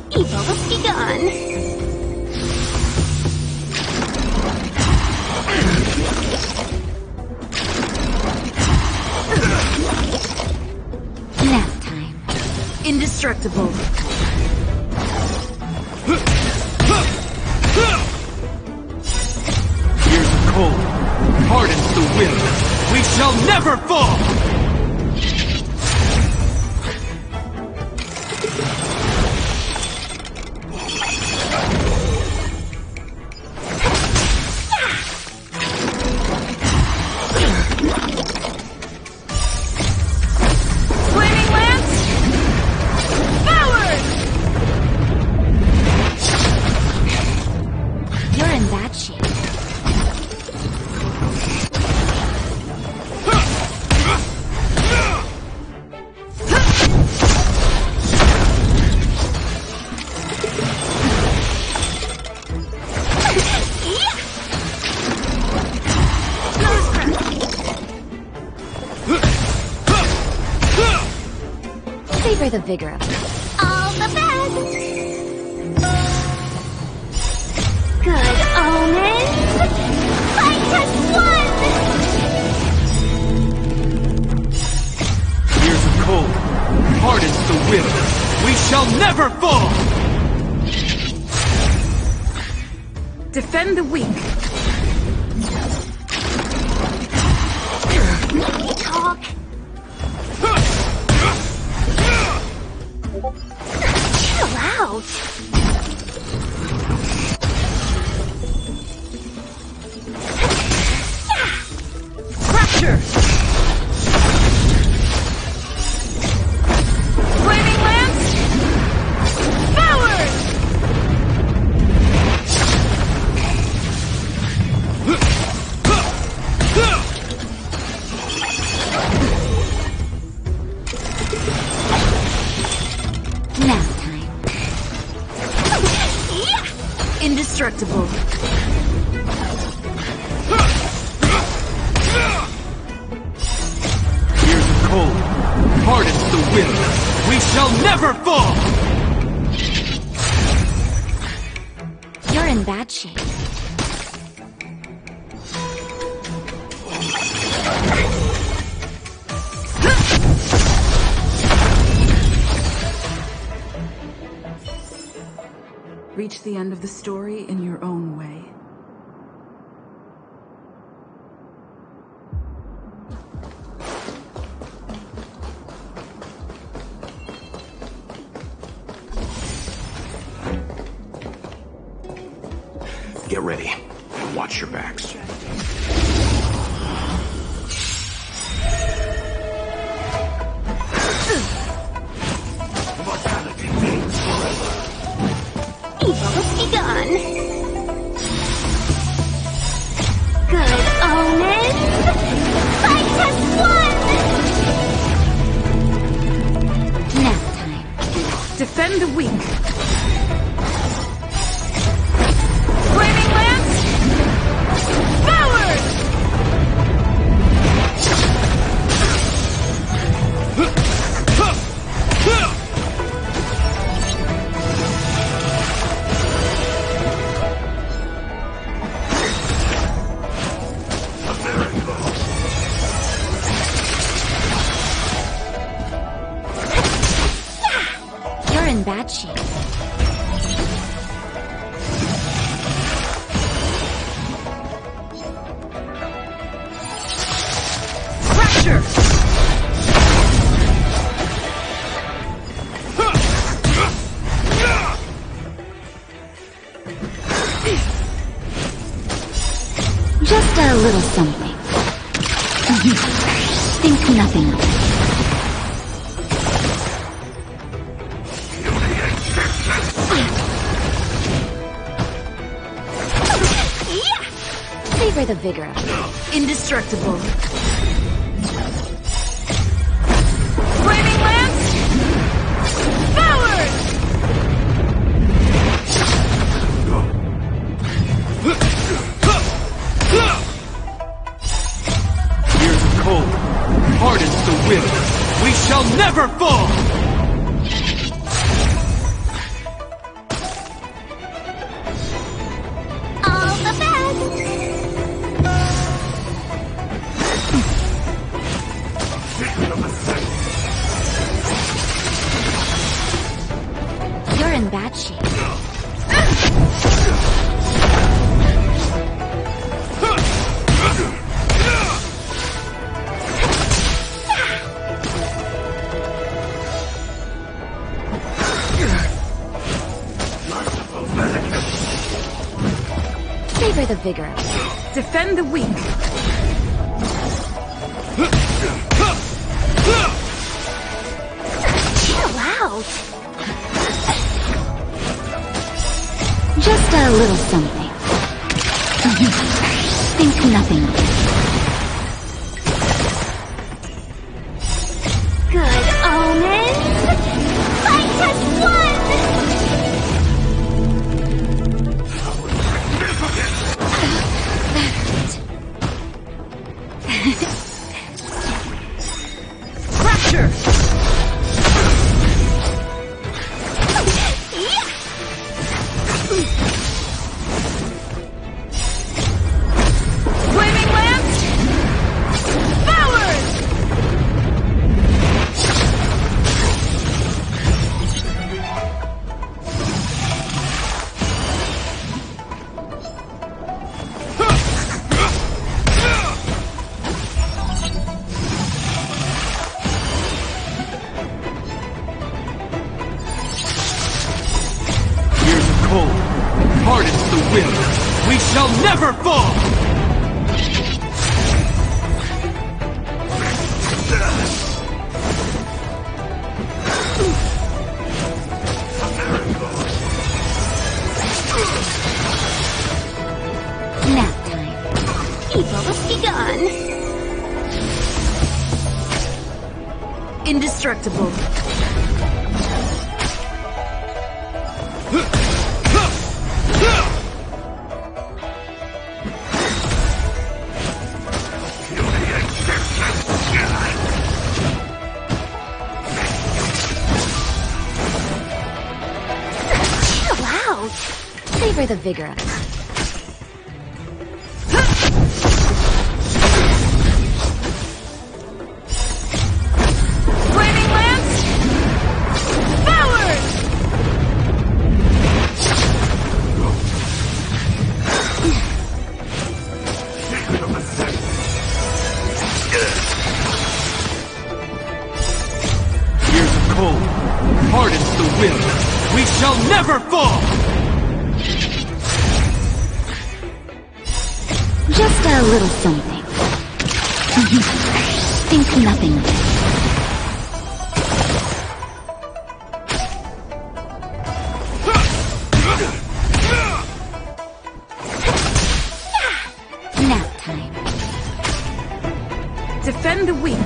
Evil must be gone. Last time. Indestructible. Years of cold hardens the wind. We shall never fall! Savor the vigor of it. All the best! Good omens! Fight as one! Years of cold hardens the will. We shall never fall! Defend the weak. Talk. Chill out. Fracture! Flaming lance! Forward! Nap time. Indestructible. Years of cold hardens the will. We shall never fall! You're in bad shape. Reach the end of the story in your own way. Get ready. Watch your backs. Beetles, be gone. Good omens! Fight as one! Nap time. Defend the weak. Flaming lance! Forward! You're in bad shape. Fracture! Just a little something. Think nothing of it. Savor the vigor of it. Indestructible. Flaming lance! Forward! Years of cold hardens the will. We shall never fall! All the best! You're in bad shape. Savor the vigor of it. Defend the weak. Chill out. Just a little something. Think nothing of it. Good omens! Fight as one! Fracture! begun. Indestructible. Wow. Savor the vigor of it. Flaming lance! Forward! Years of cold hardens the will. We shall never fall! Just a little something. Think nothing of it. Nap time. Defend the weak.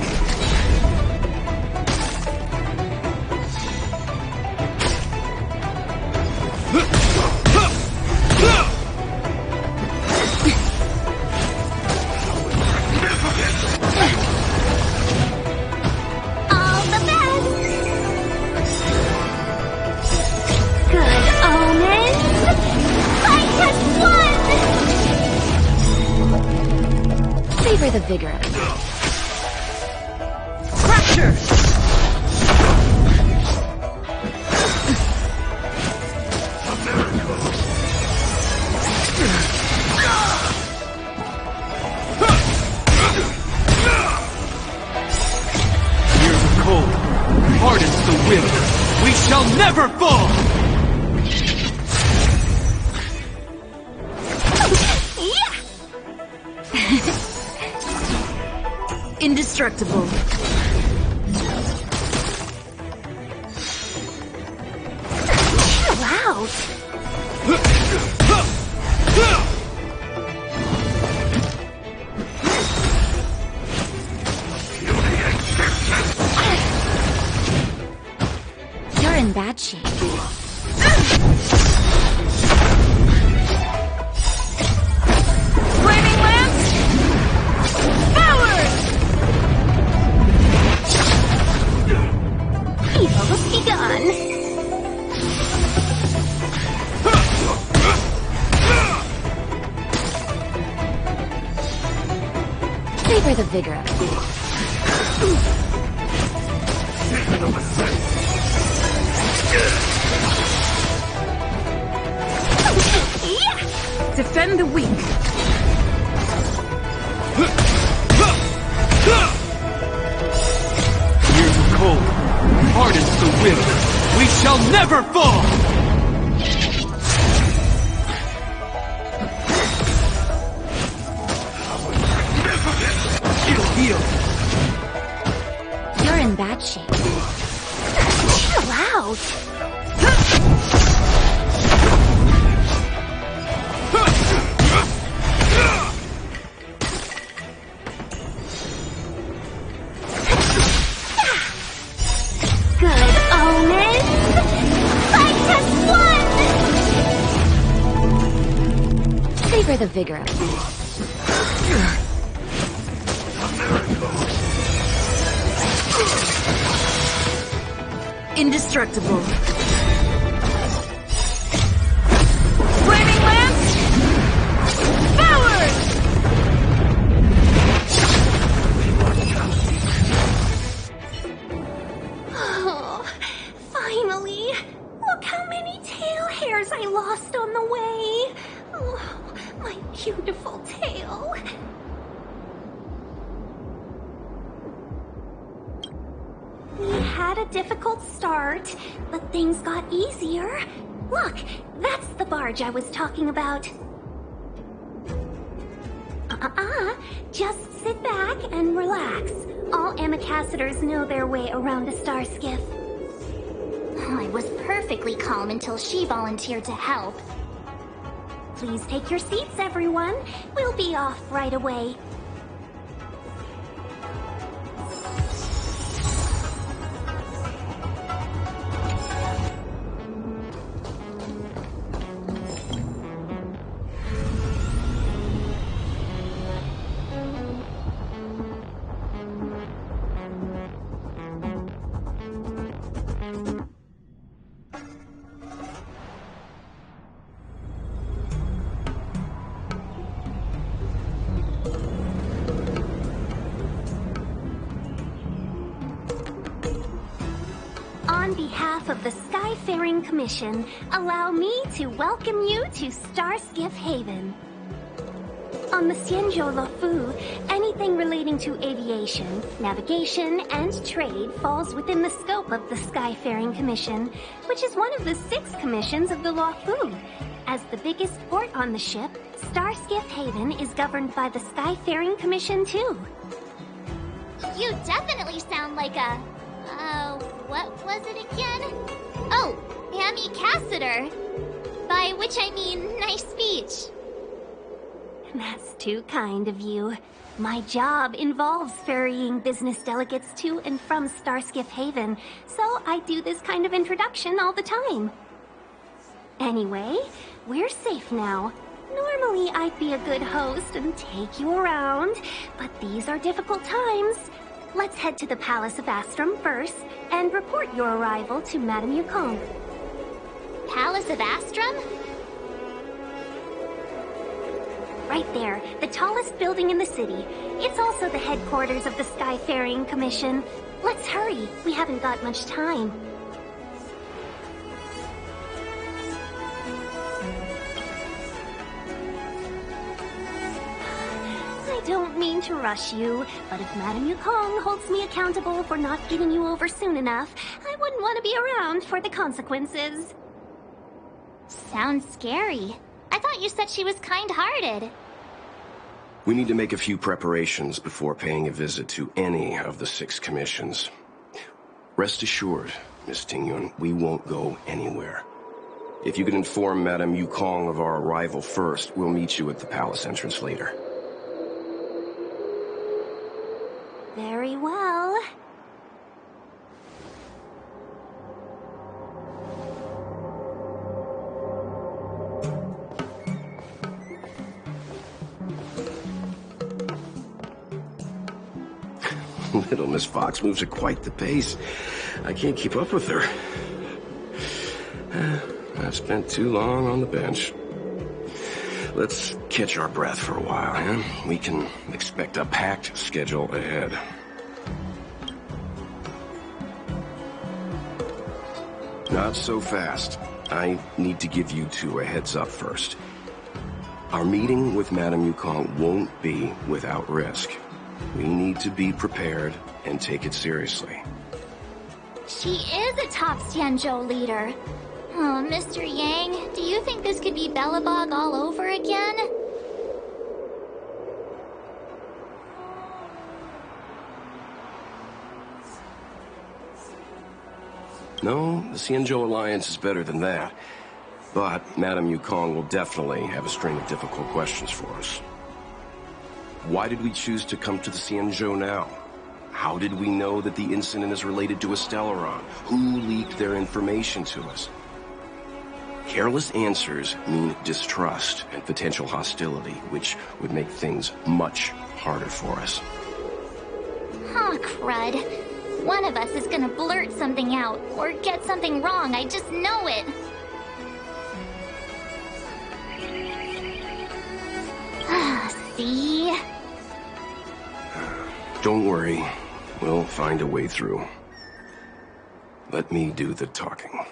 All the best. Good omens. Fight as one. Savor the vigor of it. Fracture! Years of cold hardens the will. We shall never fall! Yeah. Indestructible. Chill out. You're in bad shape. Flaming lance! Forward! Beetles begun. Savor the vigor of it. Yeah. Defend the weak. Years of cold hardens the will. We shall never fall! It'll heal. You're in bad shape. Chill out. Good omens. Fight as one. Savor the vigor of it. Indestructible. Flaming lance! Forward! Oh, finally! Look how many tail hairs I lost on the way! Oh, my beautiful tail! We had a difficult start, but things got easier. Look, that's the barge I was talking about. Just sit back and relax. All ambassadors know their way around a star skiff. I was perfectly calm until she volunteered to help. Please take your seats, everyone. We'll be off right away. On behalf of the Skyfaring Commission, allow me to welcome you to Starskiff Haven. On the Xianzhou Luofu, anything relating to aviation, navigation, and trade falls within the scope of the Skyfaring Commission, which is one of the 6 commissions of the Luofu. As the biggest port on the ship, Starskiff Haven is governed by the Skyfaring Commission too. You definitely sound like a... what was it again? Oh, ambassador. By which I mean nice speech. That's too kind of you. My job involves ferrying business delegates to and from Starskiff Haven, so I do this kind of introduction all the time. Anyway, we're safe now. Normally I'd be a good host and take you around, but these are difficult times. Let's head to the Palace of Astrum first and report your arrival to Madame Yukong. Palace of Astrum? Right there, the tallest building in the city. It's also the headquarters of the Skyfaring Commission. Let's hurry, we haven't got much time. I don't mean to rush you, but if Madame Yukong holds me accountable for not getting you over soon enough, I wouldn't want to be around for the consequences. Sounds scary. I thought you said she was kind-hearted. We need to make a few preparations before paying a visit to any of the 6 commissions. Rest assured, Miss Tingyun, we won't go anywhere. If you can inform Madame Yukong of our arrival first, we'll meet you at the palace entrance later. Very well. Little Miss Fox moves at quite the pace. I can't keep up with her. I've spent too long on the bench. Let's catch our breath for a while, huh? We can expect a packed schedule ahead. Not so fast. I need to give you 2 a heads up first. Our meeting with Madame Yukong won't be without risk. We need to be prepared and take it seriously. She is a top Xianzhou leader. Oh, Mr. Yang, do you think this could be Belobog all over again? No, the Xianzhou Alliance is better than that. But Madame Yukong will definitely have a string of difficult questions for us. Why did we choose to come to the Xianzhou now? How did we know that the incident is related to a Stellaron? Who leaked their information to us? Careless answers mean distrust and potential hostility, which would make things much harder for us. Oh, crud. One of us is gonna blurt something out, or get something wrong, I just know it. See? Don't worry. We'll find a way through. Let me do the talking.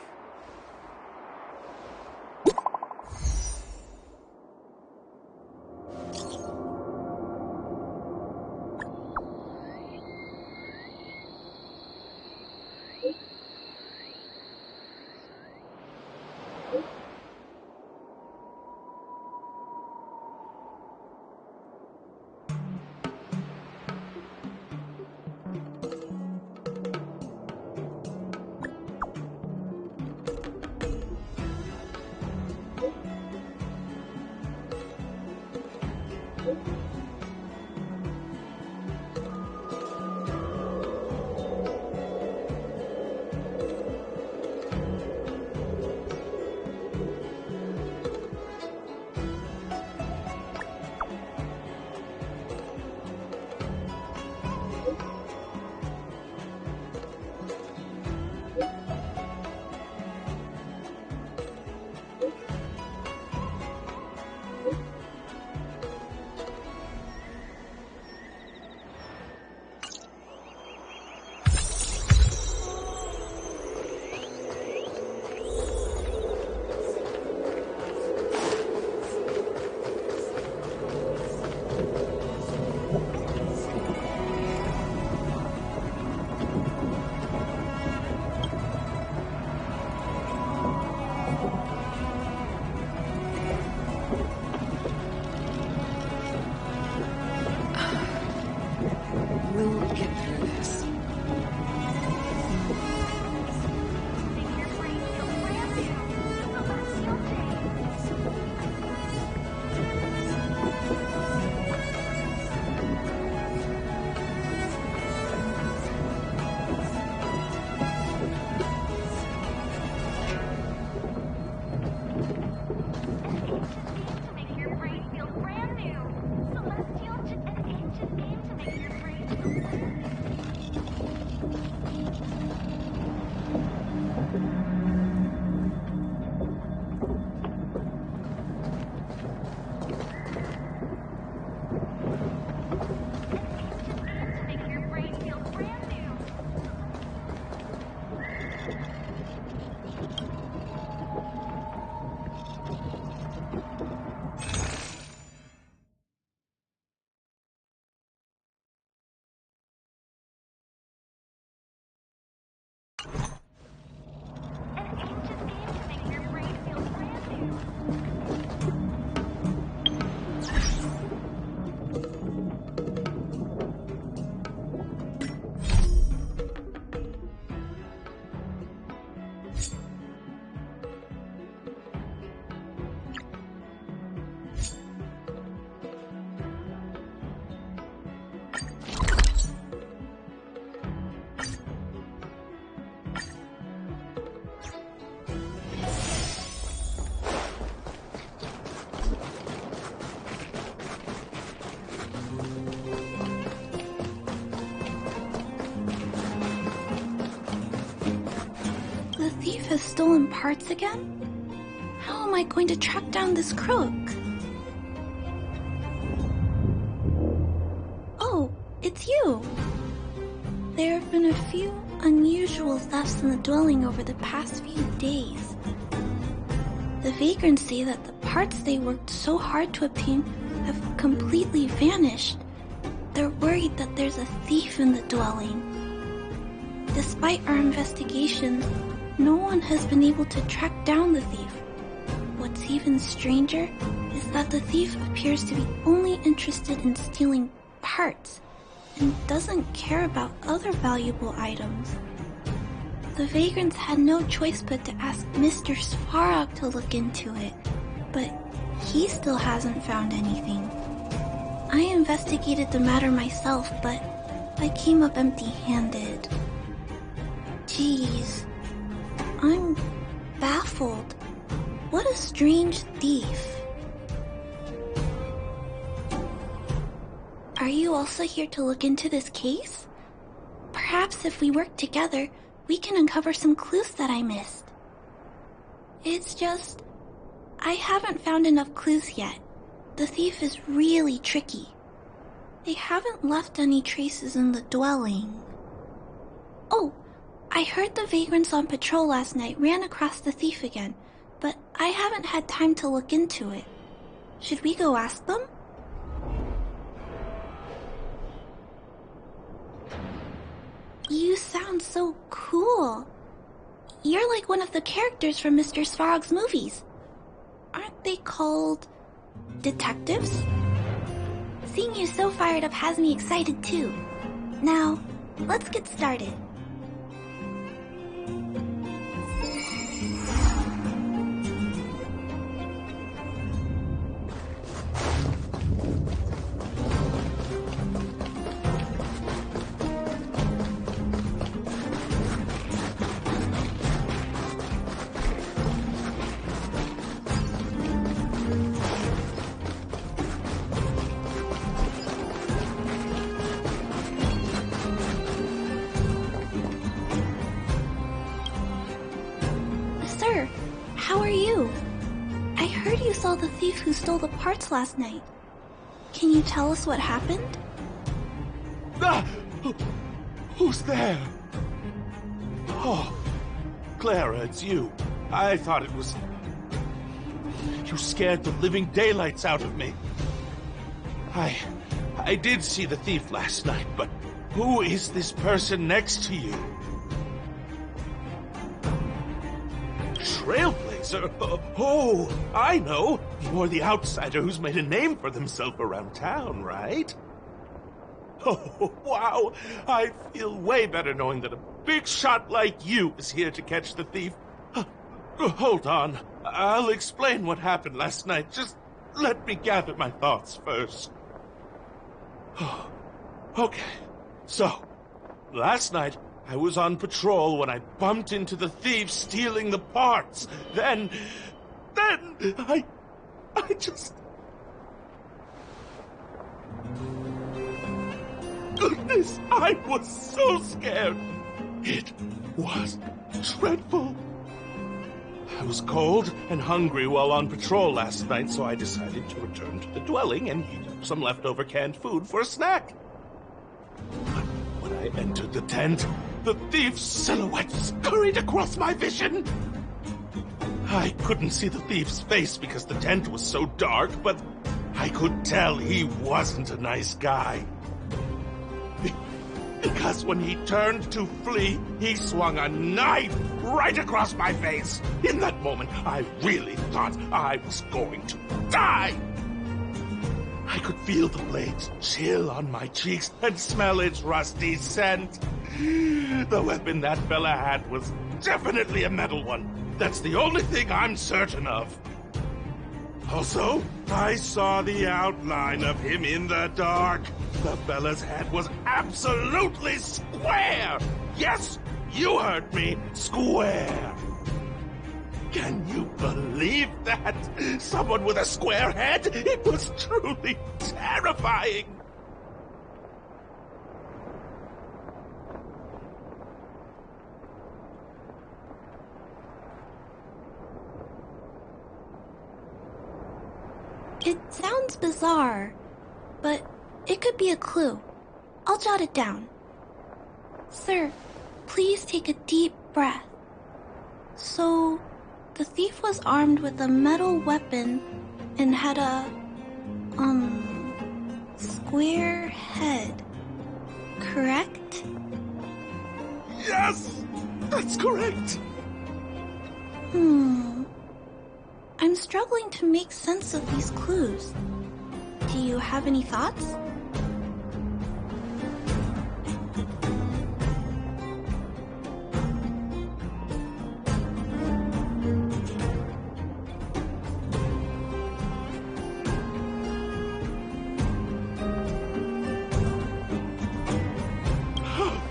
has stolen parts again? How am I going to track down this crook? Oh, it's you! There have been a few unusual thefts in the dwelling over the past few days. The vagrants say that the parts they worked so hard to obtain have completely vanished. They're worried that there's a thief in the dwelling. Despite our investigations, no one has been able to track down the thief. What's even stranger is that the thief appears to be only interested in stealing parts and doesn't care about other valuable items. The vagrants had no choice but to ask Mr. Svarog to look into it, but he still hasn't found anything. I investigated the matter myself, but I came up empty-handed. Jeez, I'm baffled. What a strange thief. Are you also here to look into this case? Perhaps if we work together, we can uncover some clues that I missed. It's just, I haven't found enough clues yet. The thief is really tricky. They haven't left any traces in the dwelling. Oh, I heard the vagrants on patrol last night ran across the thief again, but I haven't had time to look into it. Should we go ask them? You sound so cool. You're like one of the characters from Mr. Svarog's movies. Aren't they called detectives? Seeing you so fired up has me excited too. Now, let's get started. Sir, how are you? I heard you saw the thief who stole the parts last night. Can you tell us what happened? Ah! Who's there? Oh, Clara, it's you. I thought it was... You scared the living daylights out of me. I did see the thief last night, but who is this person next to you? Trailblazer? Oh, I know. You're the outsider who's made a name for themselves around town, right? Oh, wow. I feel way better knowing that a big shot like you is here to catch the thief. Hold on. I'll explain what happened last night. Just let me gather my thoughts first. Okay. So, last night, I was on patrol when I bumped into the thief stealing the parts. Then I just... Goodness, I was so scared. It was dreadful. I was cold and hungry while on patrol last night, so I decided to return to the dwelling and heat up some leftover canned food for a snack. But when I entered the tent, the thief's silhouette scurried across my vision. I couldn't see the thief's face because the tent was so dark, but I could tell he wasn't a nice guy. Because when he turned to flee, he swung a knife right across my face. In that moment, I really thought I was going to die. I could feel the blades chill on my cheeks and smell its rusty scent. The weapon that fella had was definitely a metal one. That's the only thing I'm certain of. Also, I saw the outline of him in the dark. The fella's head was absolutely square! Yes, you heard me, square! Can you believe that? Someone with a square head? It was truly terrifying! It sounds bizarre, but it could be a clue. I'll jot it down. Sir, please take a deep breath. So, the thief was armed with a metal weapon and had a, square head, correct? Yes! That's correct! I'm struggling to make sense of these clues. Do you have any thoughts?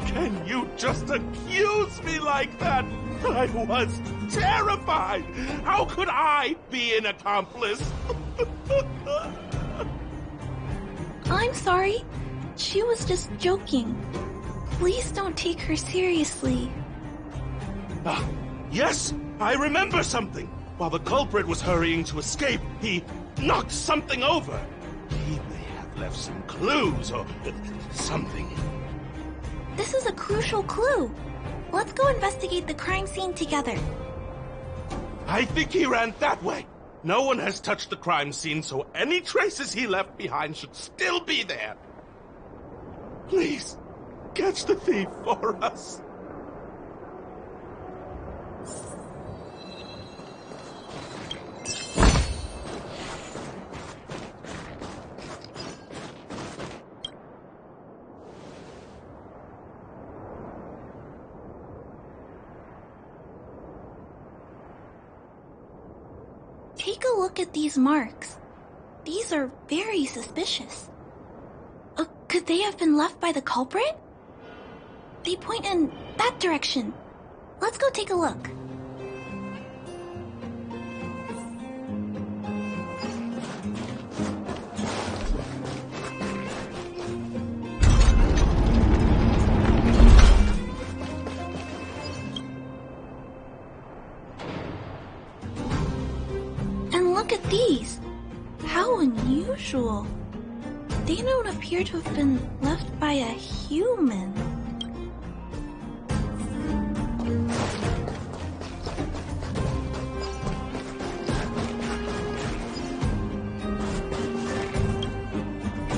Can you just accuse me like that? I was terrified! How could I be an accomplice? I'm sorry. She was just joking. Please don't take her seriously. Yes, I remember something. While the culprit was hurrying to escape, he knocked something over. He may have left some clues or something. This is a crucial clue. Let's go investigate the crime scene together. I think he ran that way. No one has touched the crime scene, so any traces he left behind should still be there. Please, catch the thief for us. Take a look at these marks. These are very suspicious. Could they have been left by the culprit? They point in that direction. Let's go take a look. Look at these! How unusual! They don't appear to have been left by a human.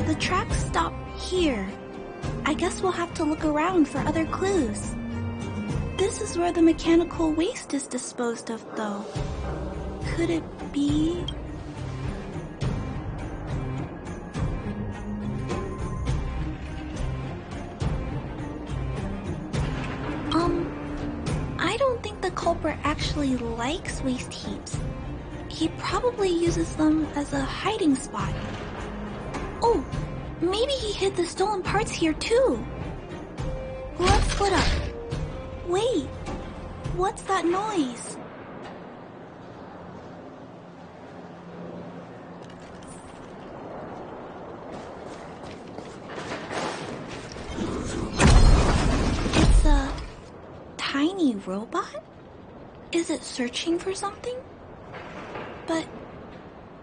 The tracks stop here. I guess we'll have to look around for other clues. This is where the mechanical waste is disposed of, though. Could it be? I don't think the culprit actually likes waste heaps. He probably uses them as a hiding spot. Oh, maybe he hid the stolen parts here too. Let's split up. Wait, what's that noise? It's a tiny robot? Is it searching for something? But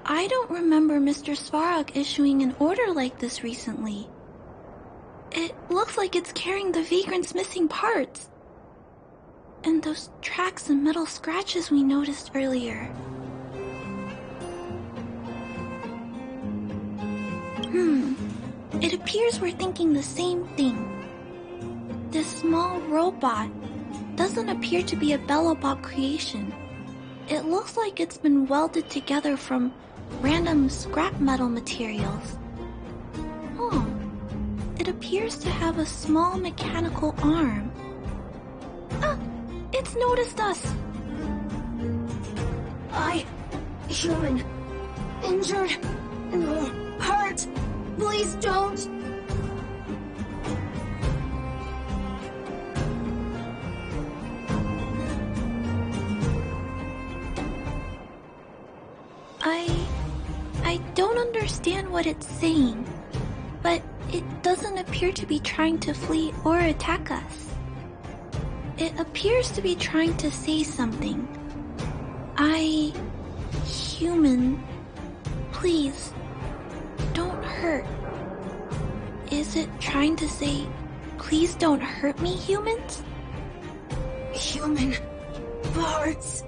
I don't remember Mr. Svarog issuing an order like this recently. It looks like it's carrying the vagrant's missing parts. And those tracks and metal scratches we noticed earlier. It appears we're thinking the same thing. This small robot doesn't appear to be a Bellobot creation. It looks like it's been welded together from random scrap metal materials. It appears to have a small mechanical arm. It's noticed us! Human. Injured. Hurt. Please don't. I don't understand what it's saying, but it doesn't appear to be trying to flee or attack us. It appears to be trying to say something. Human, Please, don't hurt. Is it trying to say, please don't hurt me, humans? Human parts.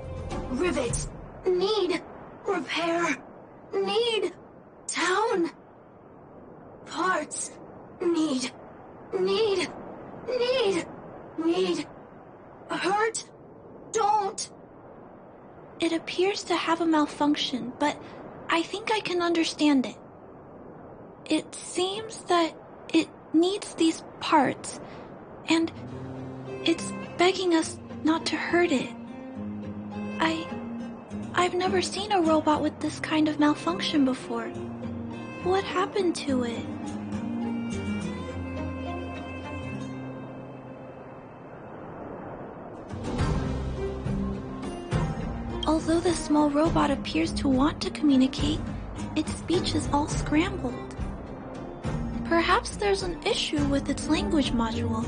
Rivets. Need repair. Need town. Parts. Need. Hurt. Don't. It appears to have a malfunction, but I think I can understand it. It seems that it needs these parts, and it's begging us not to hurt it. I've never seen a robot with this kind of malfunction before. What happened to it? Although the small robot appears to want to communicate, its speech is all scrambled. Perhaps there's an issue with its language module.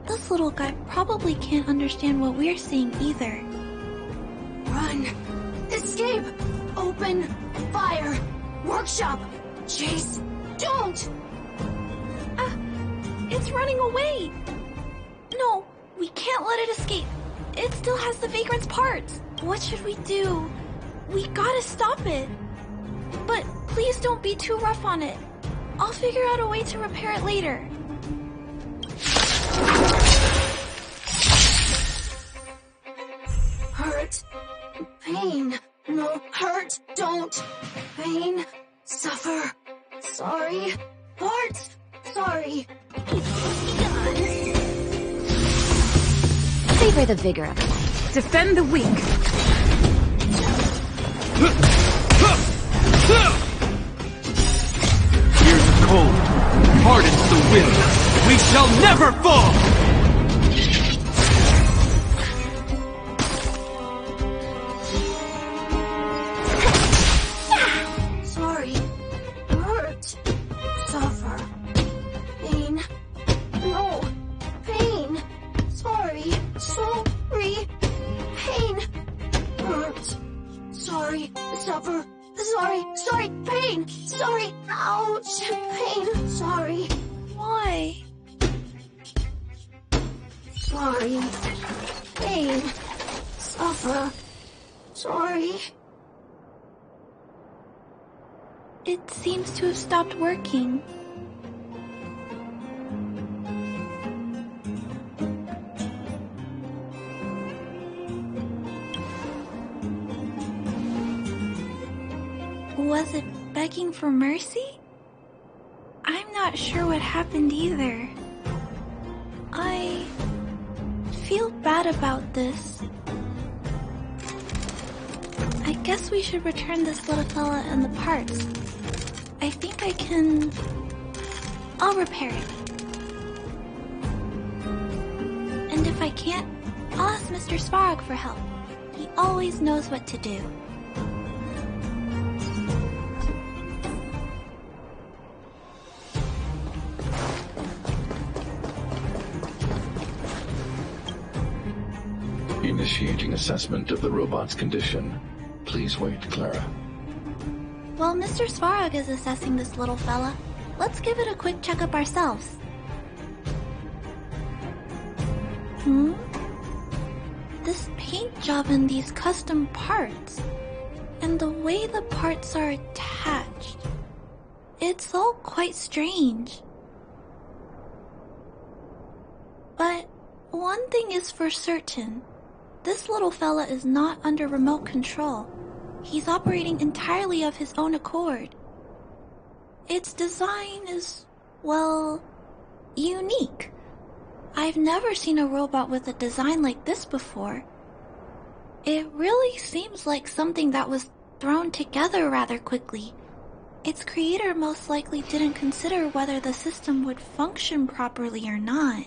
This little guy probably can't understand what we're saying either. Run. Escape. Open. Fire. Workshop. Chase. Don't. It's running away! No, we can't let it escape. It still has the Vagrant's parts. What should we do? We gotta stop it. But please don't be too rough on it. I'll figure out a way to repair it later. Hurt. Pain. No. Hurt. Don't. Pain. Suffer. Sorry. Parts. Sorry. Savor the vigor of life. Defend the weak. Here's cold, hardens the wind. We shall never fall! Sorry. Hurt. Suffer. Pain. No. Pain. Sorry. Sorry. Pain. Hurt. Sorry. Suffer. Sorry. Pain. Sorry. Ouch. Pain. Sorry. Why? Sorry. Pain. Suffer. Sorry. It seems to have stopped working. Was it begging for mercy? I'm not sure what happened either. I feel bad about this. I guess we should return this little fella and the parts. I think I can... I'll repair it. And if I can't, I'll ask Mr. Svarog for help. He always knows what to do. Initiating assessment of the robot's condition. Please wait, Clara. While Mr. Svarog is assessing this little fella, let's give it a quick checkup ourselves. This paint job and these custom parts, and the way the parts are attached, it's all quite strange. But one thing is for certain. This little fella is not under remote control. He's operating entirely of his own accord. Its design is, well, unique. I've never seen a robot with a design like this before. It really seems like something that was thrown together rather quickly. Its creator most likely didn't consider whether the system would function properly or not.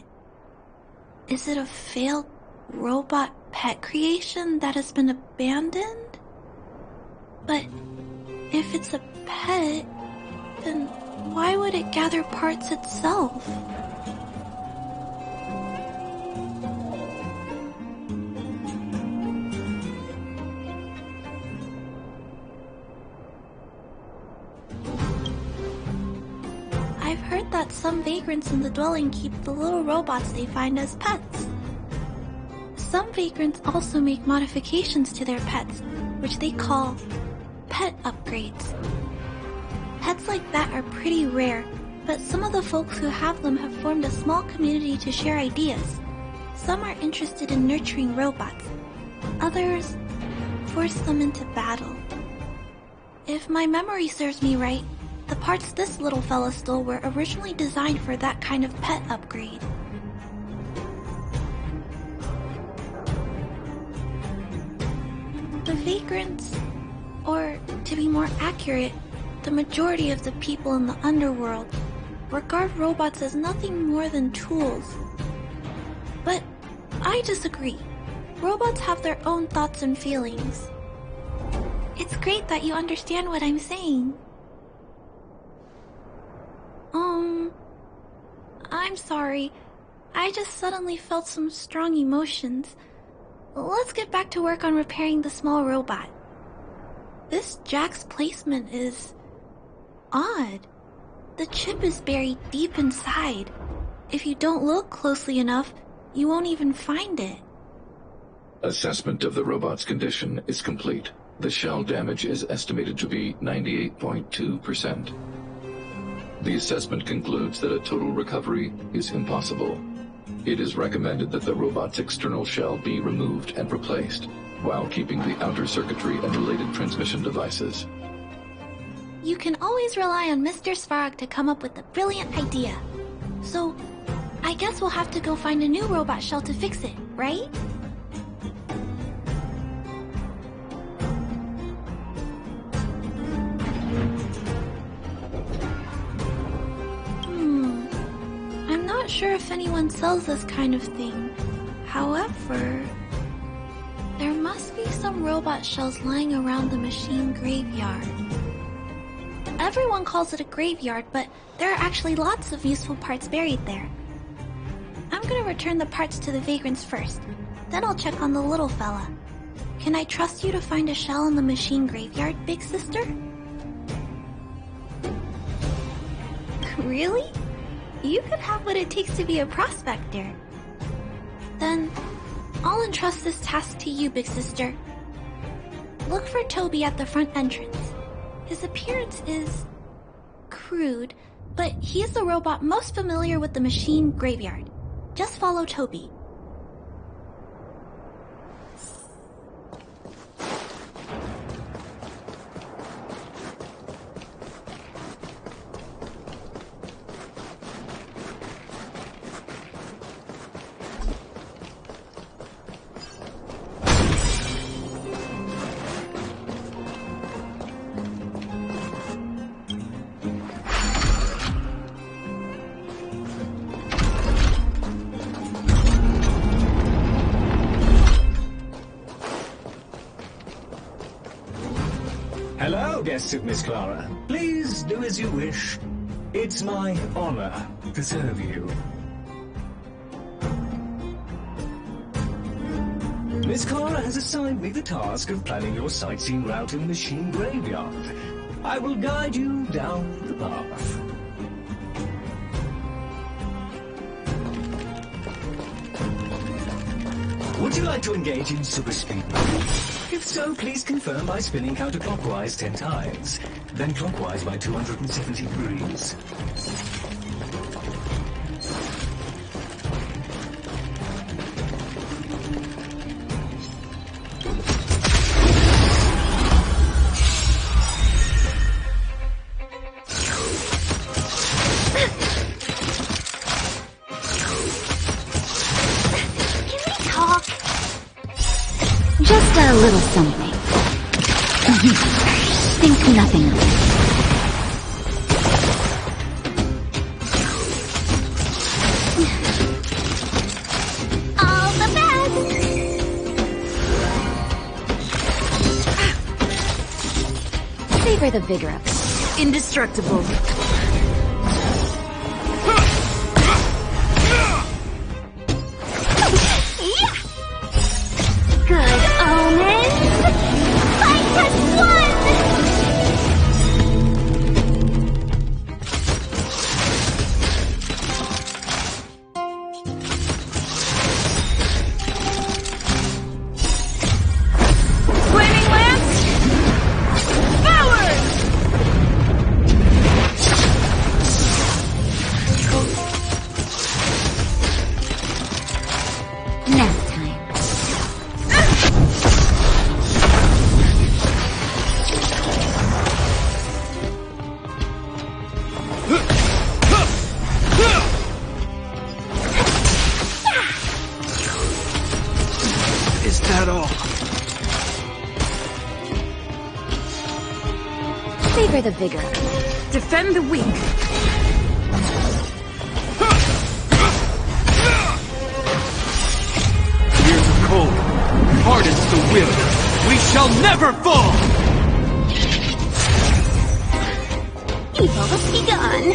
Is it a failed robot pet creation that has been abandoned? But if it's a pet, then why would it gather parts itself? some vagrants in the dwelling keep the little robots they find as pets. Some vagrants also make modifications to their pets, which they call pet upgrades. Pets like that are pretty rare, but some of the folks who have them have formed a small community to share ideas. Some are interested in nurturing robots. Others force them into battle. If my memory serves me right, the parts this little fella stole were originally designed for that kind of pet upgrade. The vagrants, or to be more accurate, the majority of the people in the underworld, regard robots as nothing more than tools. But I disagree. Robots have their own thoughts and feelings. It's great that you understand what I'm saying. I'm sorry. I just suddenly felt some strong emotions. Let's get back to work on repairing the small robot. This jack's placement is odd. The chip is buried deep inside. If you don't look closely enough, you won't even find it. Assessment of the robot's condition is complete. The shell damage is estimated to be 98.2%. The assessment concludes that a total recovery is impossible. It is recommended that the robot's external shell be removed and replaced, while keeping the outer circuitry and related transmission devices. You can always rely on Mr. Svarog to come up with a brilliant idea. So, I guess we'll have to go find a new robot shell to fix it, right? I'm not sure if anyone sells this kind of thing. However, there must be some robot shells lying around the machine graveyard. Everyone calls it a graveyard, but there are actually lots of useful parts buried there. I'm gonna return the parts to the vagrants first. Then I'll check on the little fella. Can I trust you to find a shell in the machine graveyard, big sister? Really? You could have what it takes to be a prospector. Then, I'll entrust this task to you, big sister. Look for Toby at the front entrance. His appearance is crude, but he is the robot most familiar with the machine graveyard. Just follow Toby. Hello, guests of Miss Clara. Please do as you wish. It's my honor to serve you. Miss Clara has assigned me the task of planning your sightseeing route in the machine graveyard. I will guide you down the path. Would you like to engage in super speed? If so, please confirm by spinning counterclockwise 10 times, then clockwise by 270 degrees. Just a little something. Think nothing of it. All the best! Savor the vigor of it. Indestructible. Good omens! Fight as one! Savor the vigor. Defend the weak. Years of cold hardens the will. We shall never fall! Evil be gone.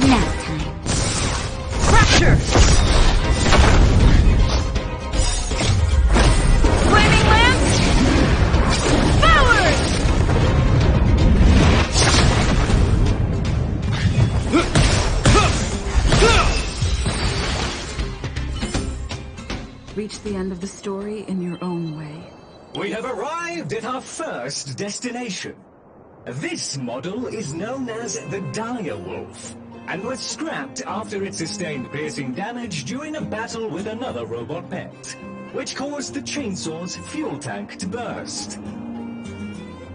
Nap time. Fracture! Flaming lance! Forward! Reach the end of the story in your own way. We have arrived at our first destination. This model is known as the Dire Wolf, and was scrapped after it sustained piercing damage during a battle with another robot pet, which caused the chainsaw's fuel tank to burst.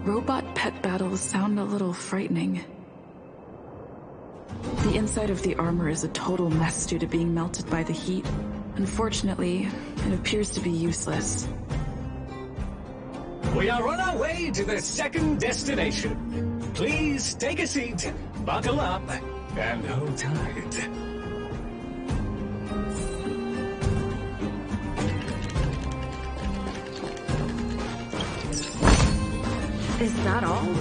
Robot pet battles sound a little frightening. The inside of the armor is a total mess due to being melted by the heat. Unfortunately, it appears to be useless. We are on our way to the second destination. Please take a seat, buckle up, and hold tight. Is that all?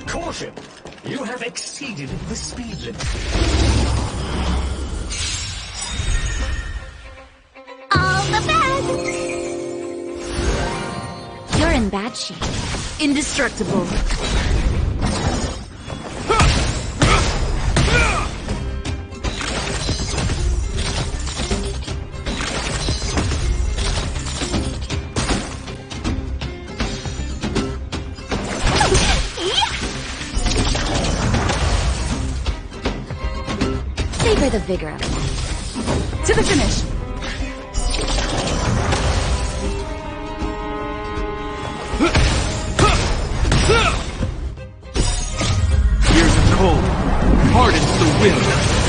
Caution! You have exceeded the speed limit. All the best! You're in bad shape. Indestructible. Savor the vigor of it. To the finish! Years of cold hardens the will.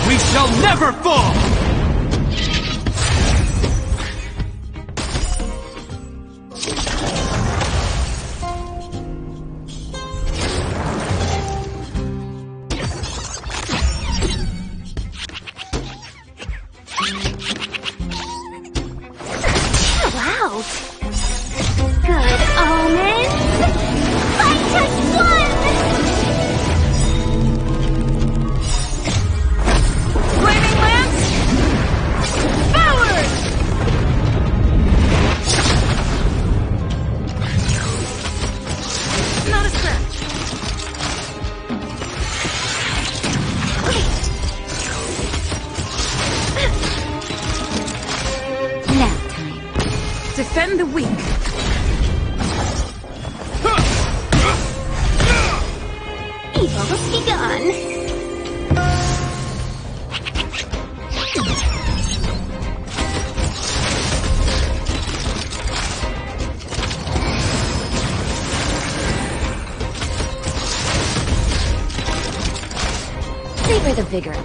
We shall never fall! Wow! Good omens! Fight one! Flaming lance! Forward! Not a scratch. Nap time. Defend the weak. Evil be gone. Savor the vigor.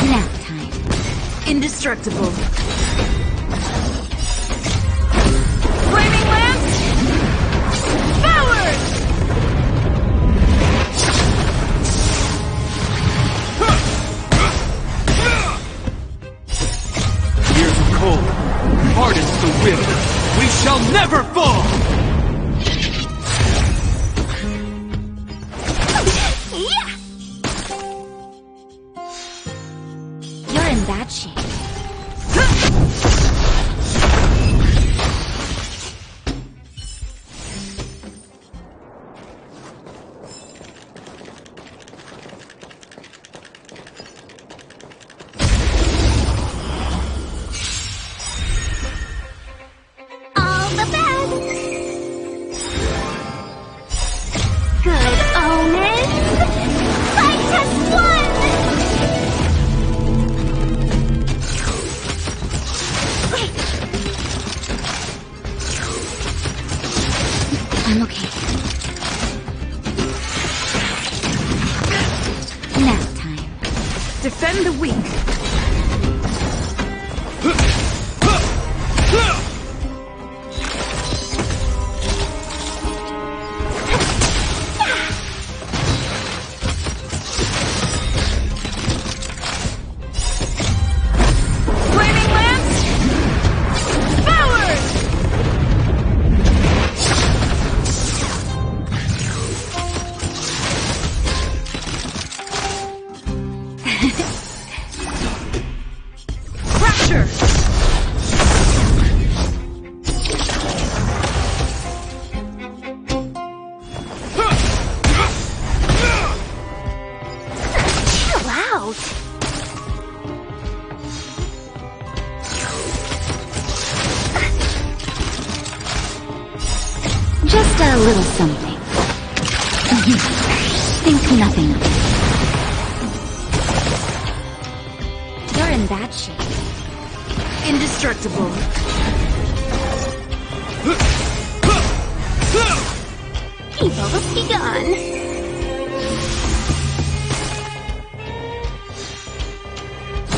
Nap time. Indestructible. Flaming lance! Forward! Years of cold hardens the will. We shall never fall! You're in bad shape. All the best! I'm okay. Nap time. Defend the weak. Just a little something. Think nothing of it. You're in bad shape. Indestructible. Evil begun.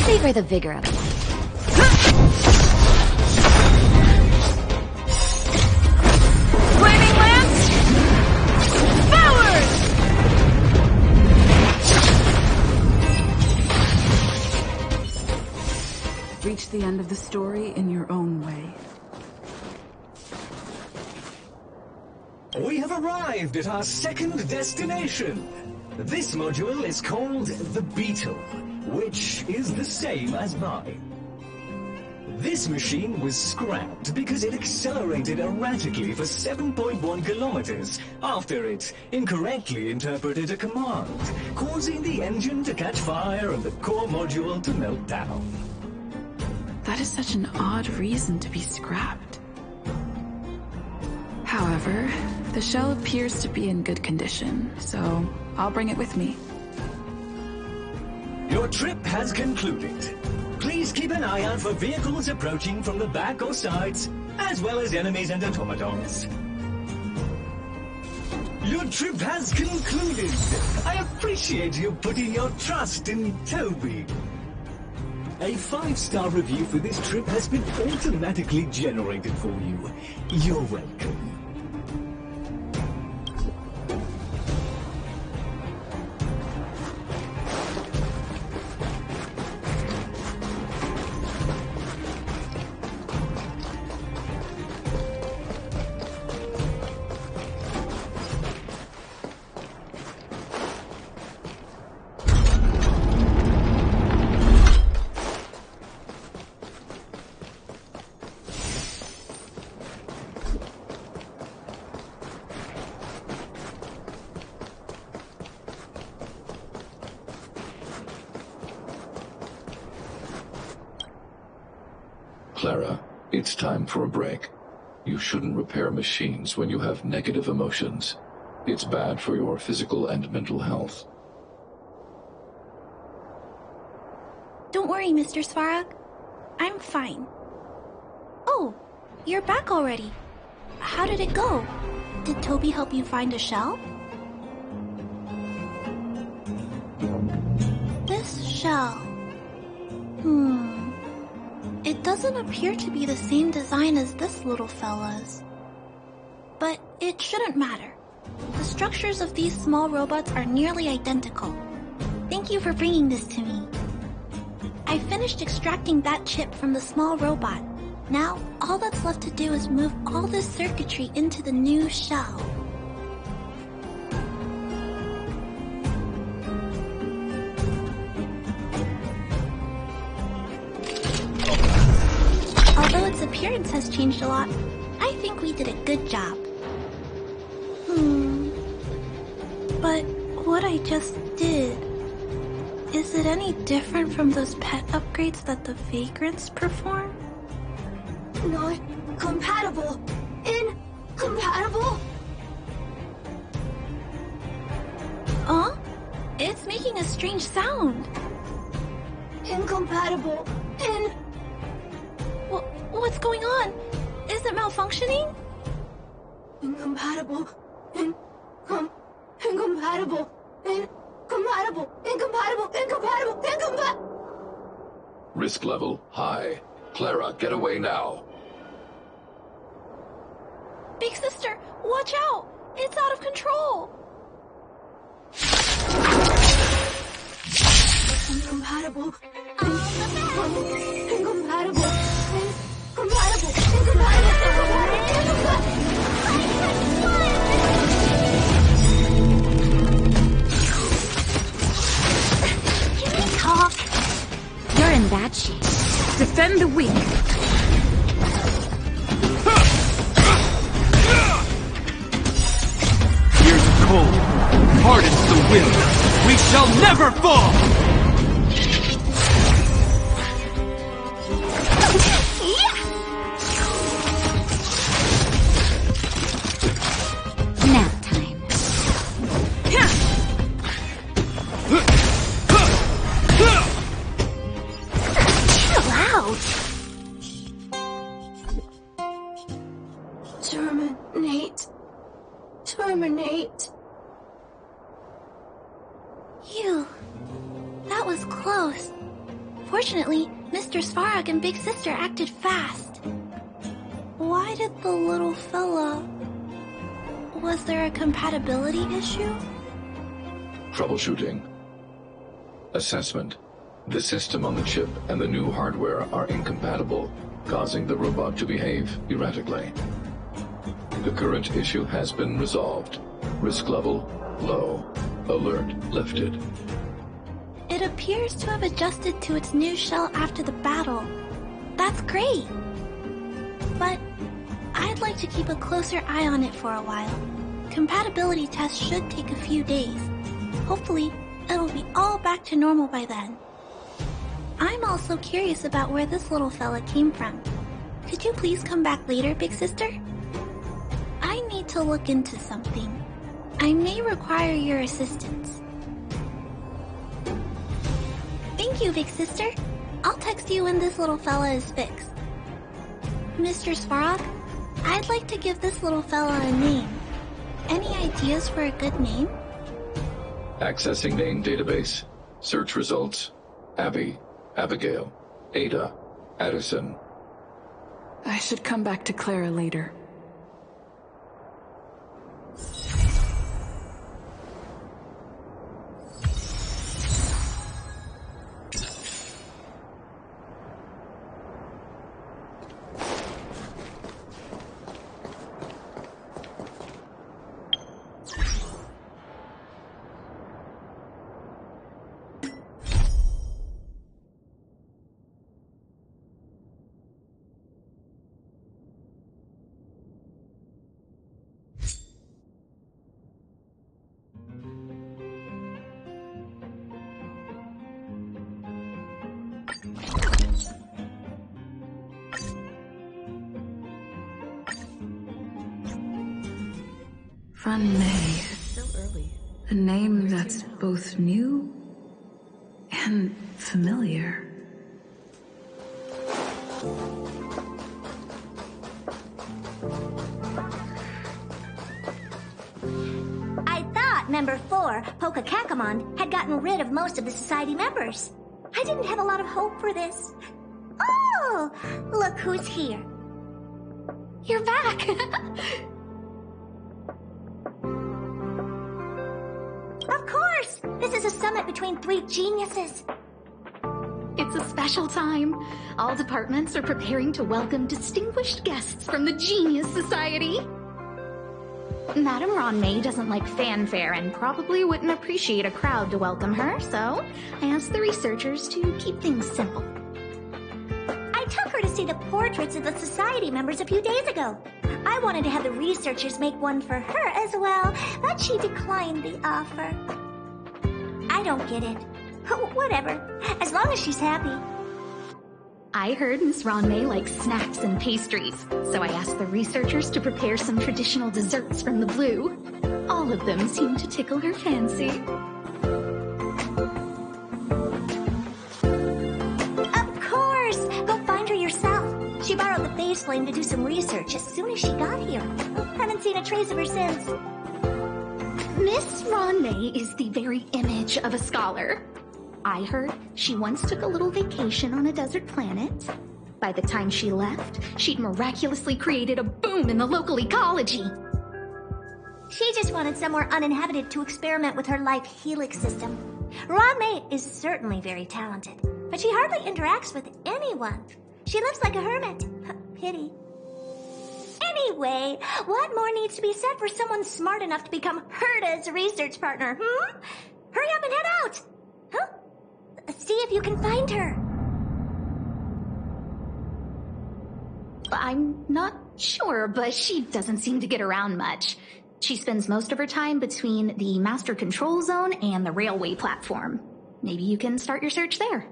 Savor the vigor of life. Flaming lance! Forward! Reach the end of the story in your own way. We have arrived at our second destination. This module is called the Beetle, which is the same as mine. This machine was scrapped because it accelerated erratically for 7.1 kilometers after it incorrectly interpreted a command, causing the engine to catch fire and the core module to melt down. That is such an odd reason to be scrapped. However, the shell appears to be in good condition, so I'll bring it with me. Your trip has concluded. Please keep an eye out for vehicles approaching from the back or sides, as well as enemies and automatons. Your trip has concluded. I appreciate you putting your trust in Toby. A 5-star review for this trip has been automatically generated for you. You're welcome. Clara, it's time for a break. You shouldn't repair machines when you have negative emotions. It's bad for your physical and mental health. Don't worry, Mr. Svarog. I'm fine. Oh, you're back already. How did it go? Did Toby help you find a shell? This shell... It doesn't appear to be the same design as this little fella's. But it shouldn't matter. The structures of these small robots are nearly identical. Thank you for bringing this to me. I finished extracting that chip from the small robot. Now, all that's left to do is move all this circuitry into the new shell. Although its appearance has changed a lot, I think we did a good job. But what I just did, is it any different from those pet upgrades that the Vagrants perform? Not compatible. Incompatible? Huh? It's making a strange sound. Incompatible. What's going on? Is it malfunctioning? Incompatible. Incompatible. Risk level high. Clara, get away now. Big sister, watch out! It's out of control! Incompatible. Talk. You're in bad shape. Defend the weak. Here's cold. Hardens the wind. We shall never fall! Nap time. Chill out. Terminate. Phew. That was close. Fortunately, Mr. Svarog and Big Sister acted fast. Why did the little fella... Was there a compatibility issue? Troubleshooting. Assessment. The system on the chip and the new hardware are incompatible, causing the robot to behave erratically. The current issue has been resolved. Risk level low. Alert lifted. It appears to have adjusted to its new shell after the battle. That's great! But I'd like to keep a closer eye on it for a while. Compatibility tests should take a few days. Hopefully, it'll be all back to normal by then. I'm also curious about where this little fella came from. Could you please come back later, Big Sister? I need to look into something. I may require your assistance. Thank you, Big Sister. I'll text you when this little fella is fixed. Mr. Svarog, I'd like to give this little fella a name. Any ideas for a good name? Accessing name database. Search results. Abby, Abigail, Ada, Addison. I should come back to Clara later. Ron May. A name that's both new and familiar. I thought Member 4, Poka Kakamon, had gotten rid of most of the society members. I didn't have a lot of hope for this. Oh, look who's here. You're back! Of course! This is a summit between three geniuses. It's a special time. All departments are preparing to welcome distinguished guests from the Genius Society. Madame Ron May doesn't like fanfare and probably wouldn't appreciate a crowd to welcome her, so I asked the researchers to keep things simple. I took her to see the portraits of the society members a few days ago. I wanted to have the researchers make one for her as well, but she declined the offer. I don't get it. Whatever, as long as she's happy. I heard Miss Ron May likes snacks and pastries, so I asked the researchers to prepare some traditional desserts from the blue. All of them seemed to tickle her fancy. Of course! Go find her yourself. She borrowed the phase flame to do some research as soon as she got here. Haven't seen a trace of her since. Miss Ron May is the very image of a scholar. I heard she once took a little vacation on a desert planet. By the time she left, she'd miraculously created a boom in the local ecology. She just wanted somewhere uninhabited to experiment with her life helix system. Ron May is certainly very talented, but she hardly interacts with anyone. She lives like a hermit. Pity. Anyway, what more needs to be said for someone smart enough to become Herta's research partner, Hurry up and head out! Huh? See if you can find her. I'm not sure, but she doesn't seem to get around much. She spends most of her time between the master control zone and the railway platform. Maybe you can start your search there.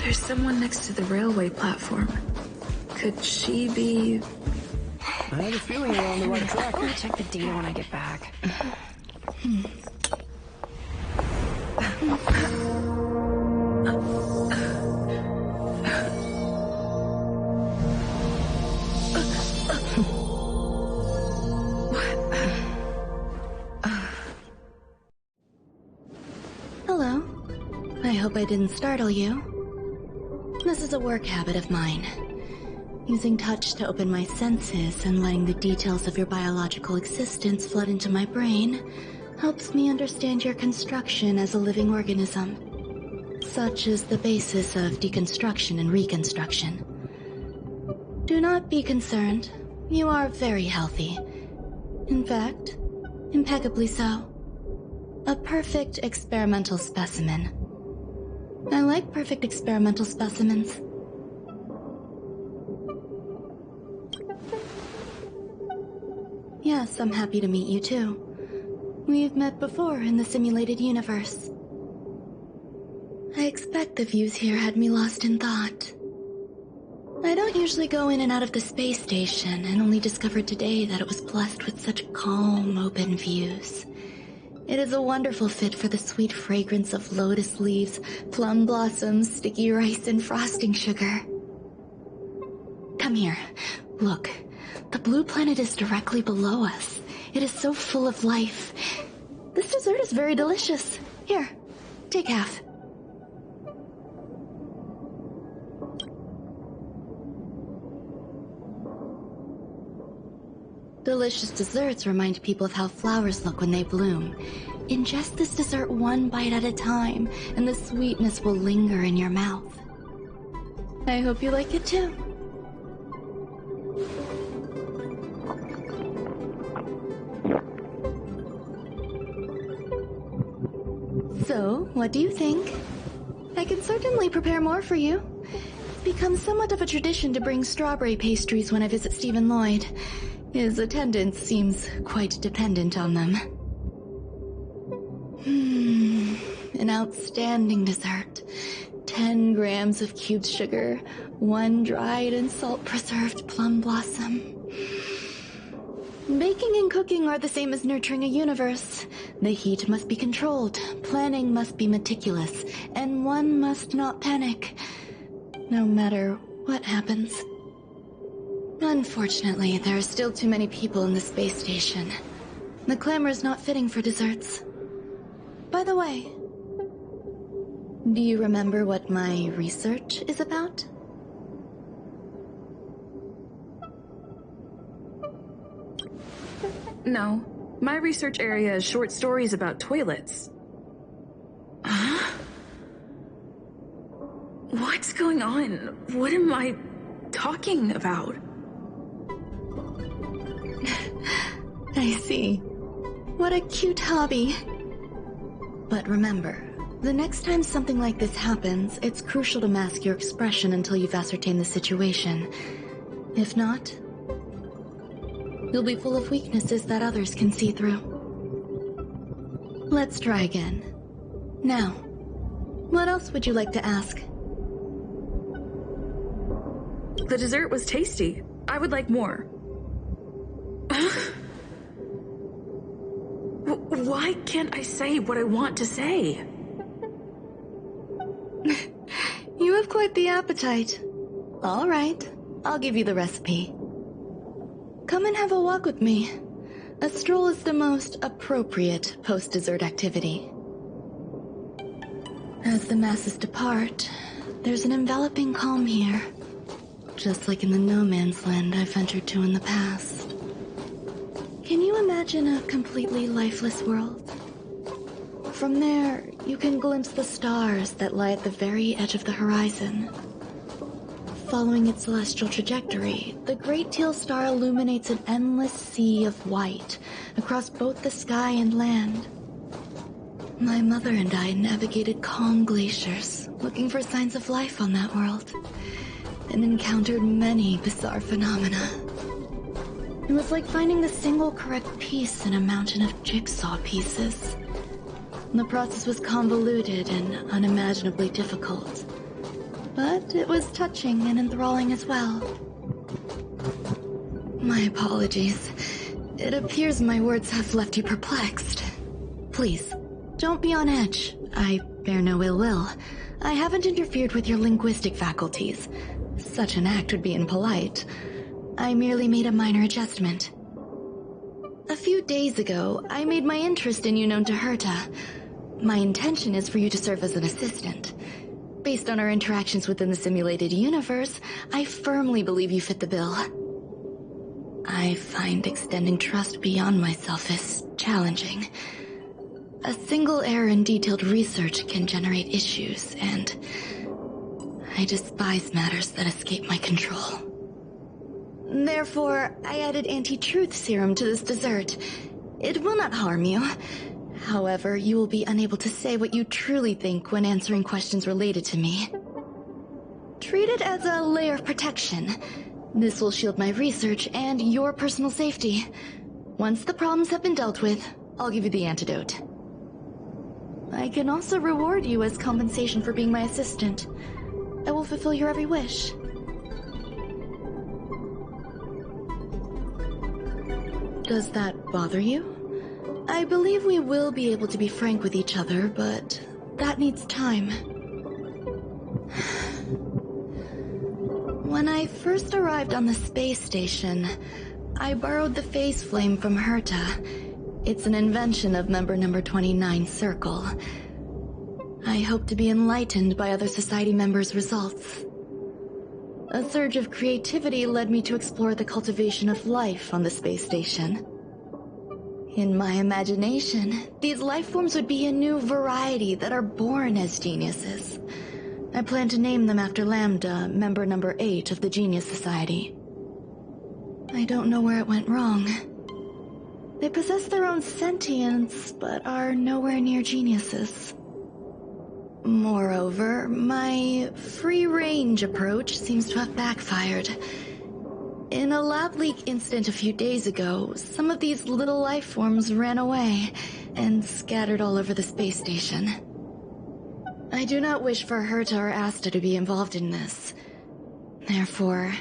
There's someone next to the railway platform. Could she be... I have a feeling we're on the right track. I'll check the data when I get back. Hello. I hope I didn't startle you. This is a work habit of mine. Using touch to open my senses and letting the details of your biological existence flood into my brain helps me understand your construction as a living organism. Such is the basis of deconstruction and reconstruction. Do not be concerned. You are very healthy. In fact, impeccably so. A perfect experimental specimen. I like perfect experimental specimens. Yes, I'm happy to meet you too. We've met before in the simulated universe. I expect the views here had me lost in thought. I don't usually go in and out of the space station, and only discovered today that it was blessed with such calm, open views. It is a wonderful fit for the sweet fragrance of lotus leaves, plum blossoms, sticky rice, and frosting sugar. Come here. Look. The blue planet is directly below us. It is so full of life. This dessert is very delicious. Here, take half. Delicious desserts remind people of how flowers look when they bloom. Ingest this dessert one bite at a time, and the sweetness will linger in your mouth. I hope you like it too. So, what do you think? I can certainly prepare more for you. It's become somewhat of a tradition to bring strawberry pastries when I visit Stephen Lloyd. His attendance seems quite dependent on them. An outstanding dessert. 10 grams of cubed sugar, 1 dried and salt-preserved plum blossom. Baking and cooking are the same as nurturing a universe. The heat must be controlled, planning must be meticulous, and one must not panic, no matter what happens. Unfortunately, there are still too many people in the space station. The clamor is not fitting for desserts. By the way, do you remember what my research is about? No. My research area is short stories about toilets. Huh? What's going on? What am I talking about? I see. What a cute hobby. But remember, the next time something like this happens, it's crucial to mask your expression until you've ascertained the situation. If not, you'll be full of weaknesses that others can see through. Let's try again. Now, what else would you like to ask? The dessert was tasty. I would like more. Why can't I say what I want to say? You have quite the appetite. All right, I'll give you the recipe. Come and have a walk with me. A stroll is the most appropriate post-dessert activity. As the masses depart, there's an enveloping calm here. Just like in the no man's land I've ventured to in the past. Can you imagine a completely lifeless world? From there, you can glimpse the stars that lie at the very edge of the horizon. Following its celestial trajectory, the Great Teal Star illuminates an endless sea of white across both the sky and land. My mother and I navigated calm glaciers, looking for signs of life on that world, and encountered many bizarre phenomena. It was like finding the single correct piece in a mountain of jigsaw pieces. The process was convoluted and unimaginably difficult, but it was touching and enthralling as well. My apologies. It appears my words have left you perplexed. Please, don't be on edge. I bear no ill will. I haven't interfered with your linguistic faculties. Such an act would be impolite. I merely made a minor adjustment. A few days ago, I made my interest in you known to Herta. My intention is for you to serve as an assistant. Based on our interactions within the simulated universe, I firmly believe you fit the bill. I find extending trust beyond myself is challenging. A single error in detailed research can generate issues, and I despise matters that escape my control. Therefore, I added anti-truth serum to this dessert. It will not harm you. However, you will be unable to say what you truly think when answering questions related to me. Treat it as a layer of protection. This will shield my research and your personal safety. Once the problems have been dealt with, I'll give you the antidote. I can also reward you as compensation for being my assistant. I will fulfill your every wish. Does that bother you? I believe we will be able to be frank with each other, but that needs time. When I first arrived on the space station, I borrowed the phase flame from Herta. It's an invention of member number 29 Circle. I hope to be enlightened by other society members' results. A surge of creativity led me to explore the cultivation of life on the space station. In my imagination, these life forms would be a new variety that are born as geniuses. I plan to name them after Lambda, member number 8 of the Genius Society. I don't know where it went wrong. They possess their own sentience, but are nowhere near geniuses. Moreover, my free-range approach seems to have backfired. In a lab leak incident a few days ago, some of these little life forms ran away and scattered all over the space station. I do not wish for Herta or Asta to be involved in this. Therefore,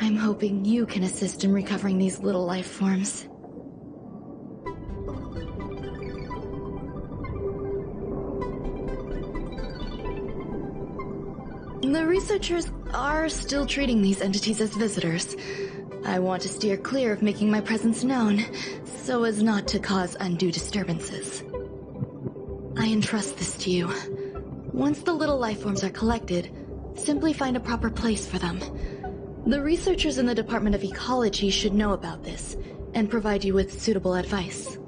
I'm hoping you can assist in recovering these little life forms. The researchers are still treating these entities as visitors. I want to steer clear of making my presence known, so as not to cause undue disturbances. I entrust this to you. Once the little life forms are collected, simply find a proper place for them. The researchers in the Department of Ecology should know about this, and provide you with suitable advice.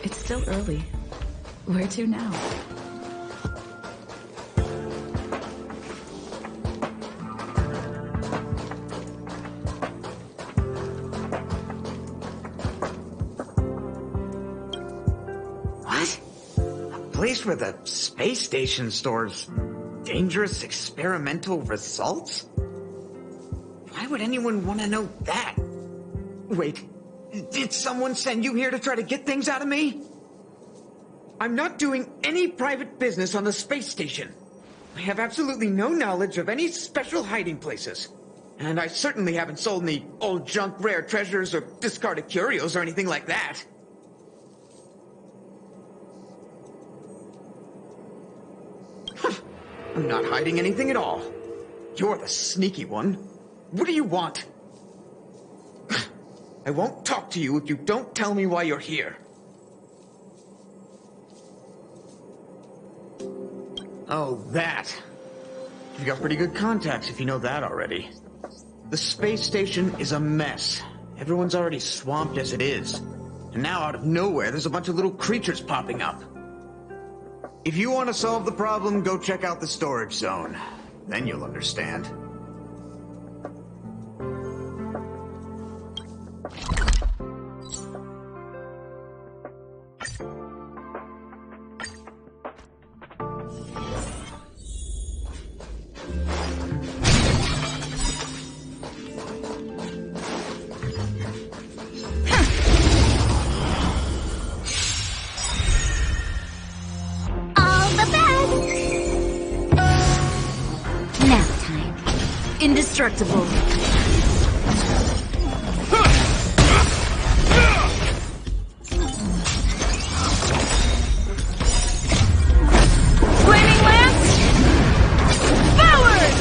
It's still early. Where to now? What? A place where the space station stores dangerous experimental results? Why would anyone want to know that? Wait, did someone send you here to try to get things out of me? I'm not doing any private business on the space station. I have absolutely no knowledge of any special hiding places. And I certainly haven't sold any old junk rare treasures or discarded curios or anything like that. I'm not hiding anything at all. You're the sneaky one. What do you want? I won't talk to you if you don't tell me why you're here. Oh, that. You've got pretty good contacts if you know that already. The space station is a mess. Everyone's already swamped as it is. And now out of nowhere, there's a bunch of little creatures popping up. If you want to solve the problem, go check out the storage zone. Then you'll understand. Indestructible. Flaming lance! Forward!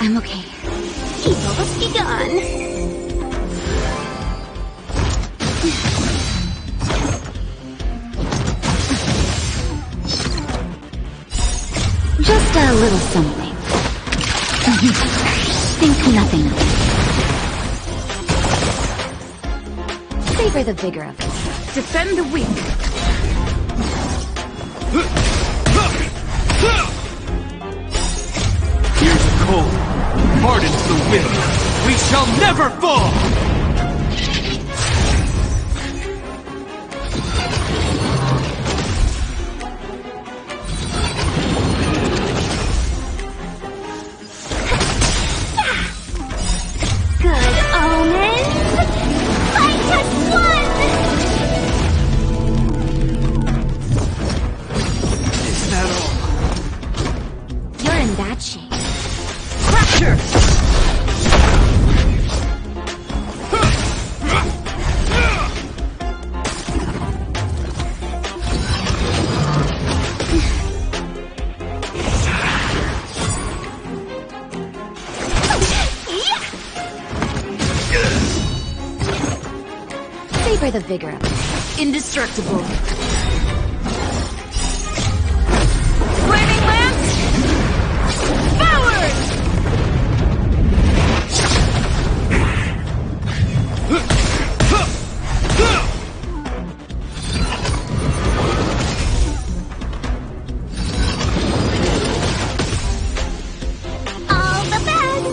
I'm okay. Evil must be gone. Just a little something. Think nothing of it. Savor the vigor of it. Defend the weak. Here's cold. Hardens the wind. We shall never fall! Good omens! I just won! Is that all? You're in bad shape. Fracture! Savor the vigor of it. Indestructible. Flaming lance! Forward! All the best!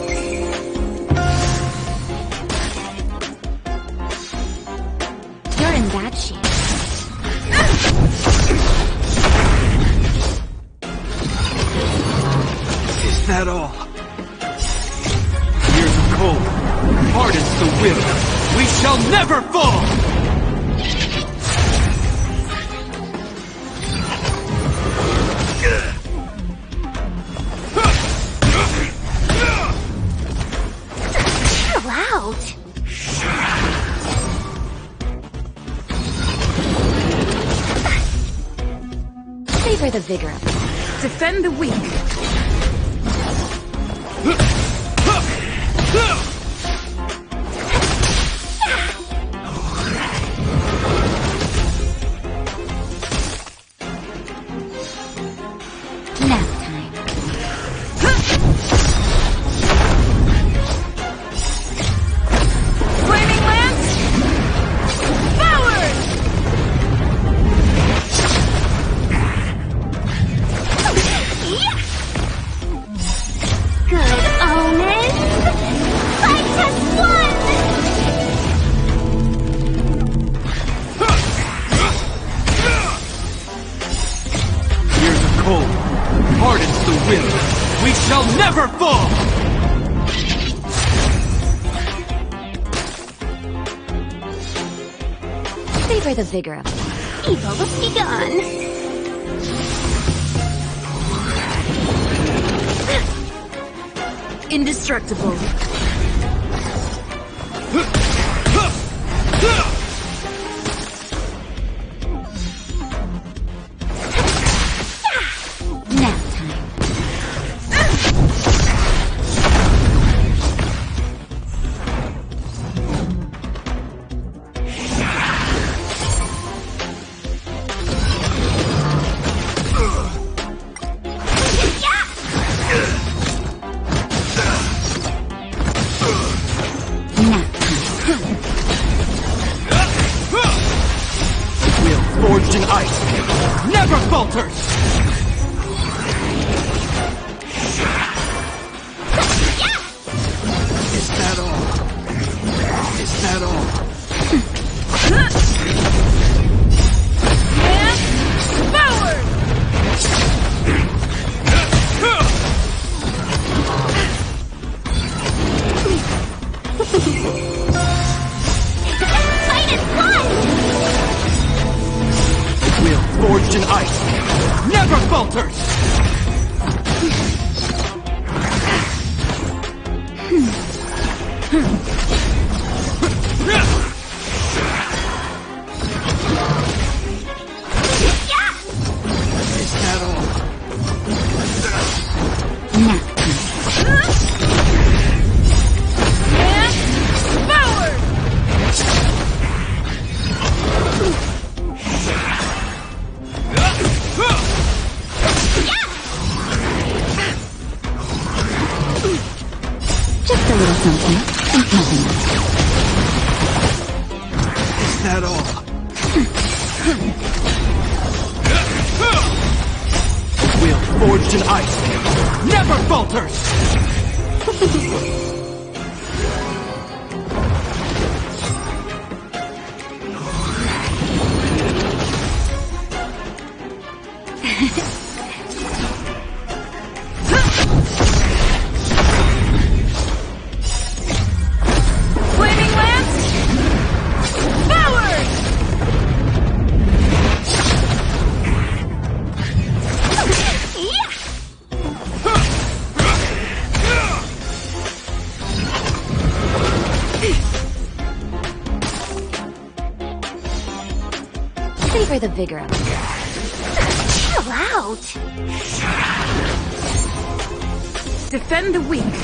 You're in bad shape. Is that all? Years of cold hardens the will. We shall never fall! Chill out. Savor the vigor of it. Defend the weak. Nap time. Flaming lance! Forward! Good omens! Fight as one! Years of cold hardens the will. We shall never fall! Savor the vigor of it. Evil will be gone. Indestructible. Nap time. Will forged in ice never falters! Is that all? Is that all? Lance! Forward! Fight is one! Will forged in ice never falters! Is that all? Lance! Forward! Just a little something. Nothing else. Is that all? Will forged in ice never falters! Flaming lance! Forward! Savor the vigor of it. Chill out. Defend the weak.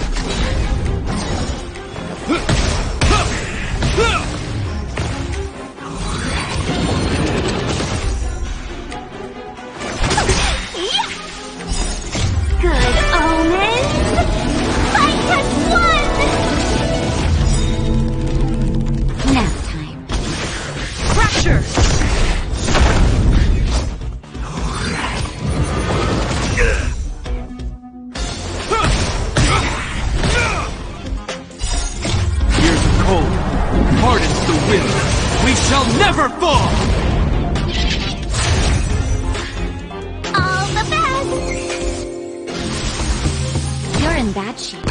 in bad shape.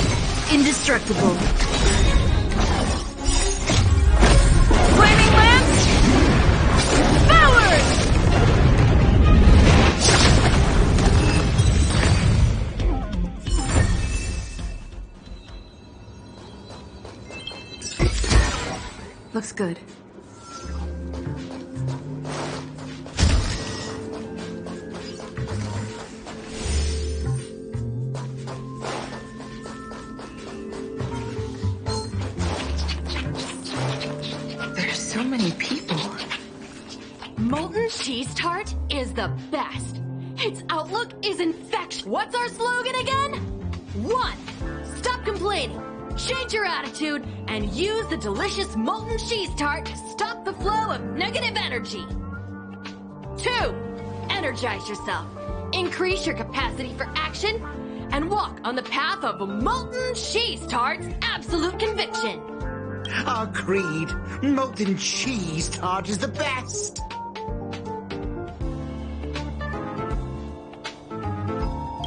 Indestructible. Flaming lance! Forward! Looks good. There's so many people. Molten cheese tart is the best. Its outlook is infectious. What's our slogan again? 1. Stop complaining. Change your attitude and use the delicious molten cheese tart to stop the flow of negative energy. 2. Energize yourself. Increase your capacity for action and walk on the path of molten cheese tart's absolute conviction. Agreed. Molten cheese tart is the best.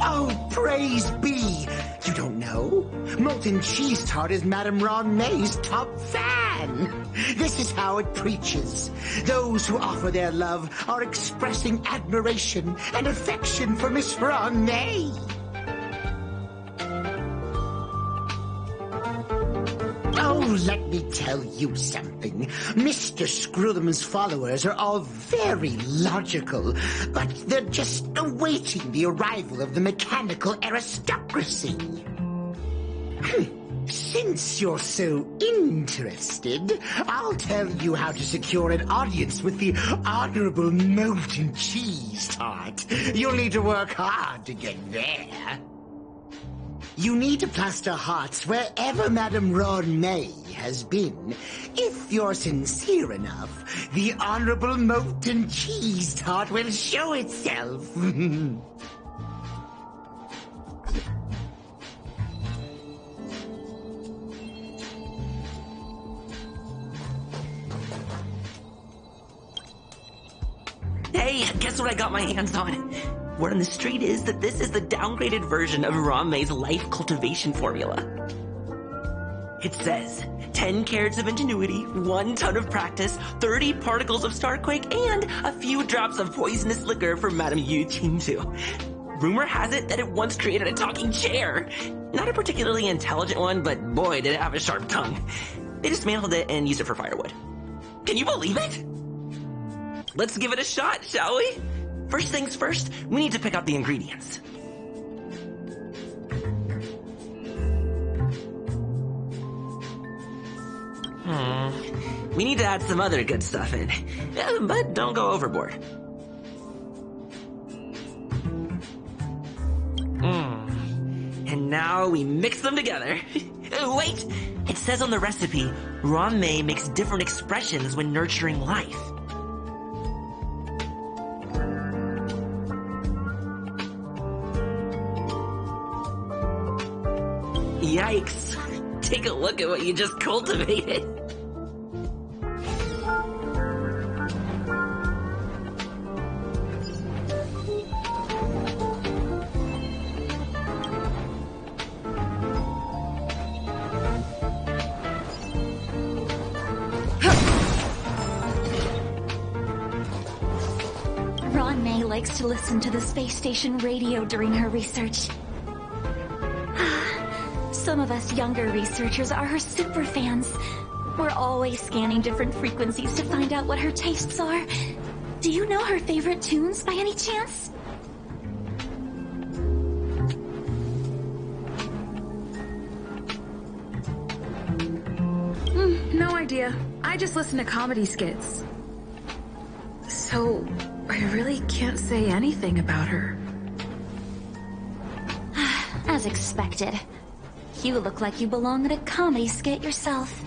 Oh, praise be. You don't know? Molten cheese tart is Madame Ron May's top fan. This is how it preaches. Those who offer their love are expressing admiration and affection for Miss Ron May. Oh, let me tell you something. Mr. Screwthum's followers are all very logical, but they're just awaiting the arrival of the mechanical aristocracy. Since you're so interested, I'll tell you how to secure an audience with the Honorable Molten Cheese Tart. You'll need to work hard to get there. You need to plaster hearts wherever Madame Ron May has been. If you're sincere enough, the Honorable Molten Cheese Tart will show itself. Hey, guess what I got my hands on? Word on the street is that this is the downgraded version of Ron May's life cultivation formula. It says, 10 carats of ingenuity, 1 ton of practice, 30 particles of Starquake, and a few drops of poisonous liquor for Madame Yu Qingzu. Rumor has it that it once created a talking chair. Not a particularly intelligent one, but boy, did it have a sharp tongue. They dismantled it and used it for firewood. Can you believe it? Let's give it a shot, shall we? First things first, we need to pick out the ingredients. We need to add some other good stuff in, but don't go overboard. And now we mix them together. Wait! It says on the recipe, Ron May makes different expressions when nurturing life. Yikes. Take a look at what you just cultivated. Ron May likes to listen to the space station radio during her research. Some of us younger researchers are her super fans. We're always scanning different frequencies to find out what her tastes are. Do you know her favorite tunes by any chance? No idea. I just listen to comedy skits. So, I really can't say anything about her. As expected. You look like you belong in a comedy skit yourself.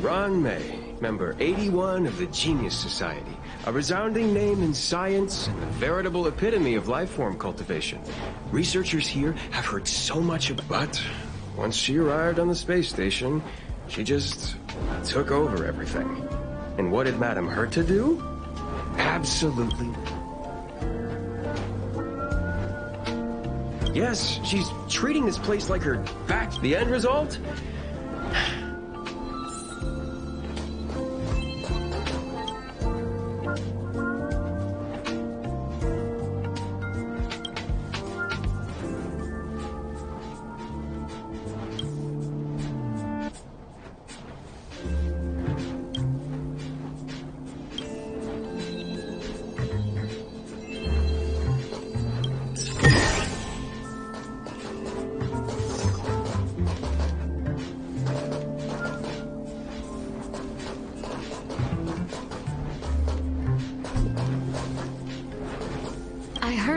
Ron May, member 81 of the Genius Society. A resounding name in science and a veritable epitome of lifeform cultivation. Researchers here have heard so much about... But once she arrived on the space station, she just took over everything. And what did Madame Herta do? Absolutely. Yes, she's treating this place like her back. The end result?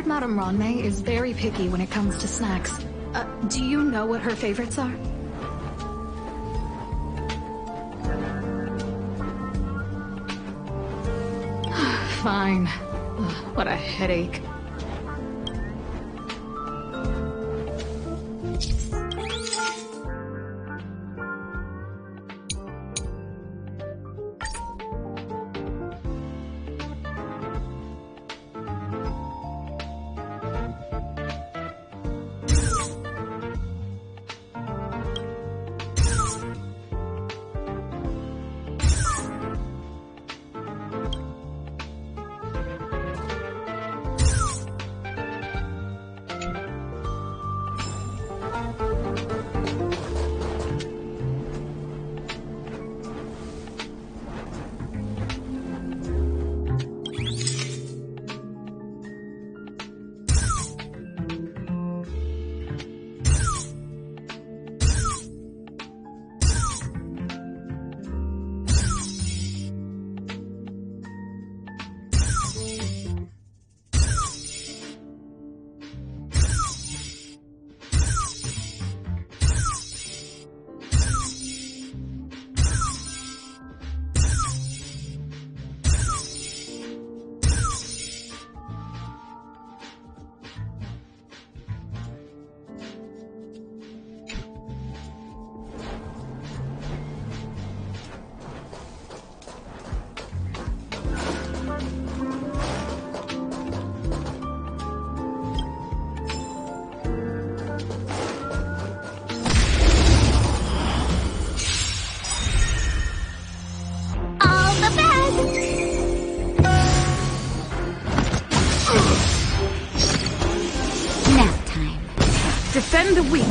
Madame Ronmei is very picky when it comes to snacks. Do you know what her favorites are? Fine. Ugh, what a headache. Defend the weak.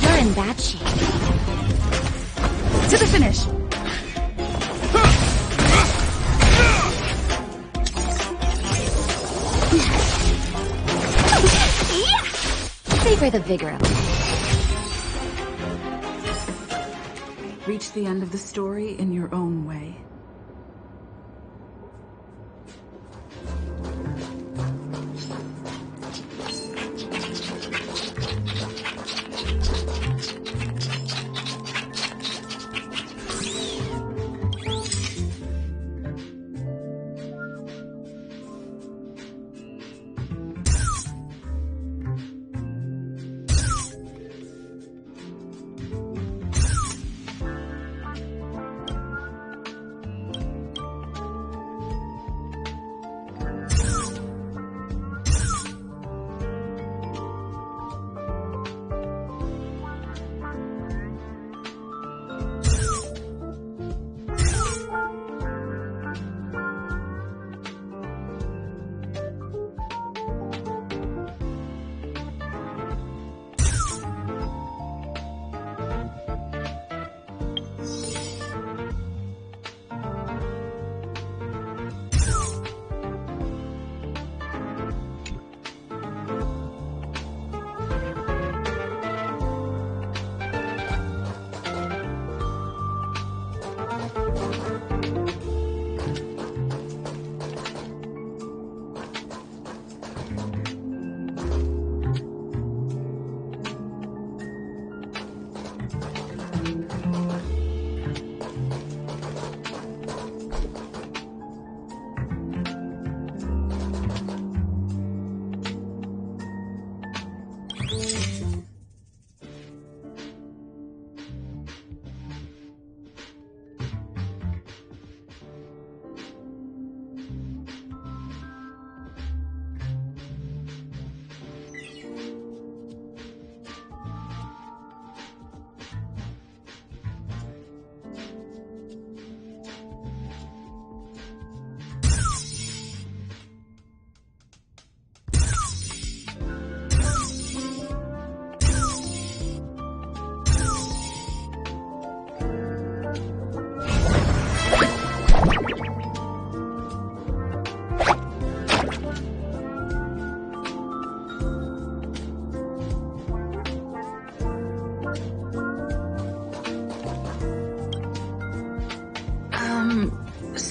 You're in bad shape. To the finish. Savor the vigor of it. Reach the end of the story in your own way.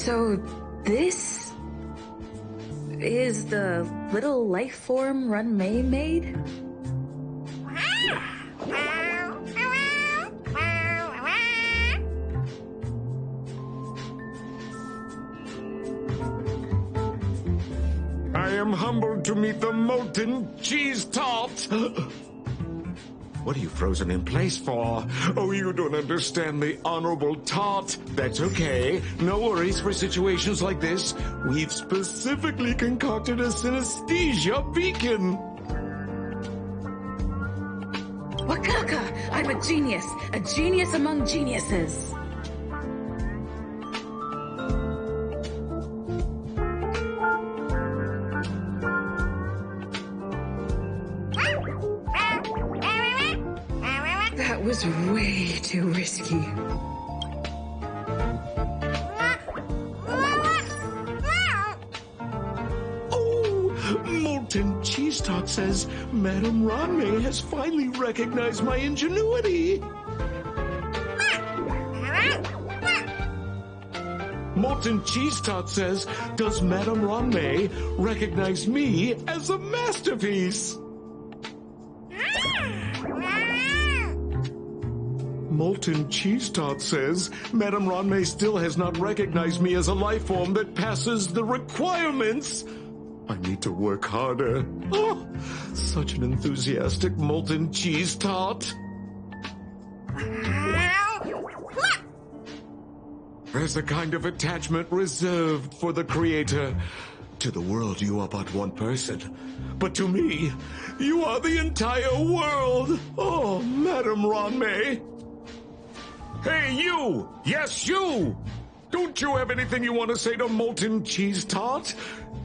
So, this is the little life form Run May made? I am humbled to meet the molten cheese tart. What are you frozen in place for? Oh, you don't understand the honorable tart. That's okay. No worries for situations like this. We've specifically concocted a synesthesia beacon. Wakaka! I'm a genius among geniuses. That was way too risky. Oh, molten cheese tart says Madame Ranmei has finally recognized my ingenuity. Molten cheese tart says, does Madame Ranmei recognize me as a masterpiece? Molten cheese tart says, Madame Ranmei still has not recognized me as a life form that passes the requirements. I need to work harder. Oh, such an enthusiastic molten cheese tart. There's a kind of attachment reserved for the creator. To the world, you are but one person. But to me, you are the entire world. Oh, Madame Ranmei. Hey, you! Yes, you! Don't you have anything you want to say to Molten Cheese Tart?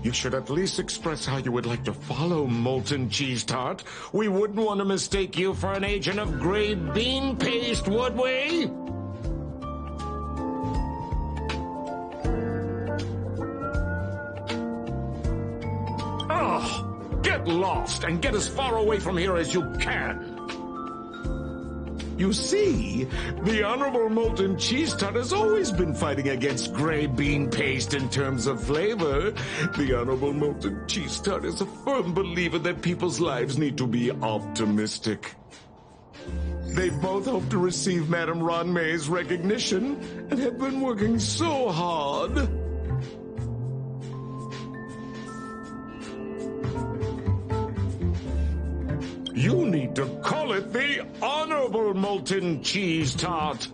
You should at least express how you would like to follow Molten Cheese Tart. We wouldn't want to mistake you for an agent of gray bean paste, would we? Oh, get lost and get as far away from here as you can. You see, the Honorable Molten Cheese Tart has always been fighting against gray bean paste in terms of flavor. The Honorable Molten Cheese Tart is a firm believer that people's lives need to be optimistic. They both hope to receive Madame Ranmei's recognition and have been working so hard. You need to call it the Honorable Molten Cheese Tart.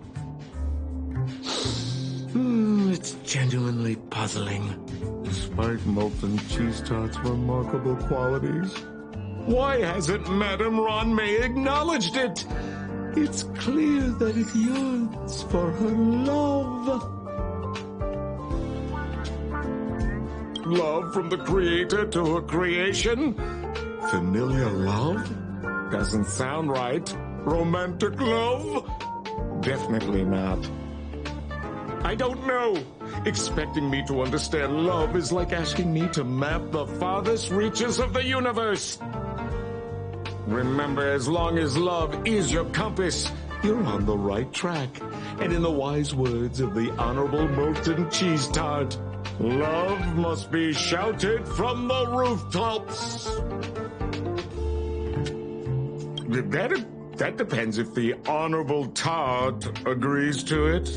It's genuinely puzzling. Despite Molten Cheese Tart's remarkable qualities, why hasn't Madame Ranmei acknowledged it? It's clear that it yearns for her love. Love from the creator to her creation? Familiar love? Doesn't sound right. Romantic love? Definitely not. I don't know. Expecting me to understand love is like asking me to map the farthest reaches of the universe. Remember, as long as love is your compass, you're on the right track. And in the wise words of the Honorable Molten Cheese Tart, love must be shouted from the rooftops. That depends if the Honorable Tart agrees to it.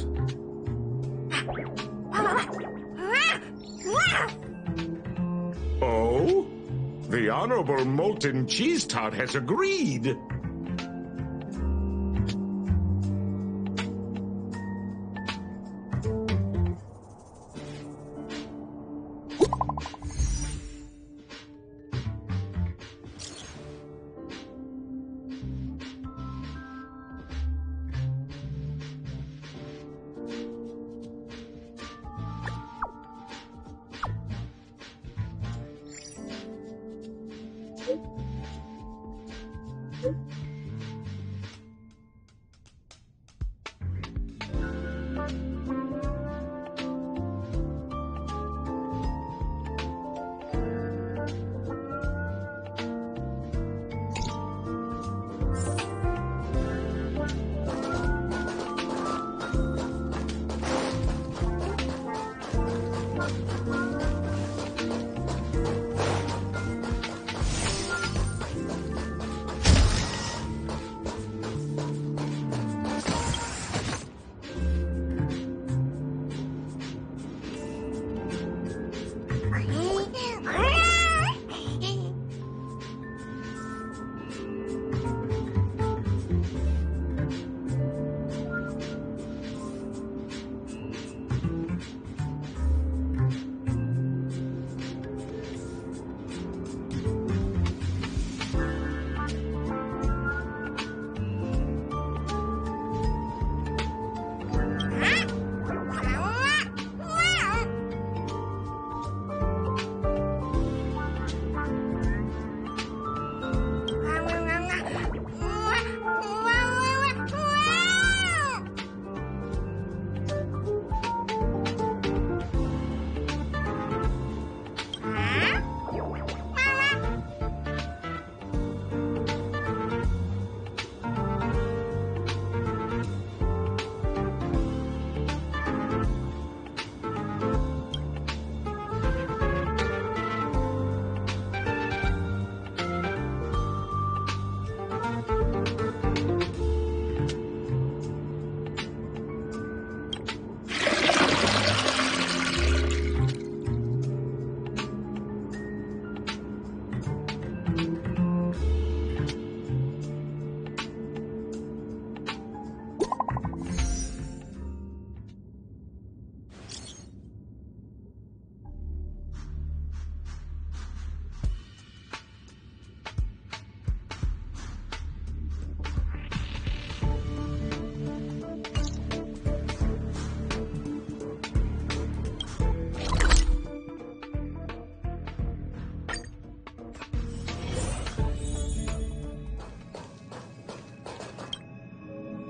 Oh? The Honorable Molten Cheese Tart has agreed.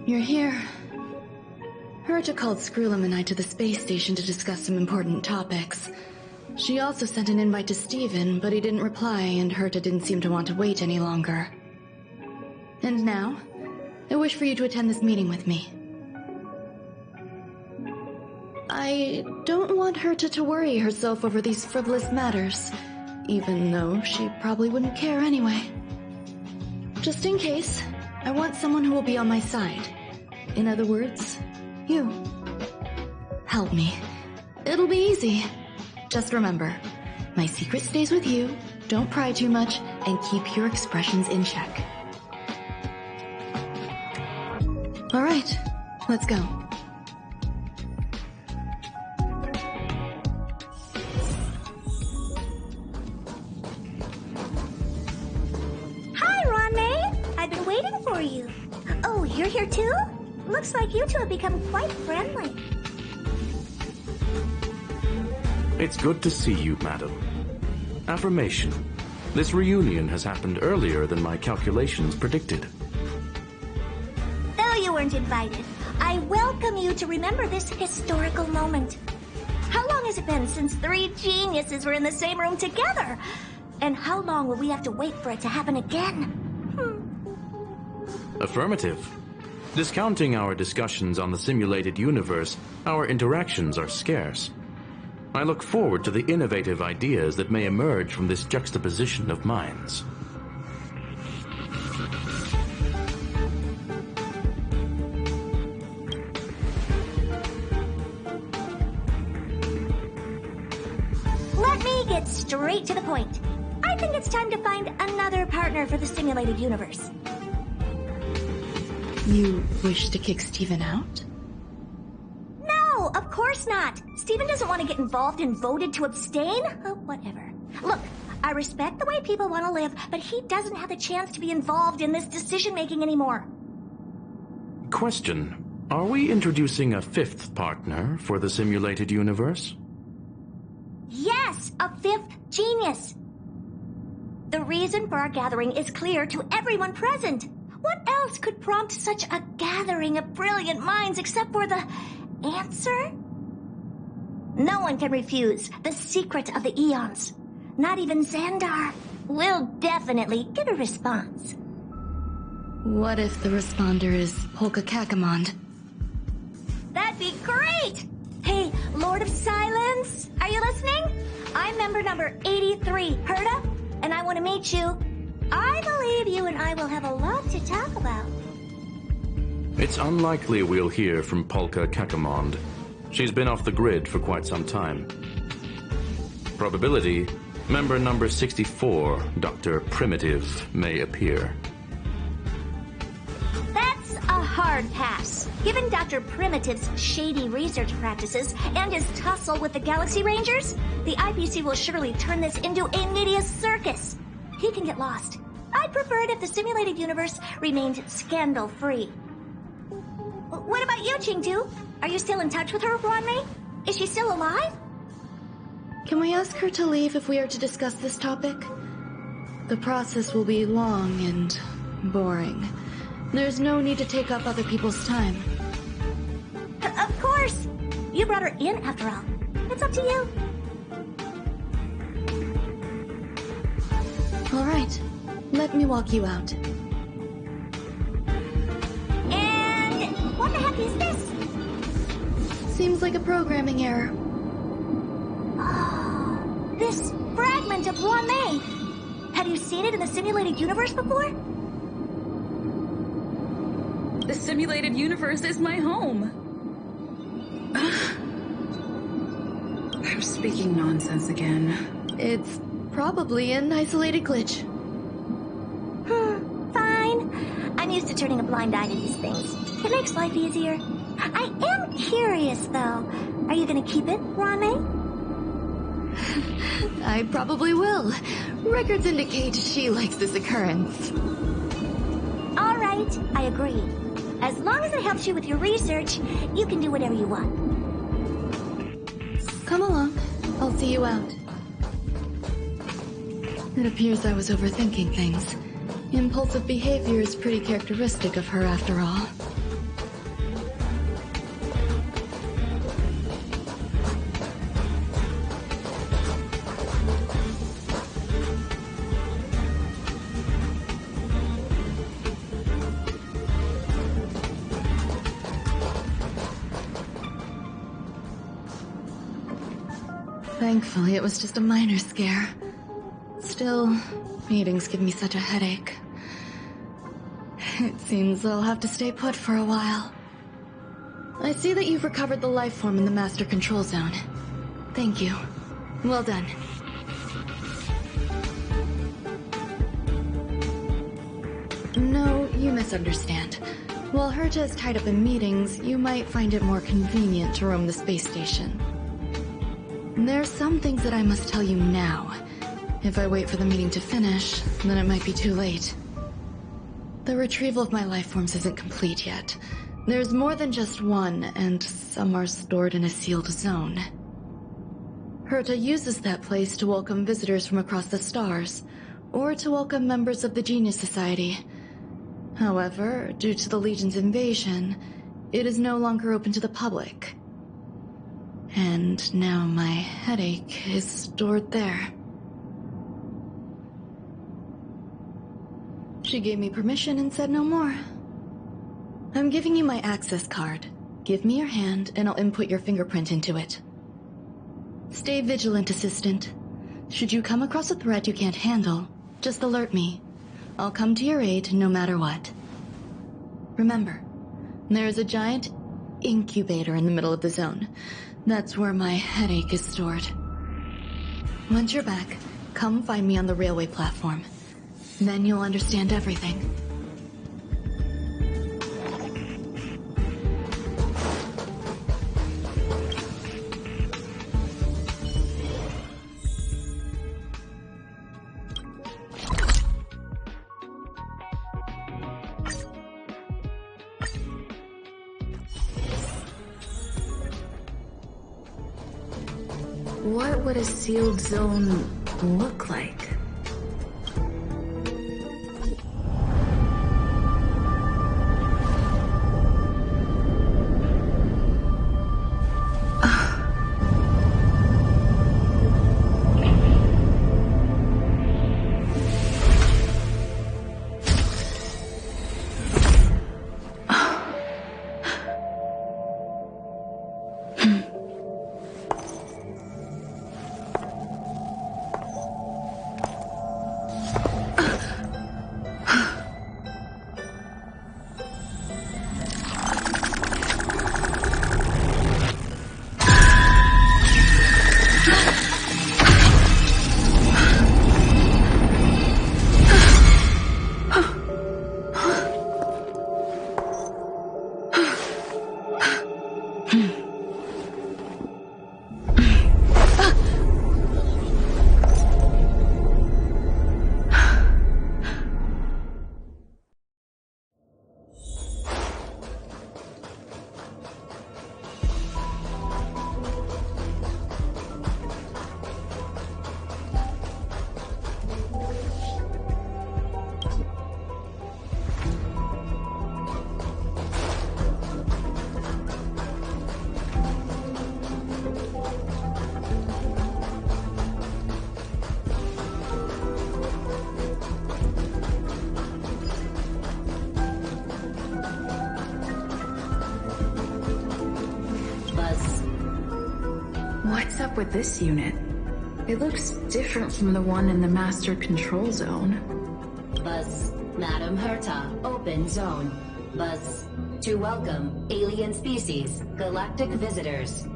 You're here. Herta called Screwlum and I to the space station to discuss some important topics. She also sent an invite to Steven, but he didn't reply, and Herta didn't seem to want to wait any longer. And now, I wish for you to attend this meeting with me. I don't want Herta to worry herself over these frivolous matters, even though she probably wouldn't care anyway. Just in case, I want someone who will be on my side. In other words, you. Help me. It'll be easy. Just remember, my secret stays with you, don't pry too much, and keep your expressions in check. Alright, let's go. Hi, Ronmei! I've been waiting for you. Oh, you're here too? Looks like you two have become quite friendly. It's good to see you, madam. Affirmation. This reunion has happened earlier than my calculations predicted. Though you weren't invited, I welcome you to remember this historical moment. How long has it been since 3 geniuses were in the same room together? And how long will we have to wait for it to happen again? Affirmative. Discounting our discussions on the simulated universe, our interactions are scarce. I look forward to the innovative ideas that may emerge from this juxtaposition of minds. Let me get straight to the point. I think it's time to find another partner for the simulated universe. You wish to kick Steven out? No, of course not. Steven doesn't want to get involved and voted to abstain. Oh, whatever. Look, I respect the way people want to live, but he doesn't have the chance to be involved in this decision-making anymore. Question. Are we introducing a 5th partner for the simulated universe? Yes, a 5th genius. The reason for our gathering is clear to everyone present. What else could prompt such a gathering of brilliant minds except for the answer? No one can refuse the secret of the eons. Not even Xandar. We'll definitely get a response. What if the responder is Polka Kakamond? That'd be great! Hey, Lord of Silence, are you listening? member number 83, Herta, and I want to meet you. I believe you and I will have a lot to talk about. It's unlikely we'll hear from Polka Kakamond. She's been off the grid for quite some time. Probability, member number 64, Dr. Primitive, may appear. That's a hard pass. Given Dr. Primitive's shady research practices and his tussle with the Galaxy Rangers, the IPC will surely turn this into a media circus. He can get lost. I'd prefer it if the simulated universe remained scandal-free. What about you, Chengdu? Are you still in touch with her, Ronmei? Is she still alive? Can we ask her to leave if we are to discuss this topic? The process will be long and boring. There's no need to take up other people's time. Of course! You brought her in, after all. It's up to you. All right. Let me walk you out. And what the heck is this? Seems like a programming error. This fragment of Ronmei. Have you seen it in the simulated universe before? The simulated universe is my home. I'm speaking nonsense again. It's probably an isolated glitch. Fine. I'm used to turning a blind eye to these things. It makes life easier. I am curious, though. Are you gonna keep it, Ronmei? I probably will. Records indicate she likes this occurrence. All right, I agree. As long as it helps you with your research, you can do whatever you want. Come along. I'll see you out. It appears I was overthinking things. Impulsive behavior is pretty characteristic of her, after all. Thankfully, it was just a minor scare. Still, meetings give me such a headache. It seems I'll have to stay put for a while. I see that you've recovered the life form in the master control zone. Thank you. Well done. No, you misunderstand. While Herta is tied up in meetings, you might find it more convenient to roam the space station. There are some things that I must tell you now. If I wait for the meeting to finish, then it might be too late. The retrieval of my life forms isn't complete yet. There's more than just one, and some are stored in a sealed zone. Herta uses that place to welcome visitors from across the stars, or to welcome members of the Genius Society. However, due to the Legion's invasion, it is no longer open to the public. And now my headache is stored there. She gave me permission and said no more. I'm giving you my access card. Give me your hand and I'll input your fingerprint into it. Stay vigilant, Assistant. Should you come across a threat you can't handle, just alert me. I'll come to your aid no matter what. Remember, there is a giant incubator in the middle of the zone. That's where my headache is stored. Once you're back, come find me on the railway platform. Then you'll understand everything. What would a sealed zone look like? with this unit? It looks different from the one in the master control zone. Buzz, Madam Herta, open zone. Buzz, to welcome alien species, galactic visitors.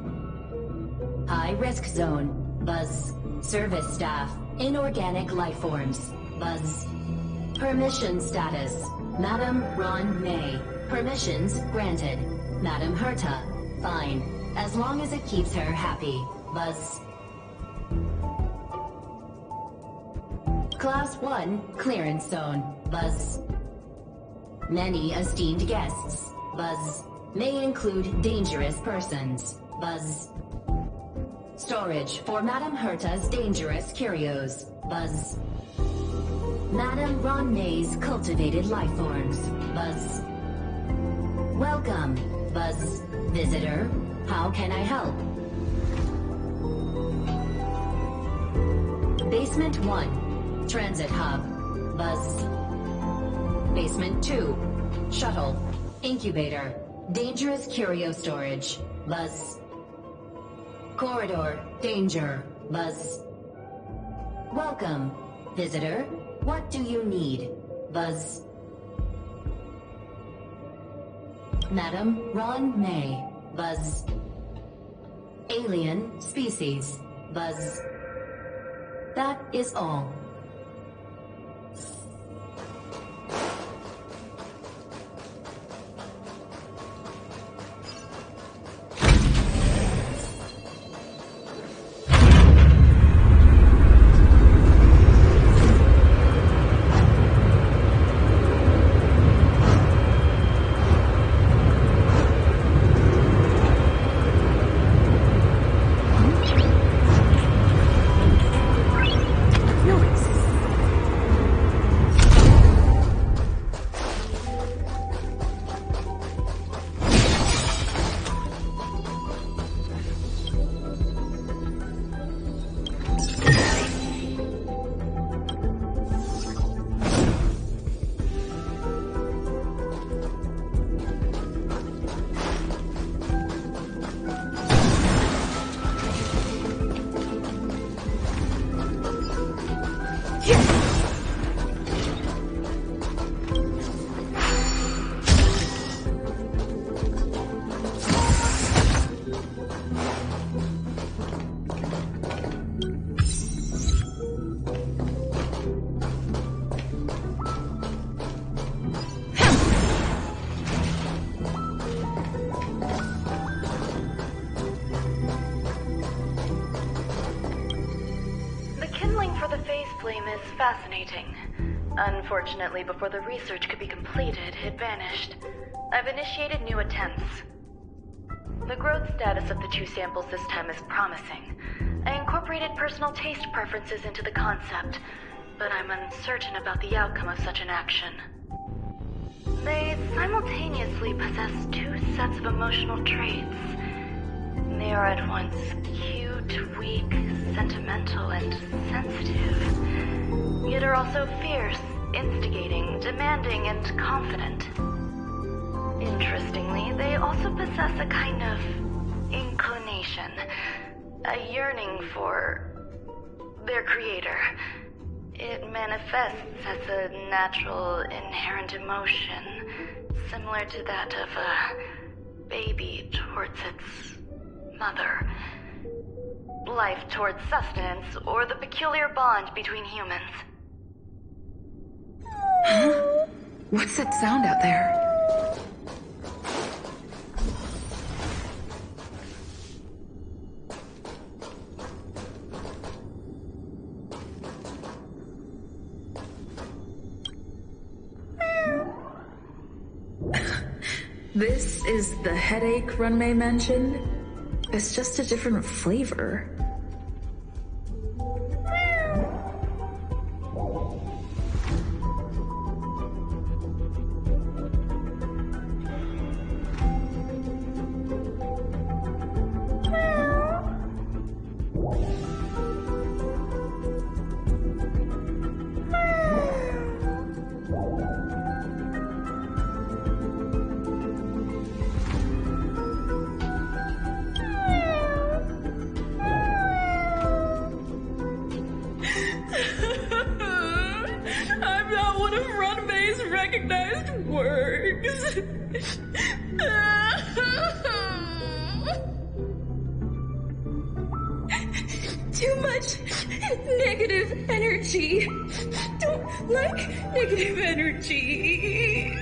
High risk zone. Buzz, service staff, inorganic life forms. Buzz, permission status. Madam Ron May, permissions granted. Madam Herta, fine, as long as it keeps her happy. Buzz. Class 1, clearance zone. Buzz. Many esteemed guests. Buzz. May include dangerous persons. Buzz. Storage for Madam Herta's dangerous curios. Buzz. Madam Ron May's cultivated life forms. Buzz. Welcome. Buzz. Visitor, how can I help? Basement 1, Transit Hub. Buzz. Basement 2, Shuttle. Incubator. Dangerous curio storage. Buzz. Corridor. Danger. Buzz. Welcome. Visitor, what do you need? Buzz. Madam Ron May. Buzz. Alien species. Buzz. That is all. Fascinating. Unfortunately, before the research could be completed, it vanished. I've initiated new attempts. The growth status of the 2 samples this time is promising. I incorporated personal taste preferences into the concept, but I'm uncertain about the outcome of such an action. They simultaneously possess 2 sets of emotional traits. They are at once cute, weak, sentimental, and sensitive, yet are also fierce, instigating, demanding, and confident. Interestingly, they also possess a kind of inclination, a yearning for their creator. It manifests as a natural, inherent emotion, similar to that of a baby towards its mother. Life towards sustenance, or the peculiar bond between humans. Huh? What's that sound out there? This is the headache Runmei mentioned. It's just a different flavor. recognized words. Too much negative energy. Don't like negative energy.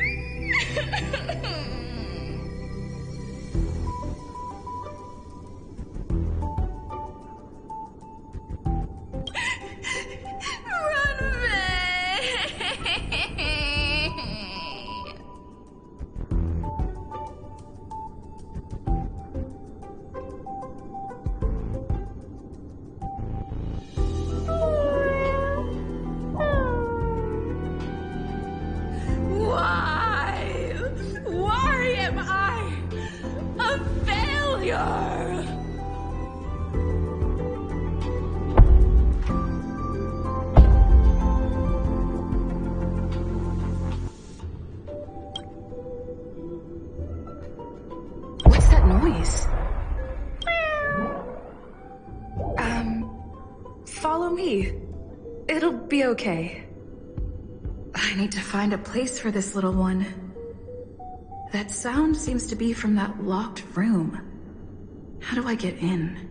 Why am I a failure? What's that noise? Follow me. It'll be okay. I need to find a place for this little one. That sound seems to be from that locked room. How do I get in?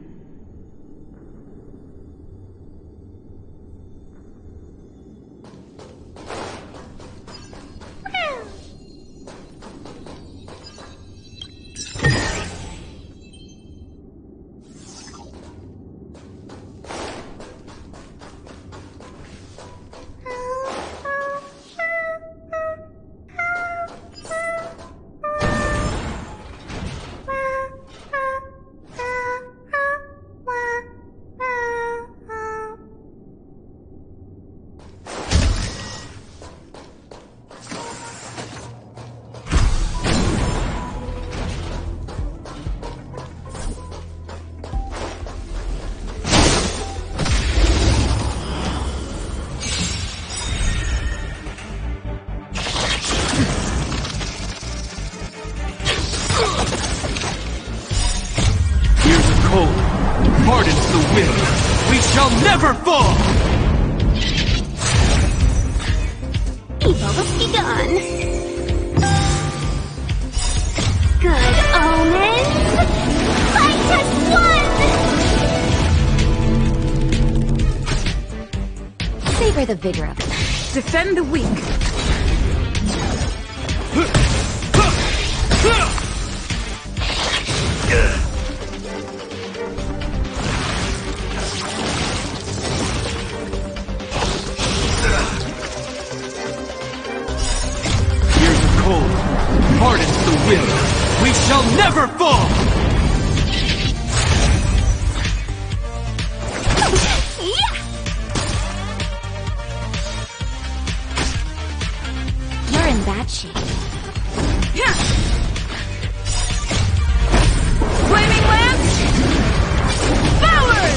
Hardens the will. We shall never fall! Evil be gone. Good omens. Fight as one! Savor the vigor of it. Defend the weak. Hardens the will. We shall never fall! You're in bad shape. Flaming lance! Forward!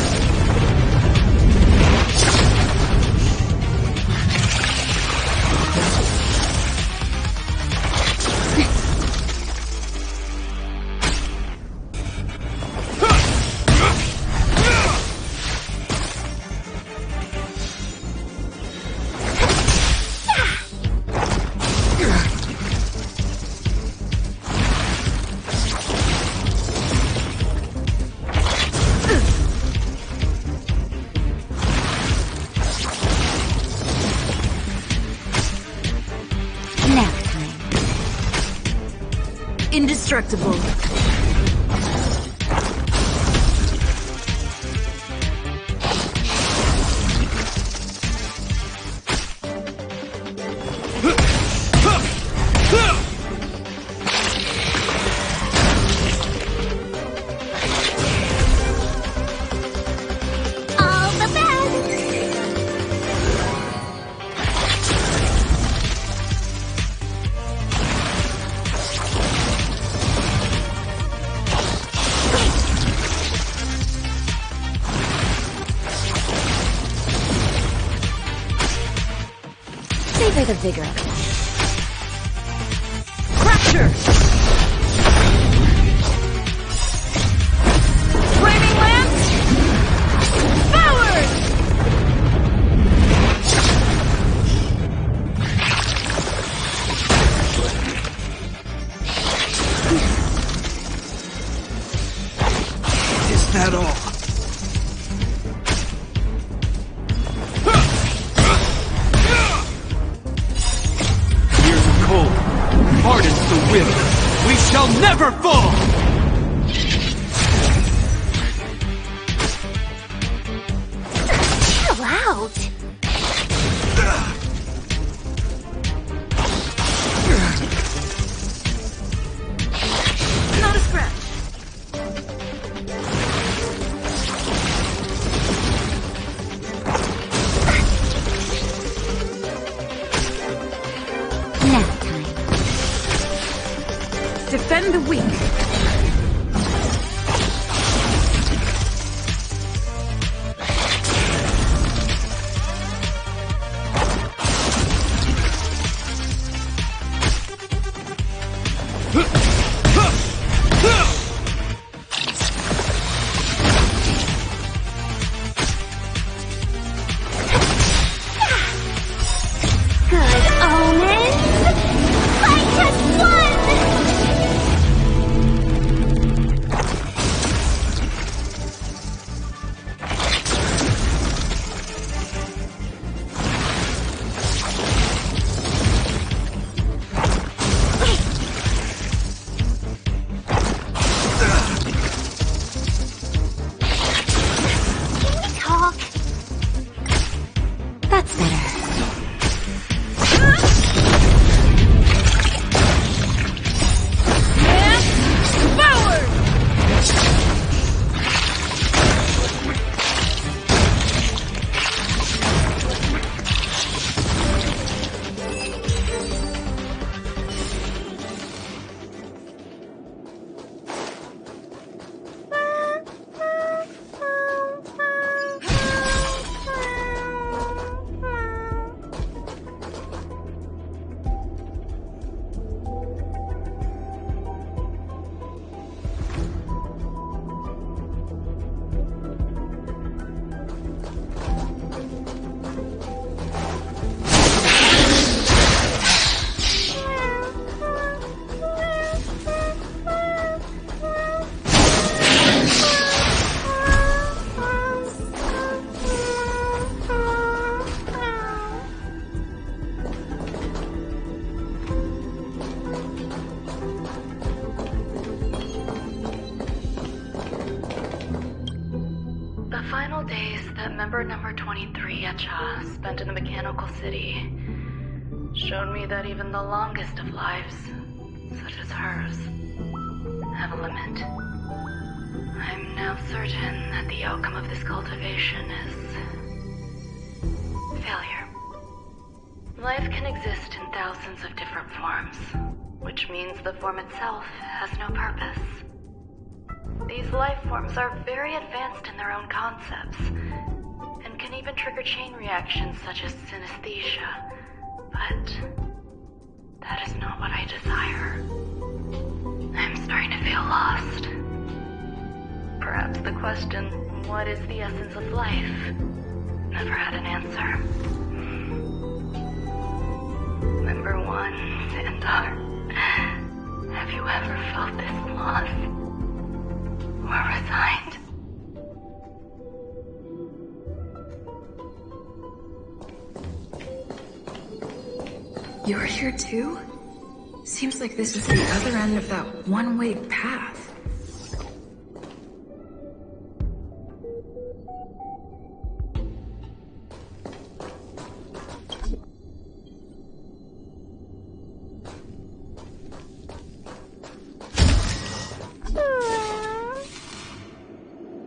Indestructible. Savor the vigor of it. Fracture! Flaming lance! Forward! shall never fall! Chill out. Not a scratch. Nap time. Defend the weak. Good omens. Fight just one. Can we talk? That's better. The final days that member number 23 at Cha spent in the mechanical city showed me that even the longest of lives, such as hers, have a limit. I'm now certain that the outcome of this cultivation is failure. Life can exist in thousands of different forms, which means the form itself has no purpose. These life forms are very advanced in their own concepts, and can even trigger chain reactions such as synesthesia, but that is not what I desire. I'm starting to feel lost. Perhaps the question, what is the essence of life, never had an answer. Member 1, Xandar, have you ever felt this lost? Or resigned? You're here too? Seems like this is the other end of that one-way path.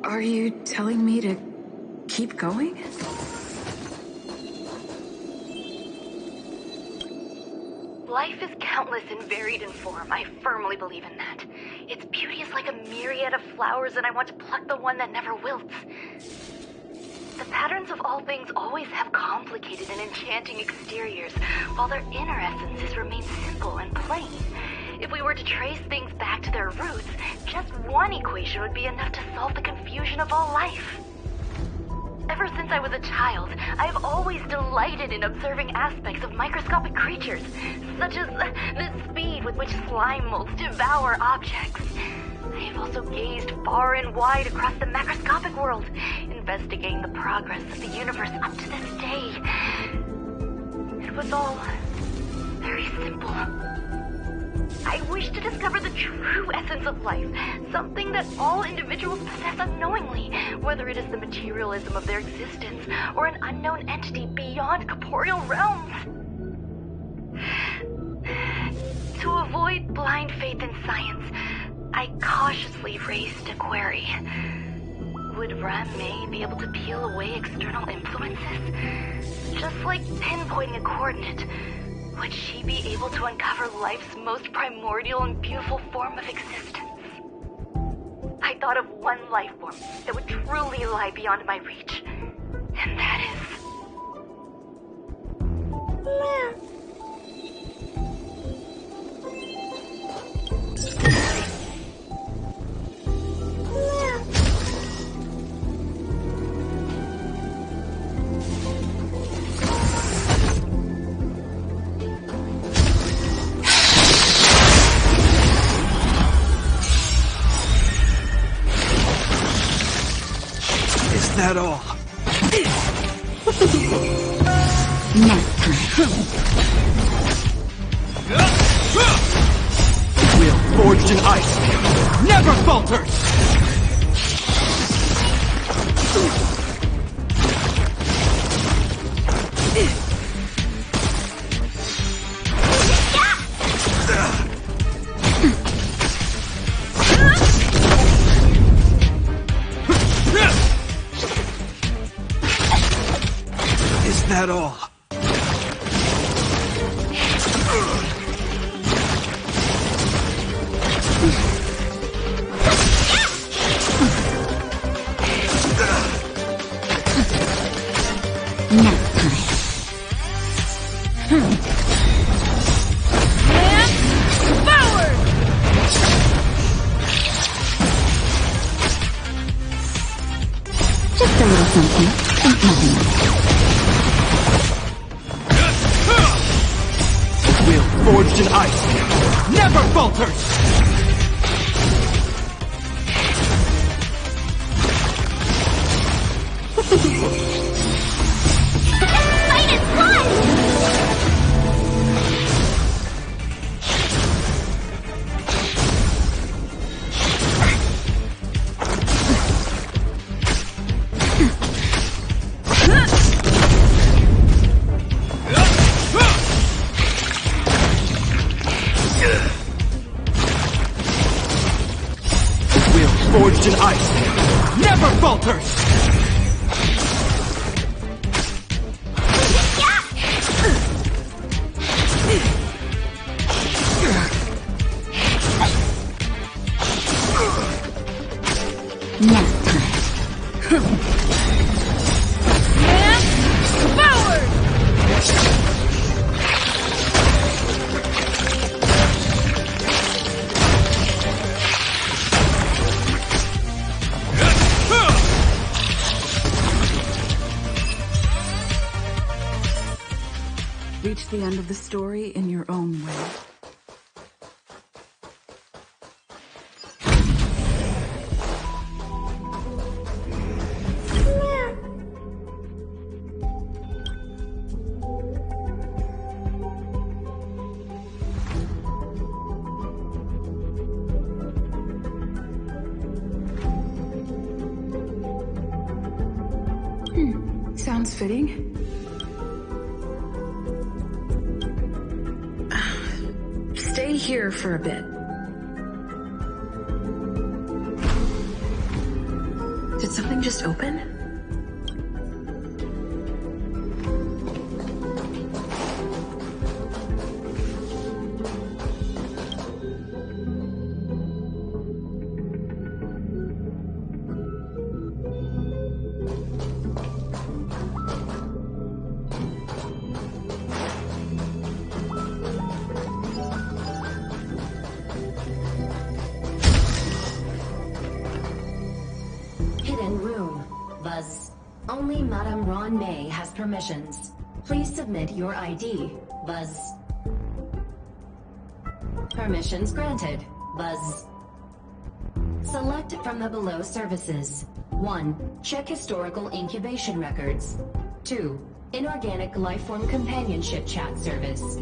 Are you telling me to keep going? Life is countless and varied in form. I firmly believe in that. Its beauty is like a myriad of flowers, and I want to pluck the one that never wilts. The patterns of all things always have complicated and enchanting exteriors, while their inner essences remain simple and plain. If we were to trace things back to their roots, just one equation would be enough to solve the confusion of all life. Ever since I was a child, I have always delighted in observing aspects of microscopic creatures, such as the speed with which slime molds devour objects. I have also gazed far and wide across the macroscopic world, investigating the progress of the universe up to this day. It was all very simple. I wish to discover the true essence of life, something that all individuals possess unknowingly, whether it is the materialism of their existence or an unknown entity beyond corporeal realms. To avoid blind faith in science, I cautiously raised a query. Would Ram-May be able to peel away external influences? Just like pinpointing a coordinate, would she be able to uncover life's most primordial and beautiful form of existence? I thought of one life form that would truly lie beyond my reach, and that is... Is that all? Will forged in ice never falters! Is that all? Just a little something, and nothing else. Will forged in ice never falters! Fight is fun! Forged in ice never falters! Reach the end of the story in your own way. Sounds fitting. Stay here for a bit. Did something just open? Only Madame Ron-May has permissions. Please submit your ID. Buzz. Permissions granted. Buzz. Select from the below services. 1. Check historical incubation records. 2. Inorganic lifeform companionship chat service.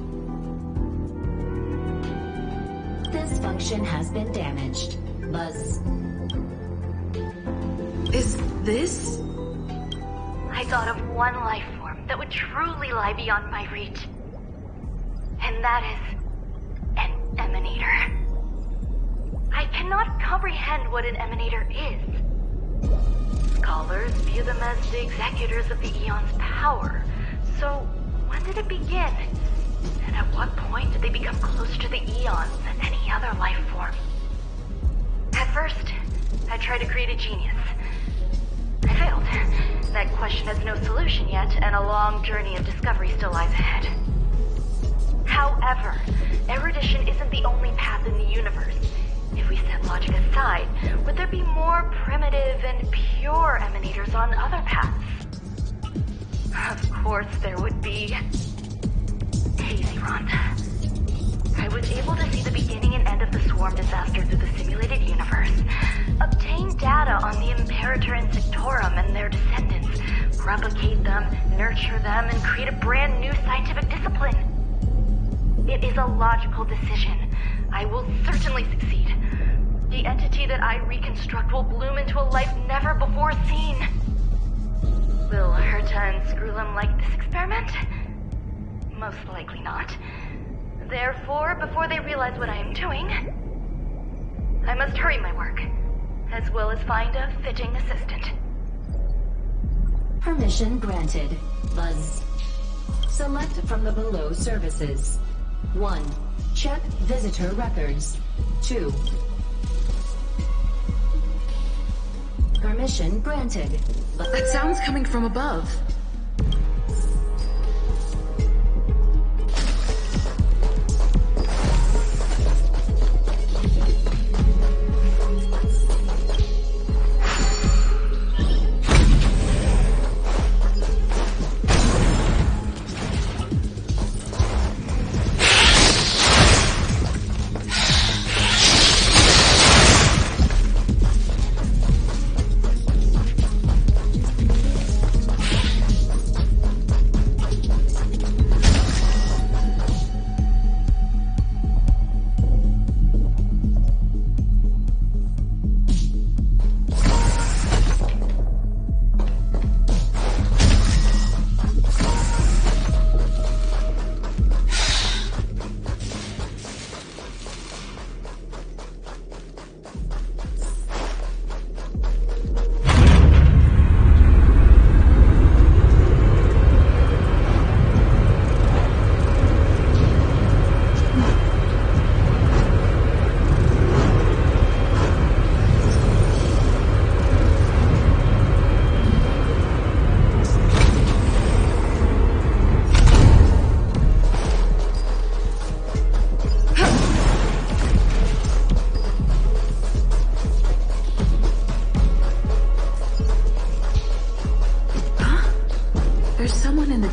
Transfunction has been damaged. Buzz. Is this? I thought of one life form that would truly lie beyond my reach. And that is an emanator. I cannot comprehend what an emanator is. Scholars view them as the executors of the Eon's power. So, when did it begin? And at what point did they become closer to the Eons than any other life form? At first, I tried to create a genius. I failed. That question has no solution yet, and a long journey of discovery still lies ahead. However, erudition isn't the only path in the universe. If we set logic aside, would there be more primitive and pure emanators on other paths? Of course there would be. Easy, Rhonda. I was able to see the beginning and end of the swarm disaster through the simulated universe, obtain data on the Imperator and Sectorum and their descendants, replicate them, nurture them, and create a brand new scientific discipline. It is a logical decision. I will certainly succeed. The entity that I reconstruct will bloom into a life never before seen. Will Herta and Screwlum like this experiment? Most likely not. Therefore, before they realize what I am doing, I must hurry my work, as well as find a fitting assistant. Permission granted. Buzz. Select from the below services. 1. Check visitor records. 2. Permission granted. That sound's coming from above.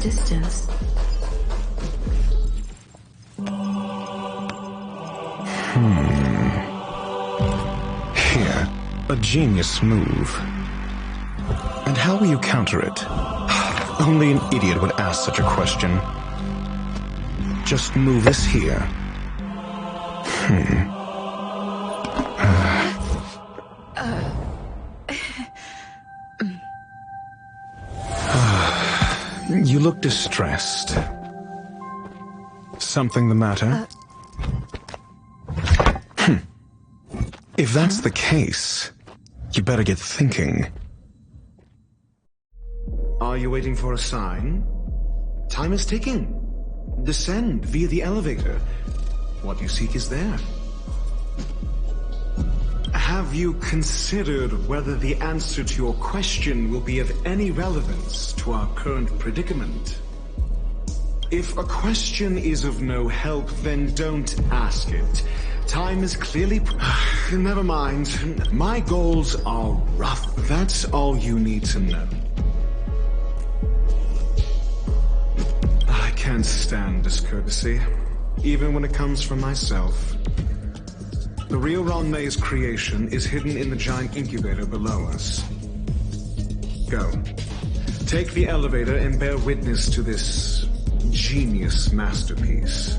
Distance. Here, a genius move. And how will you counter it? Only an idiot would ask such a question. Just move this here. You look distressed. Something the matter? If that's the case, you better get thinking. Are you waiting for a sign? Time is ticking. Descend via the elevator. What you seek is there. Have you considered whether the answer to your question will be of any relevance to our current predicament? If a question is of no help, then don't ask it. Time is clearly... Never mind. My goals are rough. That's all you need to know. I can't stand discourtesy, even when it comes from myself. The real Ron May's creation is hidden in the giant incubator below us. Go. Take the elevator and bear witness to this genius masterpiece.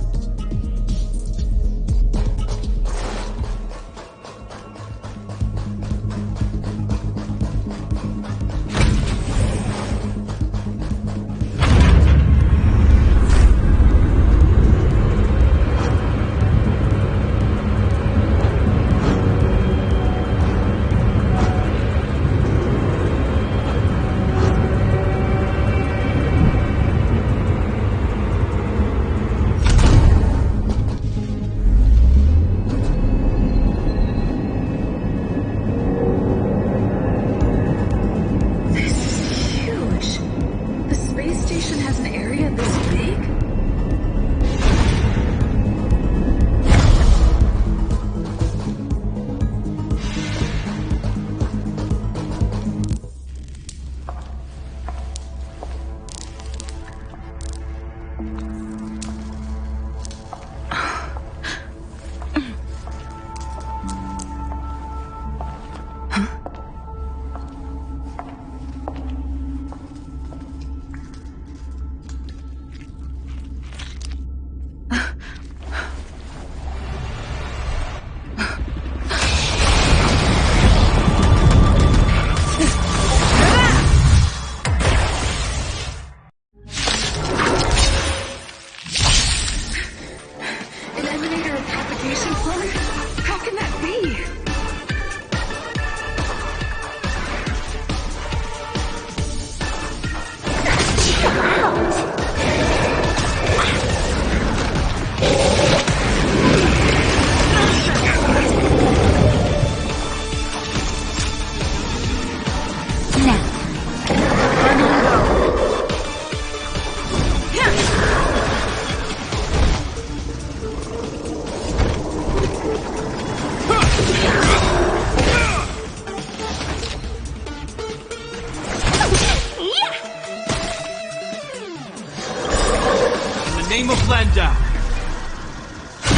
Name of Landau.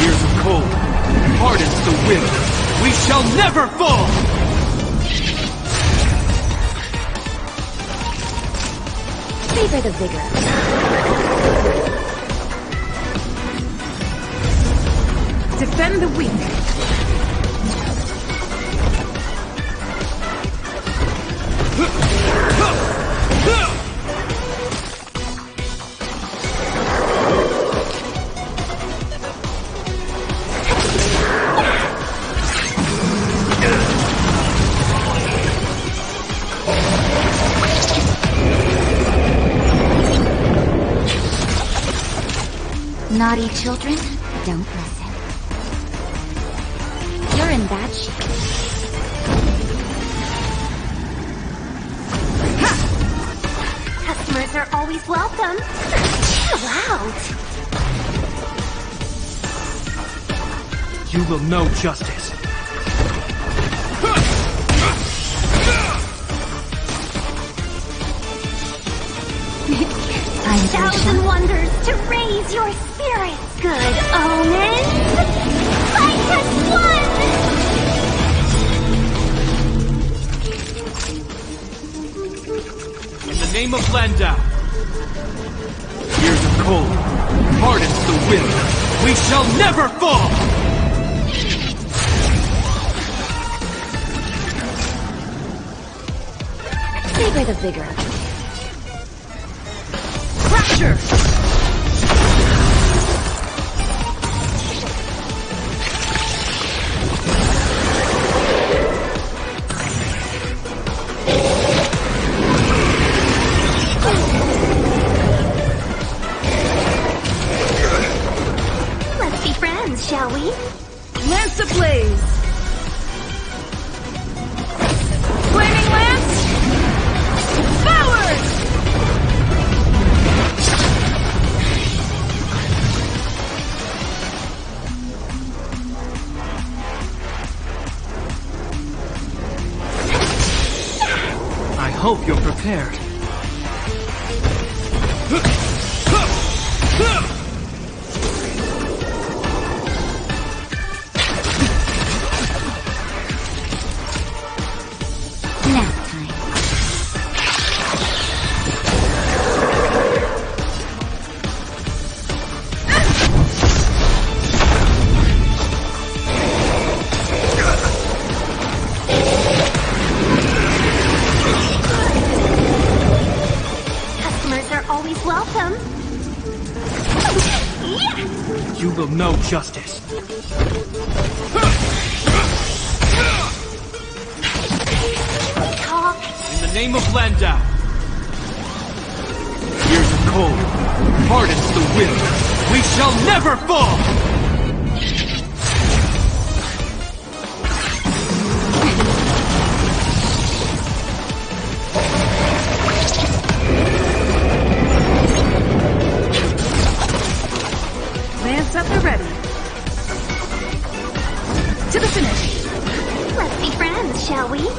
Years of cold hardens the wind. We shall never fall! Favor the vigor. Defend the weak. Naughty children, don't listen. You're in bad shape. Customers are always welcome. Chill out. You will know justice. Thousand wonders to raise your spirits. Good omens. Fight as one. In the name of Landau. Years of cold hardens the wind. We shall never fall! Savor the vigor. Crusher! Let's be friends, shall we? Lance ablaze! Flaming lance! Forward! I hope you're prepared. Nap time. Customers are always welcome. Yeah. You will know justice. Talk. In the name of Landau. Years of cold hardens the wind. We shall never fall! Lance at the ready. To the finish. Let's be friends, shall we?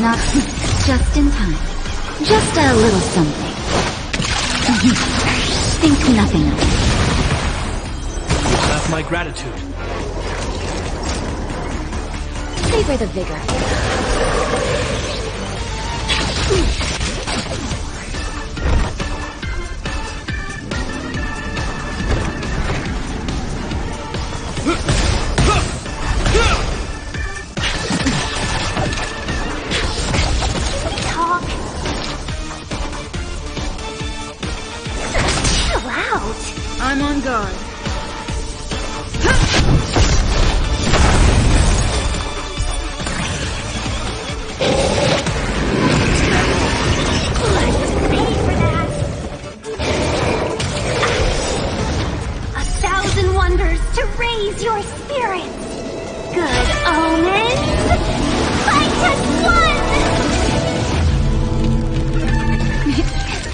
Not just in time. Just a little something. Think nothing of it. You have my gratitude. Savor the vigor. Talk. Chill out. I'm on guard. A thousand wonders to raise your spirits. Good omens. Fight has won.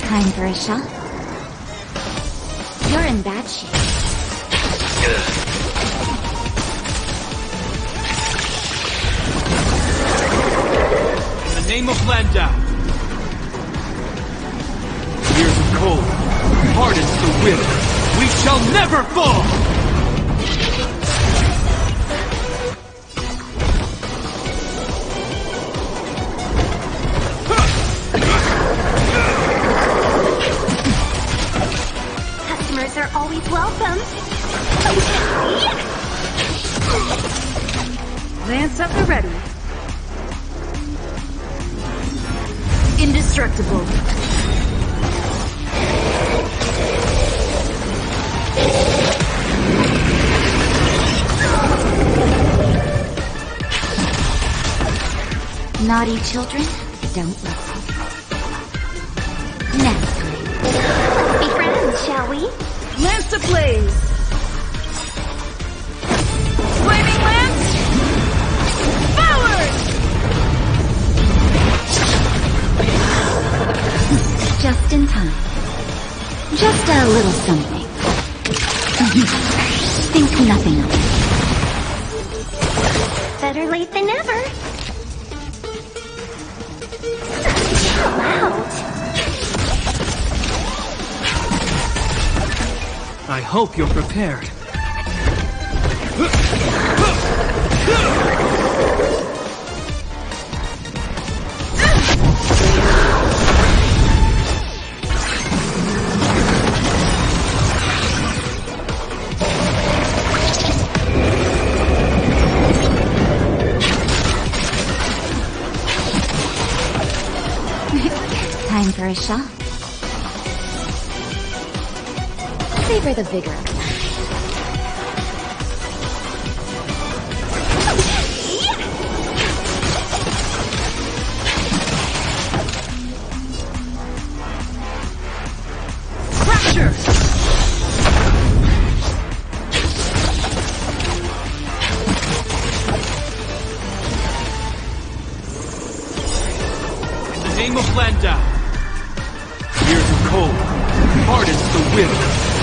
Time for a shot. You're in bad shape. In the name of Landau. Years of cold hardens the will. We shall never fall! Customers are always welcome. Lance at the ready. Indestructible. Naughty children, don't listen. Next time. Be friends, shall we? Lance ablaze. Flaming lance. Forward. Just in time. Just a little something. Think nothing of it. Better late than never. Chill out. I hope you're prepared. Time for a shot. Savor the vigor. Crusher. In the name of Landau. Years of cold hardens the will.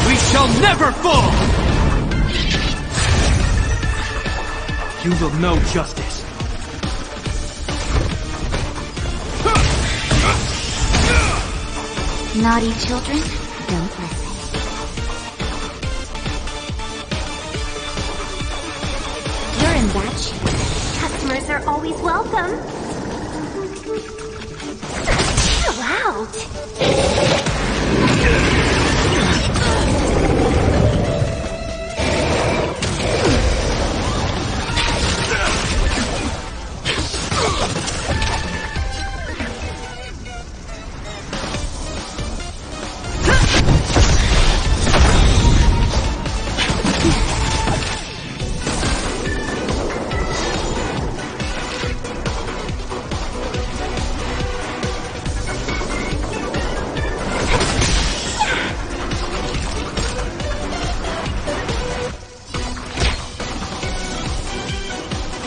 We shall never fall! You will know justice. Naughty children, don't listen. You're in bad shape. Customers are always welcome. Chill out.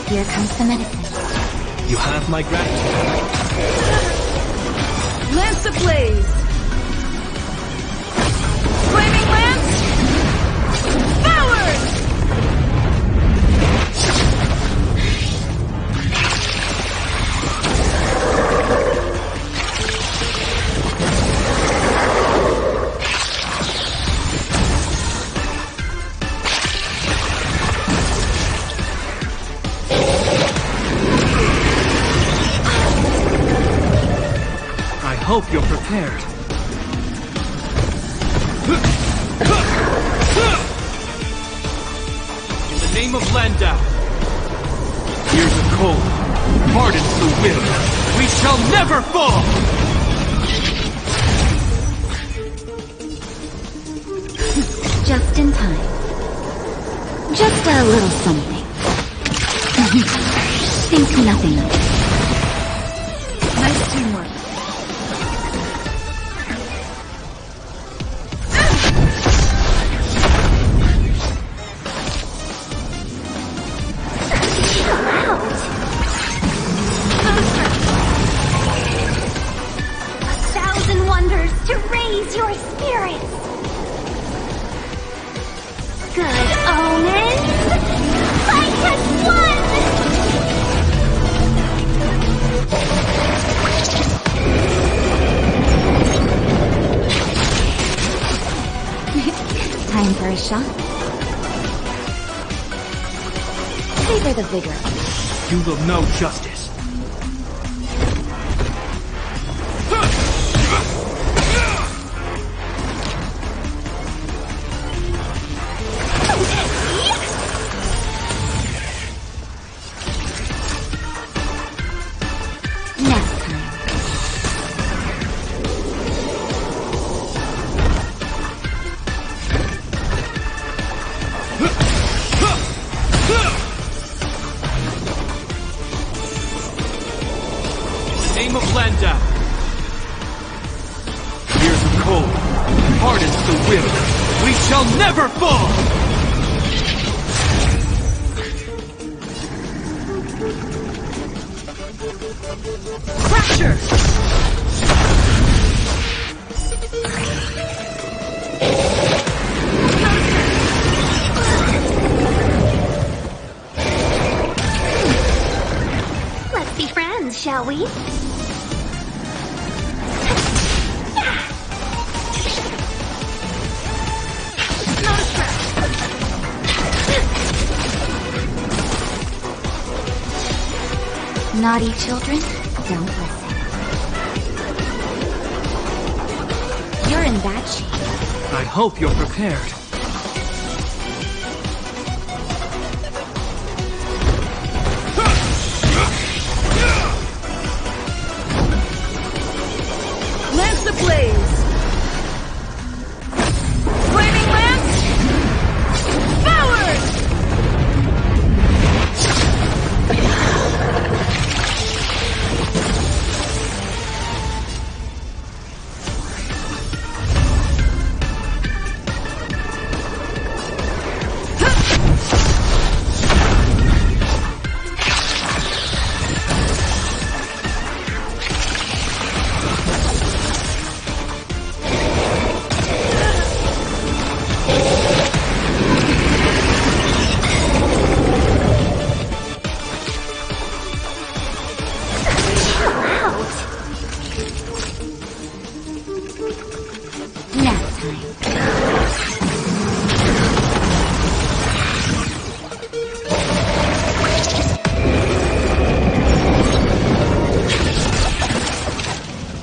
Here comes the medicine. You have my gratitude. Lance ablaze. Flaming lance. Forward. hope you're prepared. In the name of Landau, here's a cold, hardens the will. We shall never fall! Just in time. Just a little something. Think nothing of it. Nice teamwork. Wonders to raise your spirits. Good omens. Fight as one. Time for a shot. Favor the vigor. You will know justice. Name of Landau. Here's a cold, hardens the will. We shall never fall! Crusher! Let's be friends, shall we? Naughty children, don't listen. You're in bad shape. I hope you're prepared. Lance ablaze! Flaming lance! Forward!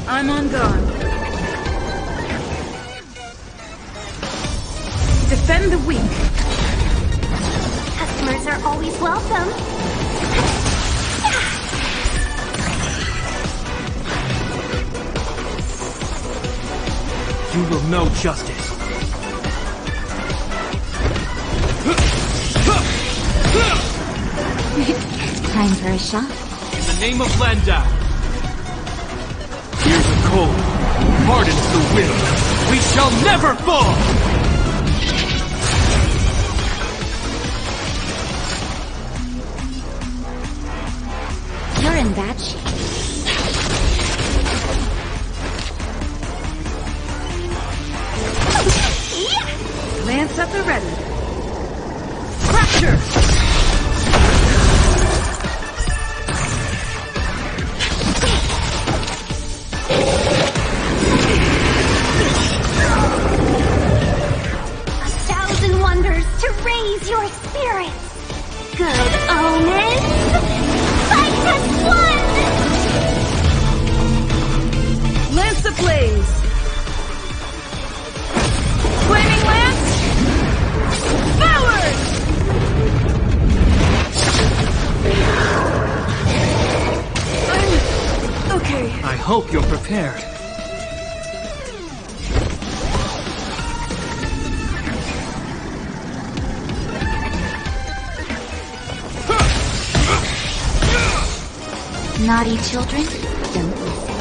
I'm on guard. Defend the weak. Customers are always welcome. You will know justice. Time for a shot. In the name of Landau. Here's a cold, hardens the will. We shall never fall! You're in bad shape. Lance at the ready. Crusher! To raise your spirits. Good omens. Fight as one. Lance hope you're prepared. Naughty children, don't listen.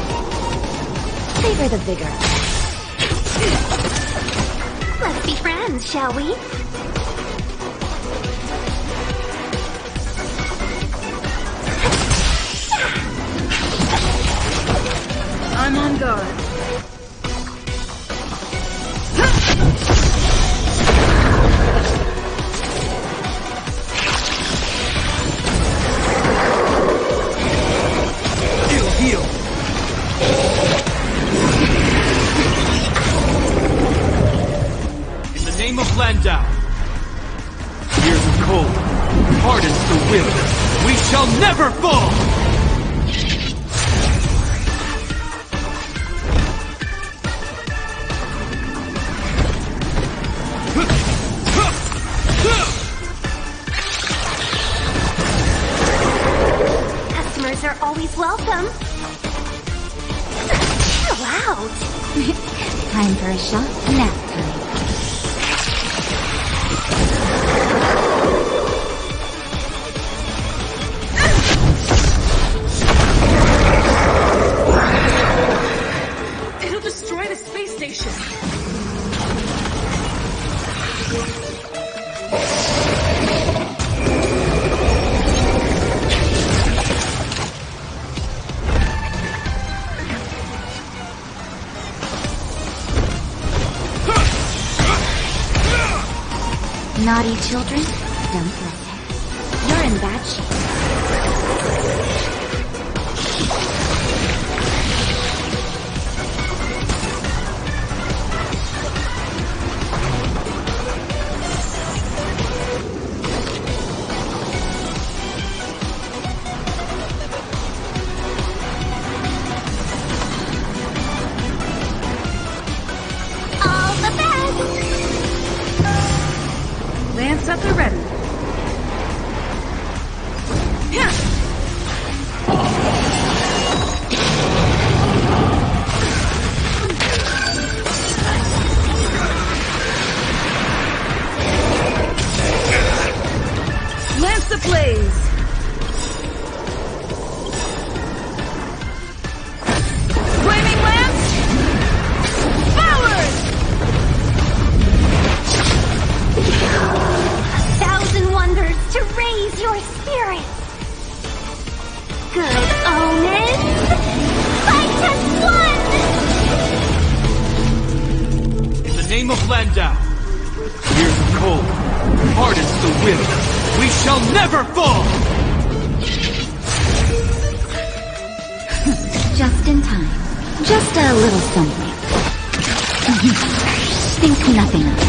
Favor the vigor. Let's be friends, shall we? I'm on guard. Heal. In the name of Landau, here's the cold, hardens the will. We shall never fall! Customers are always welcome. Chill out. Time for a shot. Nap time. It'll destroy the space station. Naughty children, don't listen. You're in bad shape. All the best. Lance at the ready. Yeah. Lance ablaze. Flaming lance. Forward. 1,000 wonders to raise your spirits. Good omens. Fight as one. In the name of Landau, here's the cold, hardens the will. We shall never fall! Just in time. Just a little something. Think nothing of it.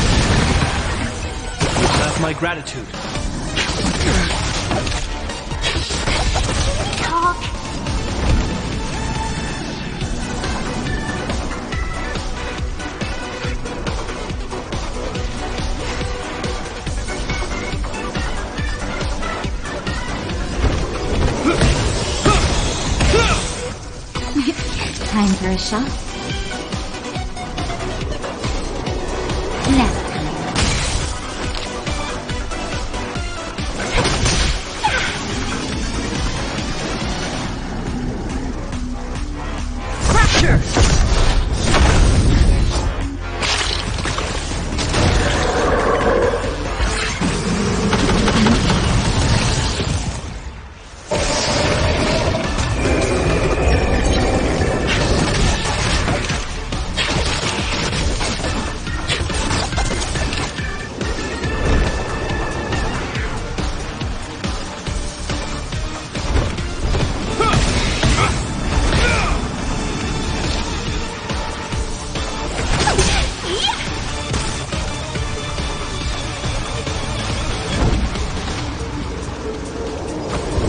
Have my gratitude. Talk. Time for a shot. Nap time. Fracture.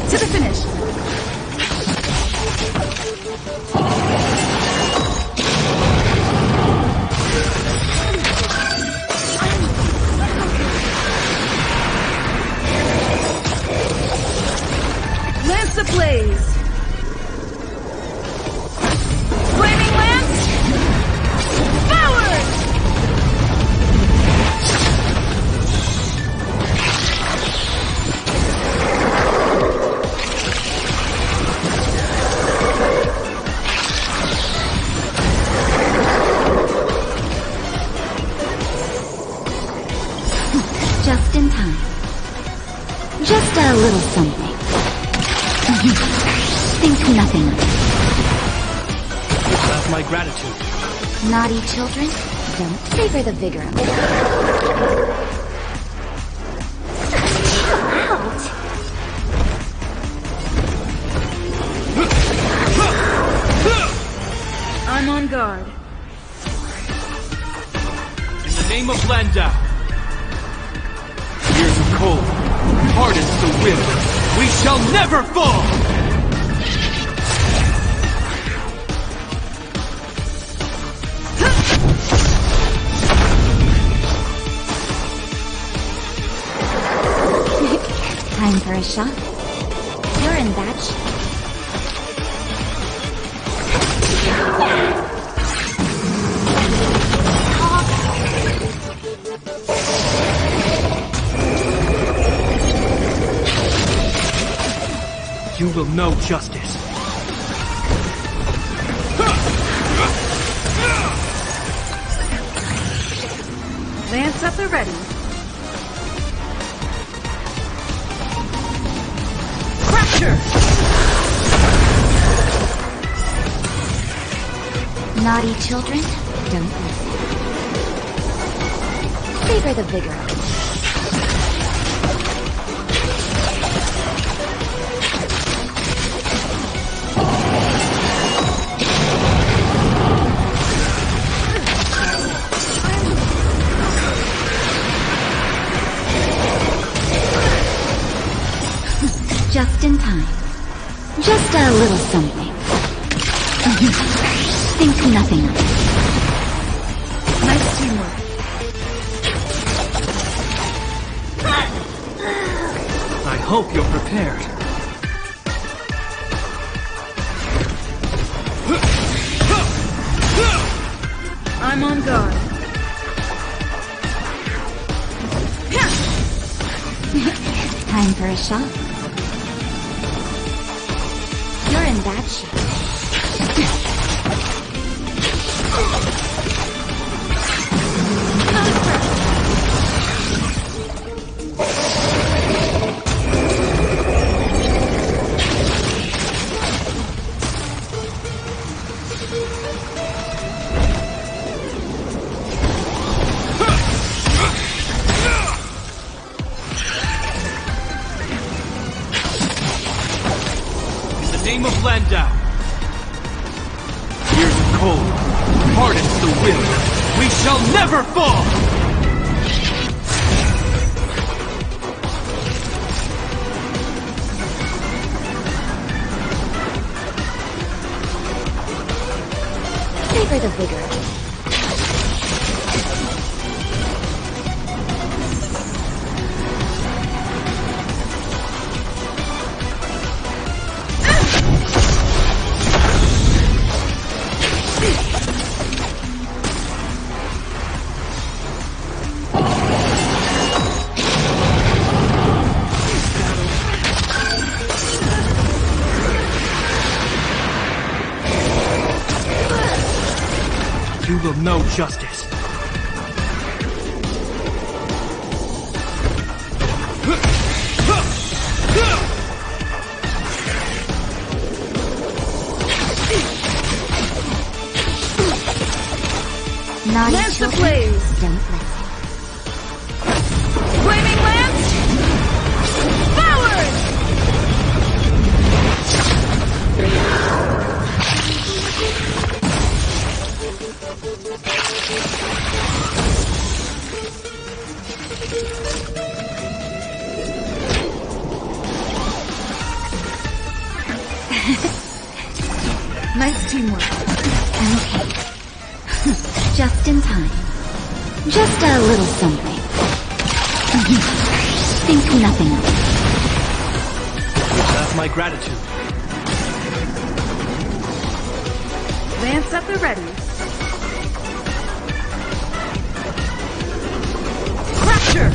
To the finish. Lance ablaze. Just a little something. Think nothing of it. That's my gratitude. Naughty children, don't savor the vigor of it. I'm on guard. In the name of Landau. Years of cold hardens the wind. We shall never fall! Time for a shot. You're in that shape. You will know justice. Lance at the ready. Crusher! Naughty children, don't listen. Savor the vigor of it. Just in time. Just a little something. Think nothing of it. Nice teamwork. I hope you're prepared. I'm on guard. Time for a shot. You're in bad shape. In the name of Landau. Years of cold hardens the wind. We shall never fall! Savor the vigor of it. You will know justice. Naughty Lance children, ablaze. don't listen. Flaming lance! Forward! Nice teamwork. I'm okay. Just in time. Just a little something. Think nothing of it. That's my gratitude. Lance at the ready. Crusher!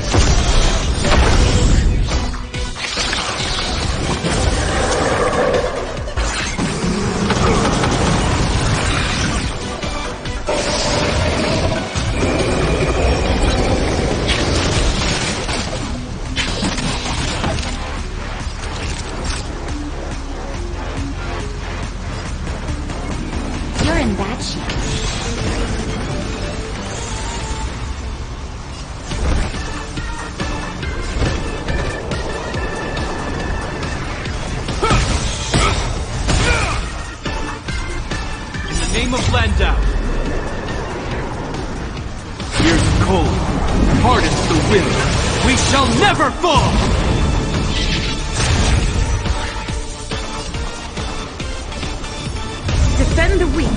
Landau! Years of cold hardens the wind. We shall never fall! Defend the weak.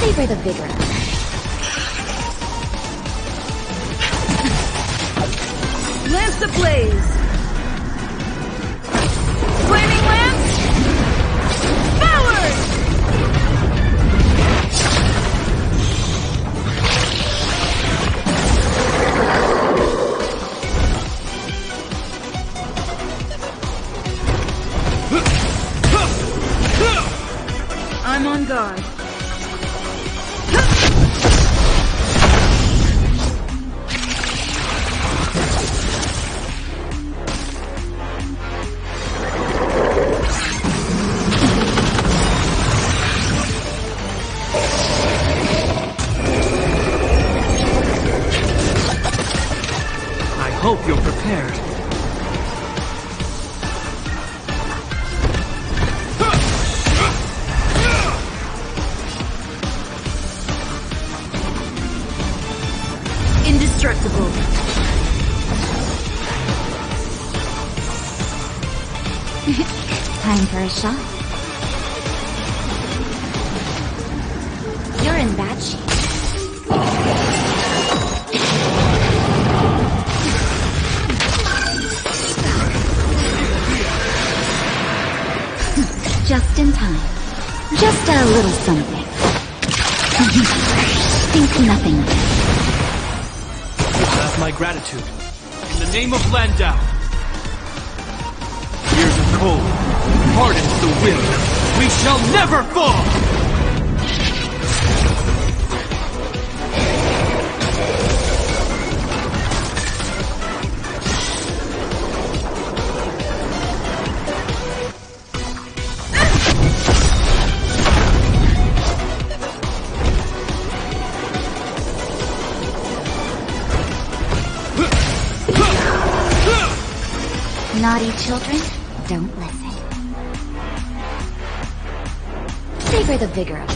Savor the vigor. Lance ablaze! Flaming lance! Forward! I'm on guard. Hope you're prepared. Indestructible. Time for a shot. You're in bad shape. Just in time. Just a little something. Think nothing of it. You have my gratitude. In the name of Landau. Years of cold hardens the wind. We shall never fall! Naughty children, don't listen. Savor the vigor of it.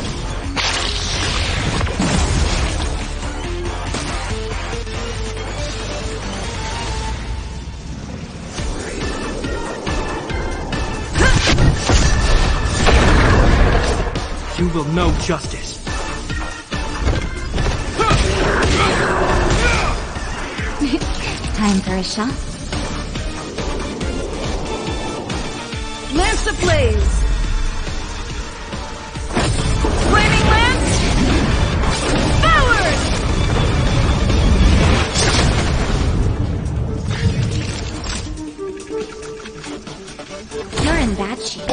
You will know justice. Time for a shot. Lance ablaze! Flaming lance! Forward! You're in bad shape.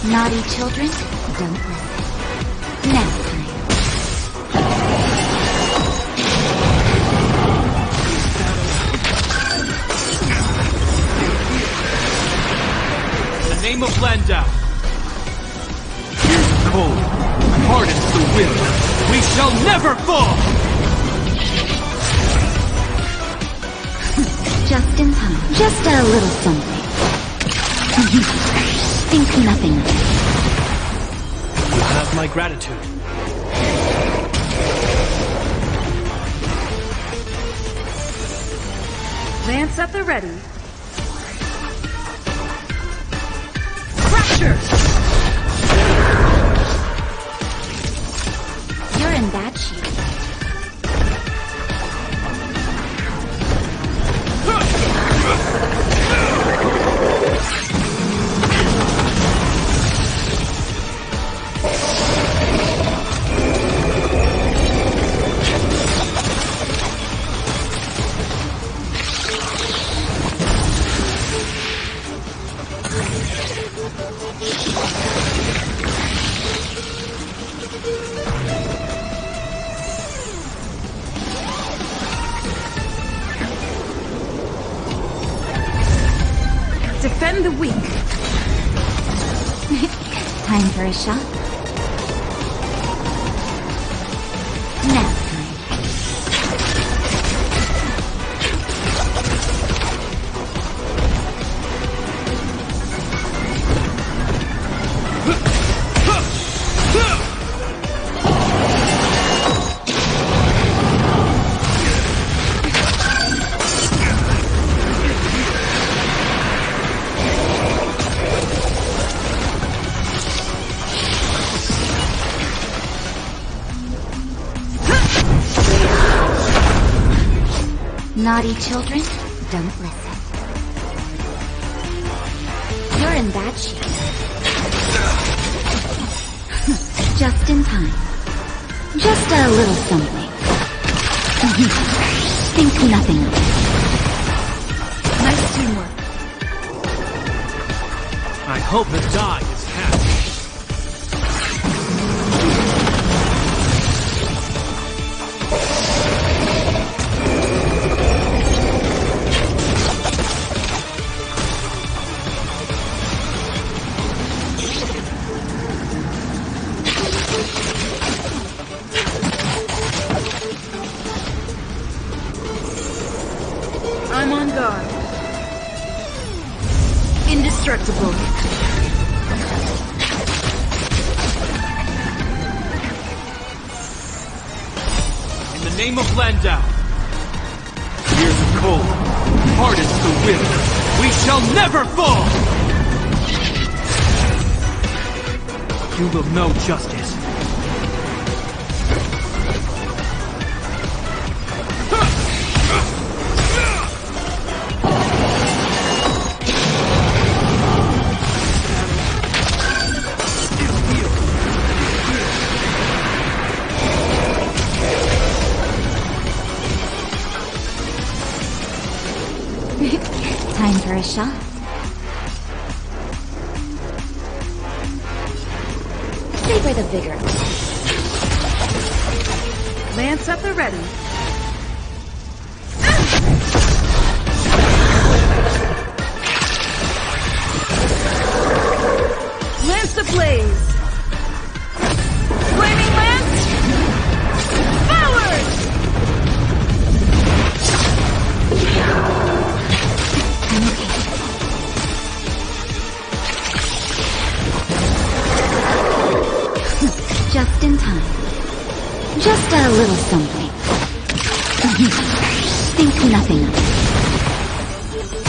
Naughty children, don't listen. Nap time. In the name of Landau. Years of cold hardens the wind. We shall never fall! Just in time. Just a little something. Think nothing of it. You have my gratitude. Lance at the ready. Fracture! You're in bad shape. Defend the weak. Time for a shot? Nap time. Naughty children, don't listen. You're in bad shape. Just in time. Just a little something. Think nothing of it. Nice teamwork. I hope the die is happy. I'm on guard. Indestructible. In the name of Landau, here's the cold, hardens the wind. We shall never fall! You will know justice. Time for a shot? Savor the vigor. Lance at the ready. Lance the blaze. Flaming lance. Forward! Just in time. Just a little something. Think nothing of it.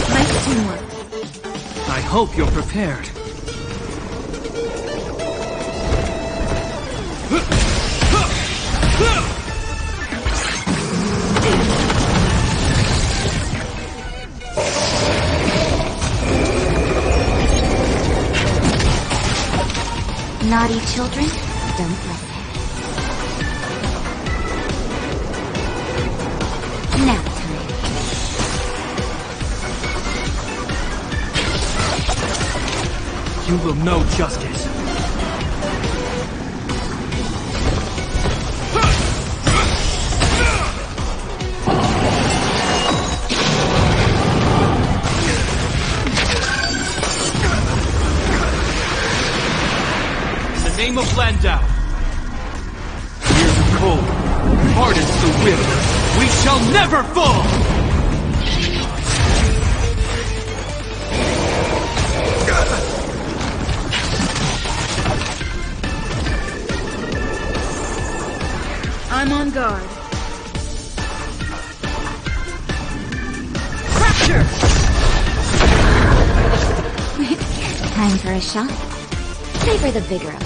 Nice teamwork. I hope you're prepared. Naughty children, don't listen. Nap time. You will know justice. Name of Landau. Here's the cold, hardens the wind. We shall never fall! I'm on guard. Fracture! Time for a shot? Savor the vigor of it.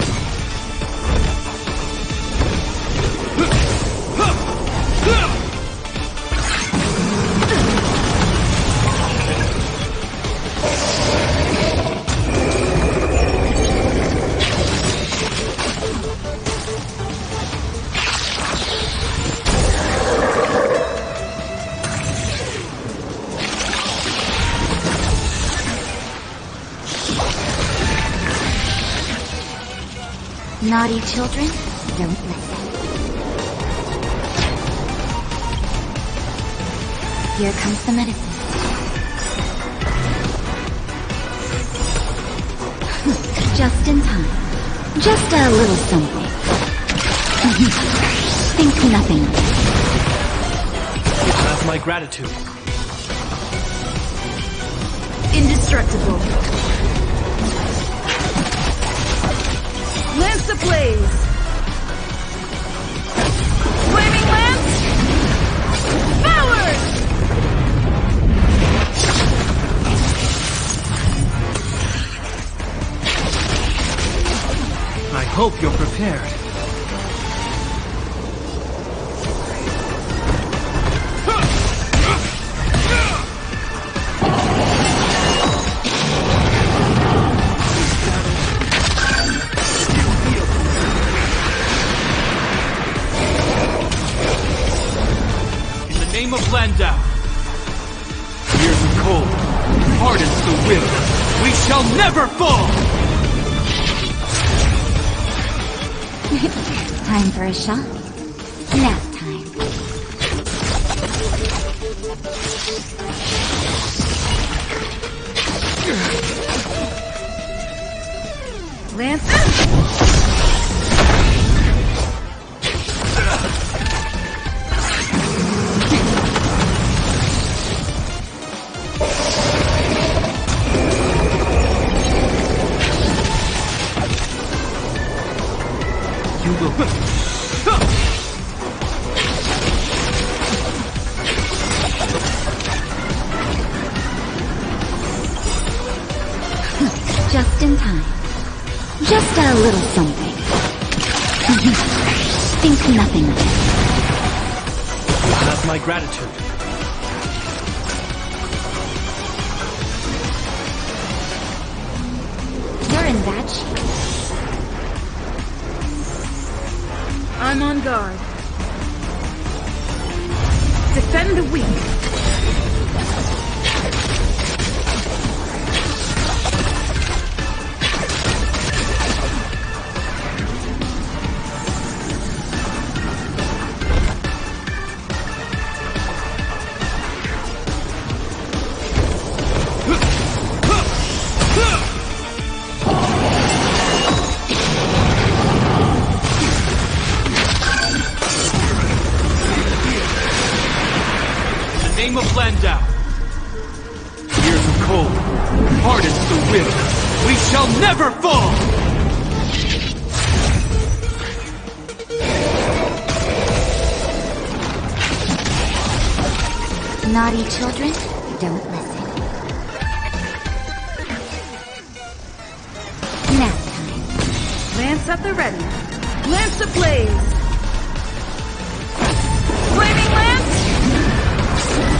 Naughty children, don't listen. Here comes the medicine. Just in time. Just a little something. Think nothing of it. Have my gratitude. Indestructible. Lance ablaze. Flaming lance. Forward! I hope you're prepared. In the name of Landau, here's the cold, hardens the will. We shall never fall! Time for a shot. Nap time. Lance. You will... Just in time. Just a little something. Think nothing of it. Have my gratitude. You're in bad shape. I'm on guard. Defend the weak. Name of Landau. Here's the cold, hardens the will. We shall never fall! Naughty children, don't listen. Nap time. Lance at the ready. Lance ablaze. Flaming lance.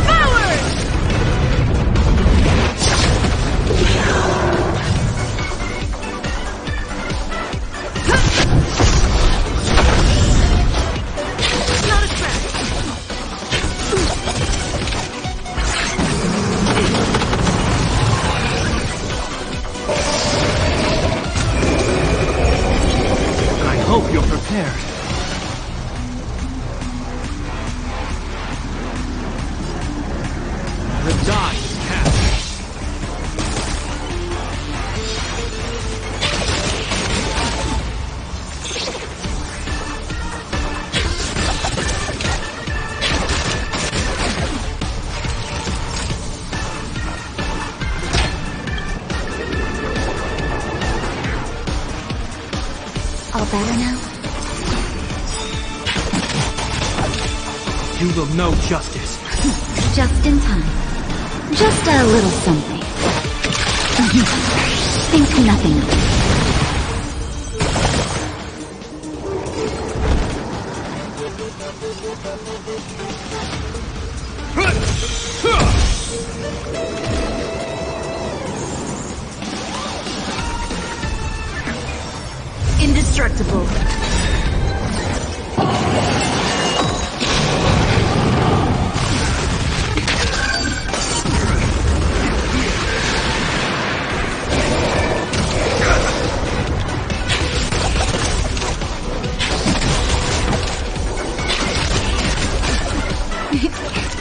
Forward! Not a trap. I hope you're prepared. The die is cast. All better now? You will know justice. Just in time. Just a little something. Think nothing of it. Indestructible.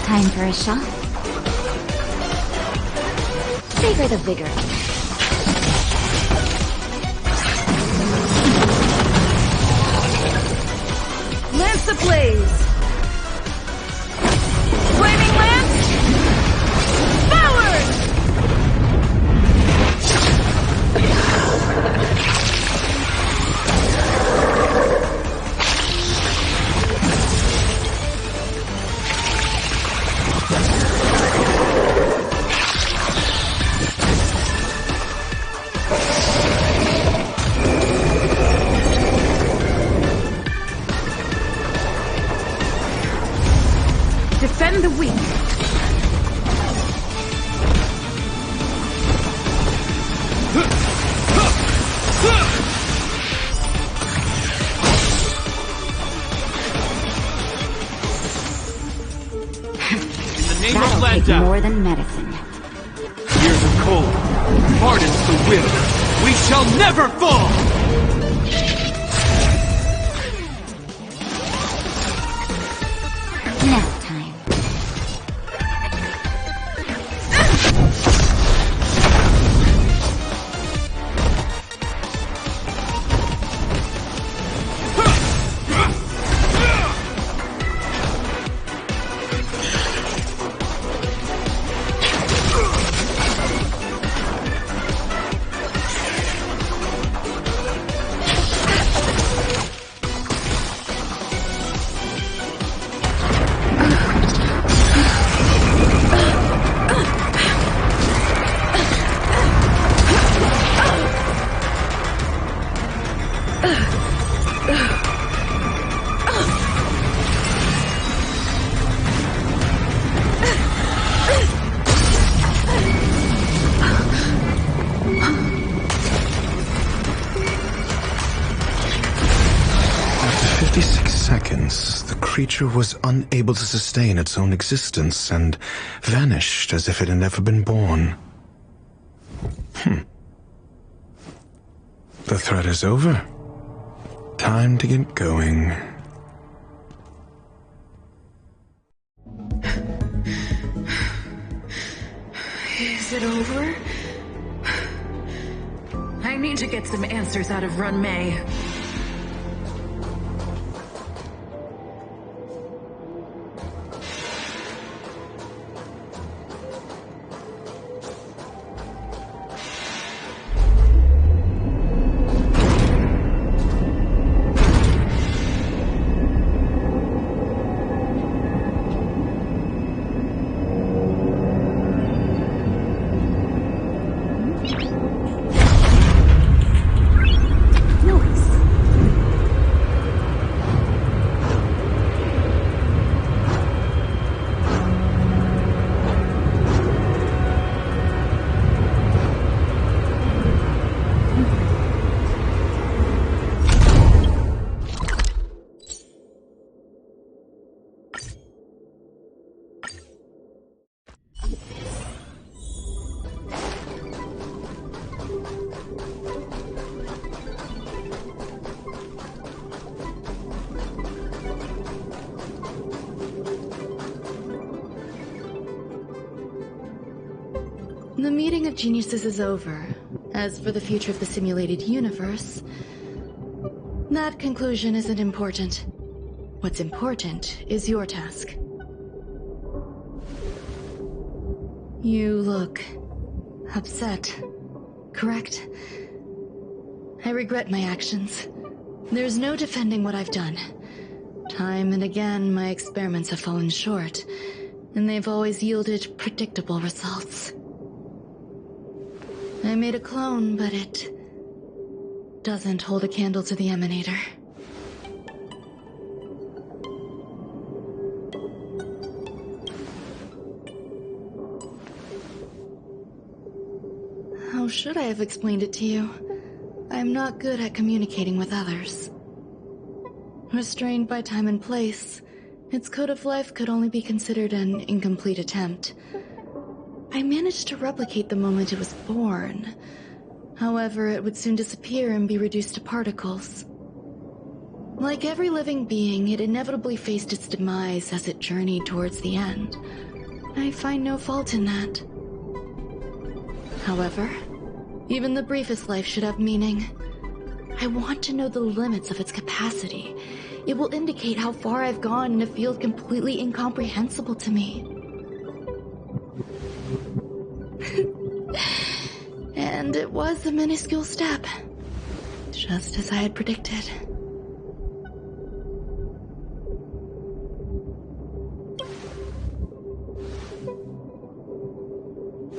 Time for a shot. Savor the vigor. ablaze! Flaming lance! Forward! Defend the weak. In the name of That'll take Landau, more than medicine. years of cold hardens the will. We shall never fall! Nap time. After 56 seconds, the creature was unable to sustain its own existence and vanished as if it had never been born. The threat is over. Time to get going. Is it over? I need to get some answers out of Run May. The meeting of geniuses is over. As for the future of the simulated universe, that conclusion isn't important. What's important is your task. You look upset, correct? I regret my actions. There's no defending what I've done. Time and again, my experiments have fallen short, and they've always yielded predictable results. I made a clone, but it doesn't hold a candle to the Emanator. How should I have explained it to you? I'm not good at communicating with others. Restrained by time and place, its code of life could only be considered an incomplete attempt. I managed to replicate the moment it was born. However, it would soon disappear and be reduced to particles. Like every living being, it inevitably faced its demise as it journeyed towards the end. I find no fault in that. However, even the briefest life should have meaning. I want to know the limits of its capacity. It will indicate how far I've gone in a field completely incomprehensible to me. And it was a minuscule step, just as I had predicted.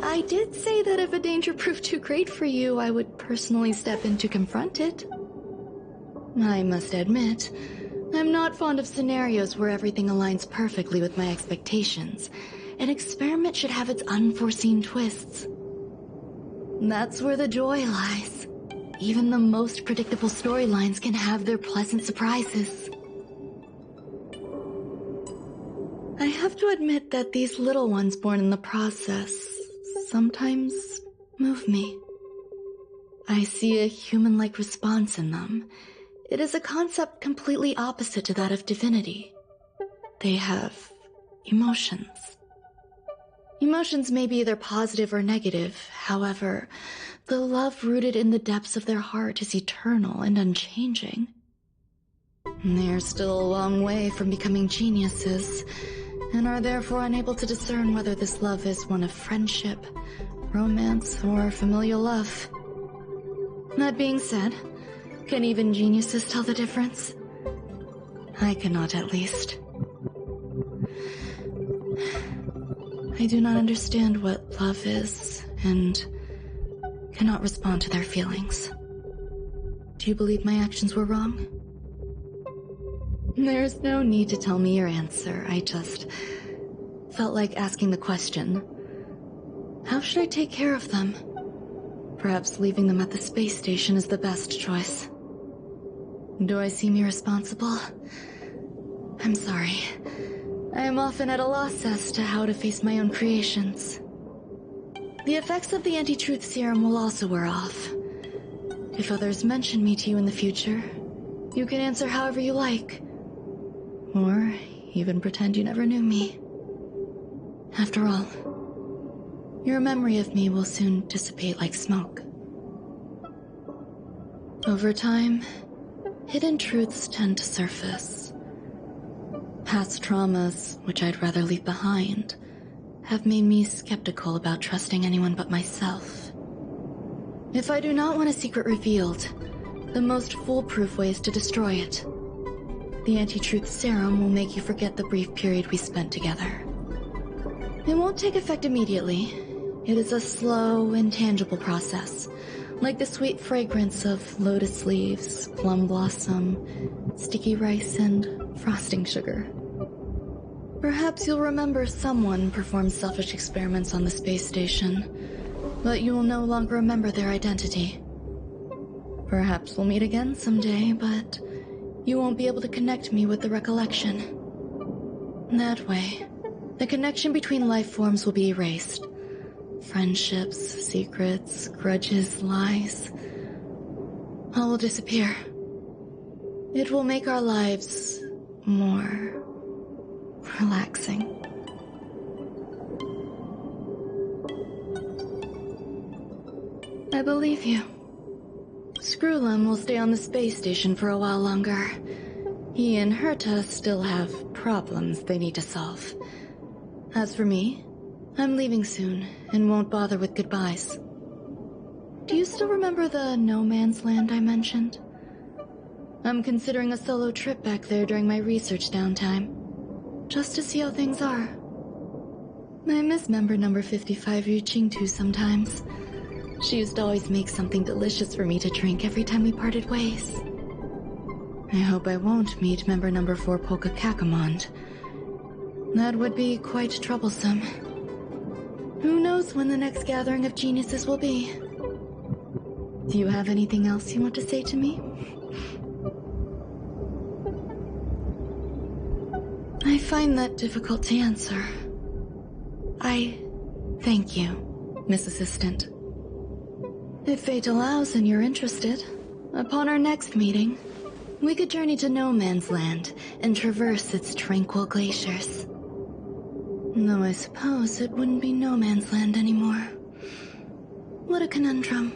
I did say that if a danger proved too great for you, I would personally step in to confront it. I must admit, I'm not fond of scenarios where everything aligns perfectly with my expectations. An experiment should have its unforeseen twists. That's where the joy lies. Even the most predictable storylines can have their pleasant surprises. I have to admit that these little ones born in the process sometimes move me. I see a human-like response in them. It is a concept completely opposite to that of divinity. They have emotions. Emotions may be either positive or negative. However, the love rooted in the depths of their heart is eternal and unchanging. They are still a long way from becoming geniuses, and are therefore unable to discern whether this love is one of friendship, romance, or familial love. That being said, can even geniuses tell the difference? I cannot, at least. I do not understand what love is, and cannot respond to their feelings. Do you believe my actions were wrong? There's no need to tell me your answer. I just felt like asking the question. How should I take care of them? Perhaps leaving them at the space station is the best choice. Do I seem irresponsible? I'm sorry. I am often at a loss as to how to face my own creations. The effects of the anti-truth serum will also wear off. If others mention me to you in the future, you can answer however you like. Or even pretend you never knew me. After all, your memory of me will soon dissipate like smoke. Over time, hidden truths tend to surface. Past traumas, which I'd rather leave behind, have made me skeptical about trusting anyone but myself. If I do not want a secret revealed, the most foolproof way is to destroy it. The anti-truth serum will make you forget the brief period we spent together. It won't take effect immediately. It is a slow, intangible process, like the sweet fragrance of lotus leaves, plum blossom, sticky rice, and frosting sugar. Perhaps you'll remember someone performed selfish experiments on the space station, but you will no longer remember their identity. Perhaps we'll meet again someday, but you won't be able to connect me with the recollection. That way, the connection between life forms will be erased. Friendships, secrets, grudges, lies, all will disappear. It will make our lives more relaxing. I believe you. Screwlum will stay on the space station for a while longer. He and Herta still have problems they need to solve. As for me, I'm leaving soon and won't bother with goodbyes. Do you still remember the no man's land I mentioned? I'm considering a solo trip back there during my research downtime, just to see how things are. I miss member number 55 Yuchingtu sometimes. She used to always make something delicious for me to drink every time we parted ways. I hope I won't meet member number 4 Polka Kakamond. That would be quite troublesome. Who knows when the next gathering of geniuses will be? Do you have anything else you want to say to me? I find that difficult to answer. I thank you, Miss Assistant. If fate allows and you're interested, upon our next meeting, we could journey to No Man's Land and traverse its tranquil glaciers. Though I suppose it wouldn't be No Man's Land anymore. What a conundrum.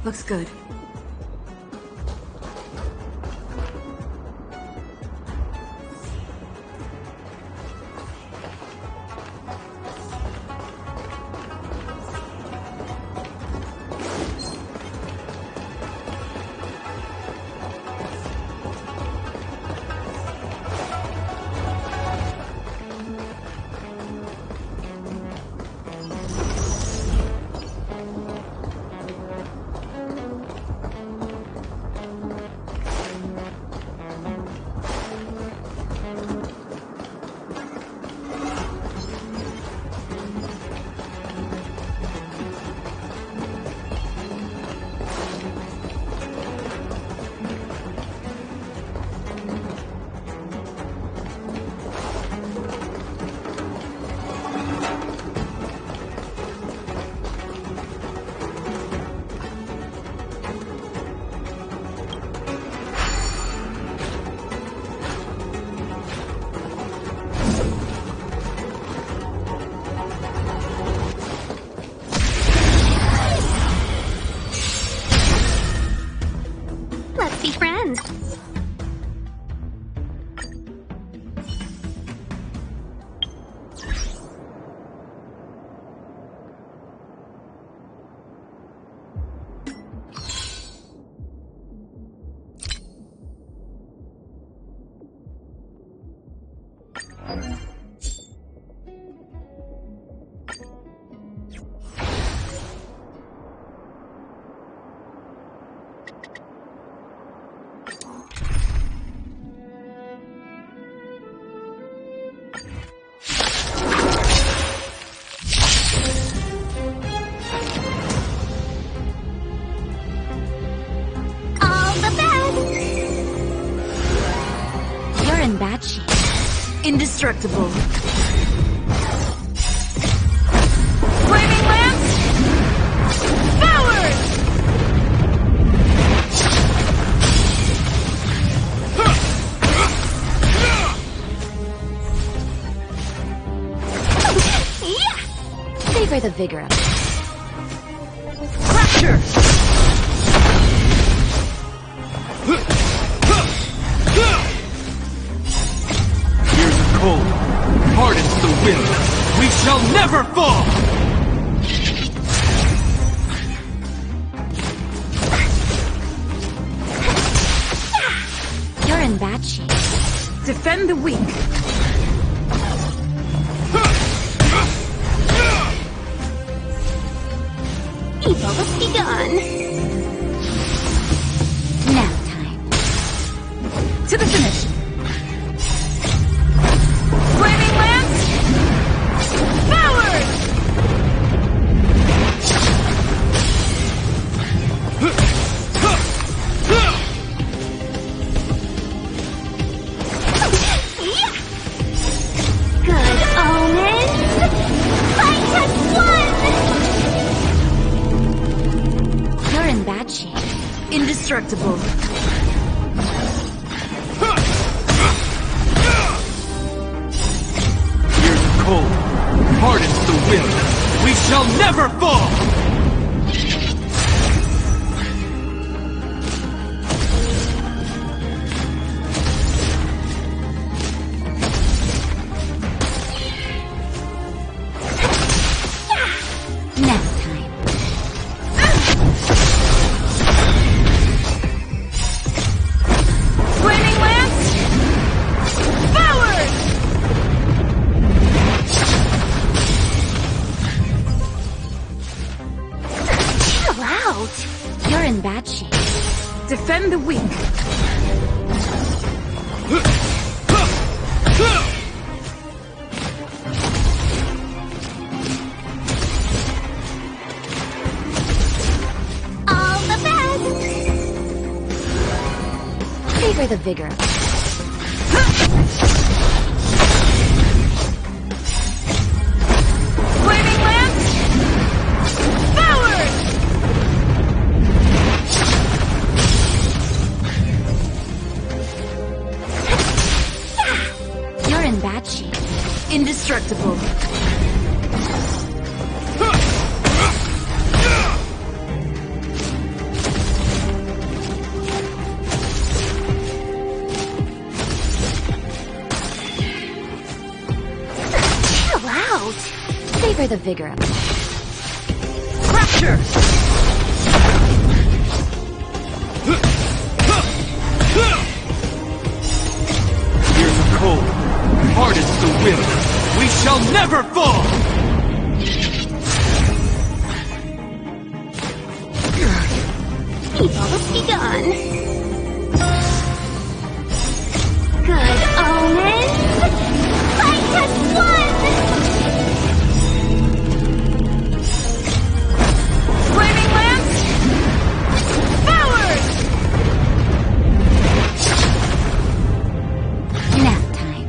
Looks good. Let's be friends. In bad shape. Indestructible. Flaming lance! Forward! Savor the vigor of it. Fracture! Here's cold, hardens the wind. We shall never fall! You're in bad shape. Defend the weak. Evil must be gone. Nap time. To the finish. Flaming lance! Forward! Good omens! Fight has won! You're in bad shape. Indestructible. Here's cold, hardens the wind. We shall never fall! Nap time. Flaming lance! Forward! Chill out. You're in bad shape. Defend the weak. All the best! Savor the vigor of it. Flaming lance! Forward! You're in bad shape. Indestructible. Chill out. Savor the vigor of it. Fracture! Here's cold, hardens the wind. We shall never fall! Evil must be gone. Good omens! Fight has won! Flaming lance! Forward! Nap time.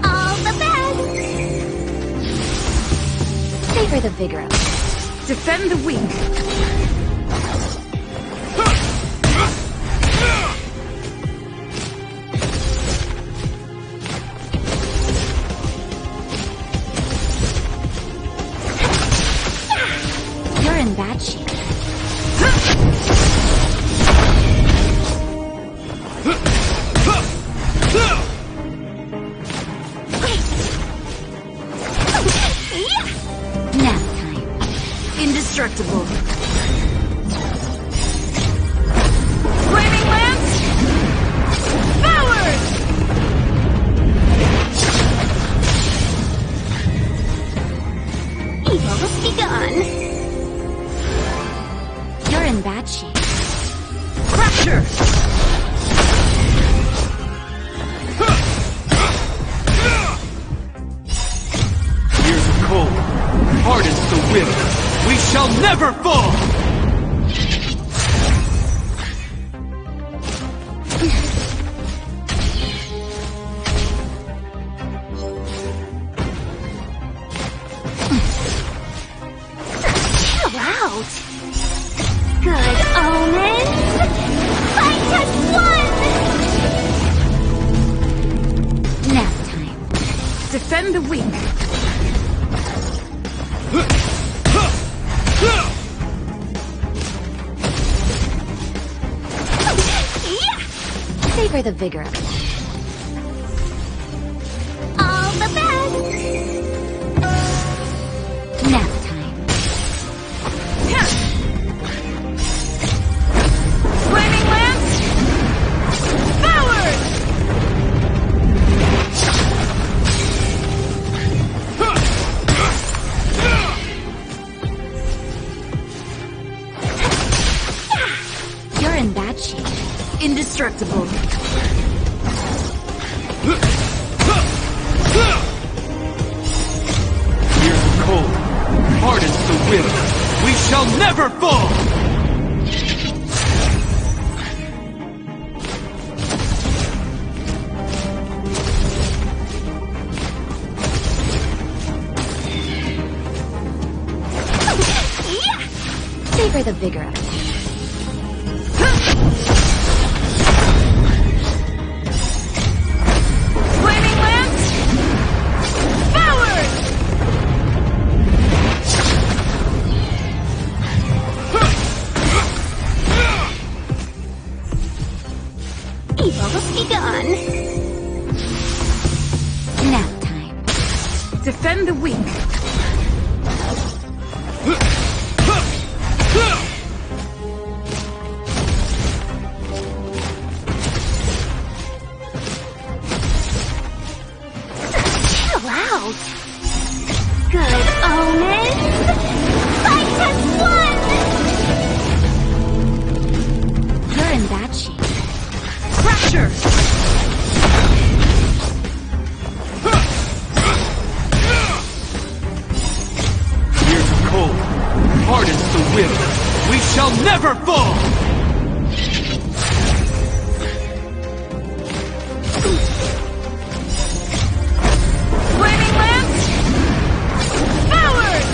All the best! Savor the vigor of it. Defend the weak. You're in bad shape. Nap time. Fracture! Years of cold hardens the wind. We shall never fall! Chill out. Good omens. Fight as one. Nap time. Defend the weak. Savor the vigor of it. All the best. Nap time. Flaming lance! Forward! You're in bad shape. Indestructible. Years of cold hardens the wind. We shall never fall! Savor the vigor of it. Flaming lance! Forward! Evil be gone. Nap time. Defend the weak. Chill out. Good omens. Fight as one. You're in bad shape. Fracture! Years of cold hardens the wind. We shall never fall! Flaming lance! Forward!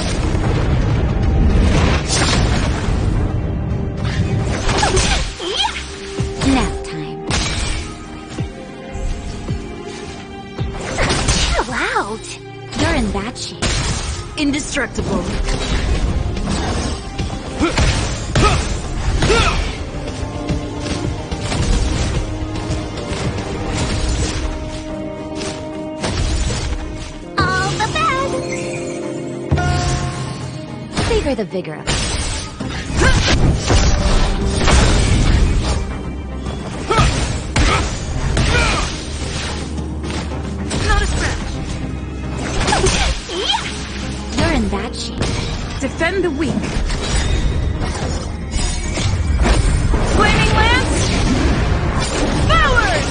Nap time. Chill out. You're in bad shape. Indestructible. All the best. Savor the vigor of it. Not a scratch. You're in bad shape. Defend the weak. Flaming lance! Forward!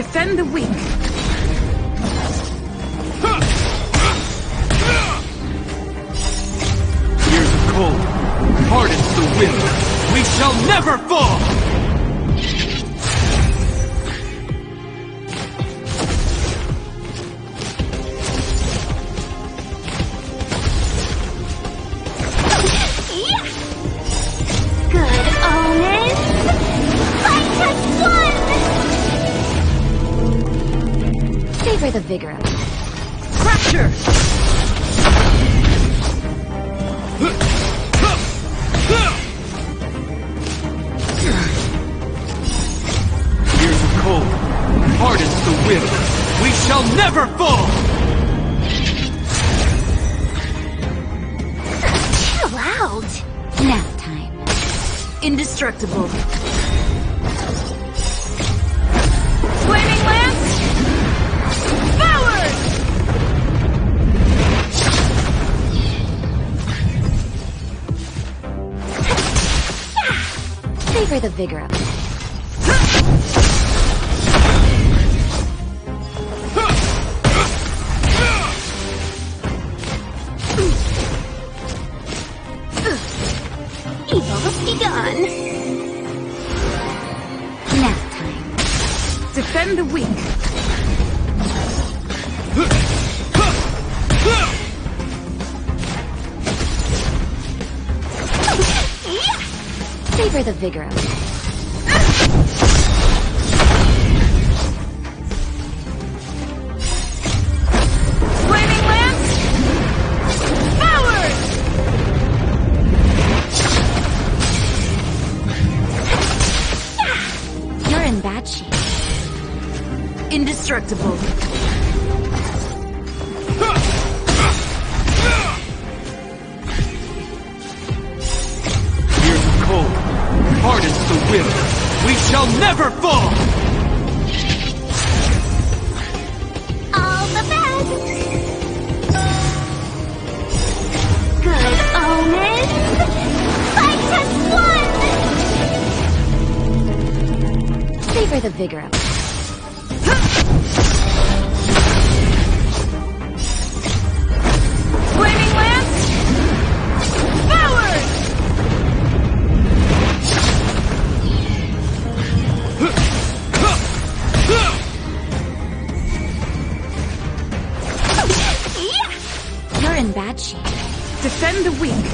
Defend the weak. Years of cold hardens the wind. We shall never fall! Good omens! Fight us one! Savor the vigor of it. Fracture! Years of cold hardens the wind. We shall never fall! Chill out! Nap time. Indestructible. Flaming lance! Forward! Savor the vigor of it. Evil be gone! Nap time. Defend the weak. Savor the vigor of it. Flaming lance! Forward! You're in bad shape. Indestructible. Years of cold hardens the wind. We shall never fall! All the best! Good omens! Fight us one! Savor the vigor of it. Flaming lance! Forward! You're in bad shape. Defend the weak.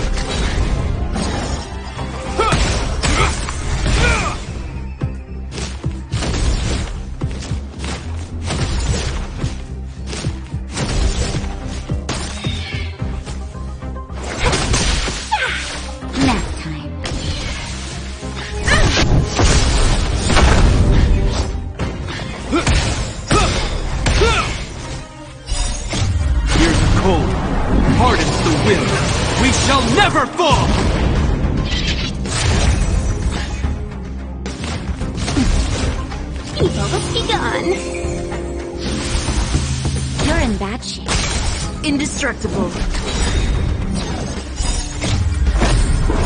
Nap time. Years of cold hardens the wind. We shall never fall! Evil be gone! You're in bad shape. Indestructible.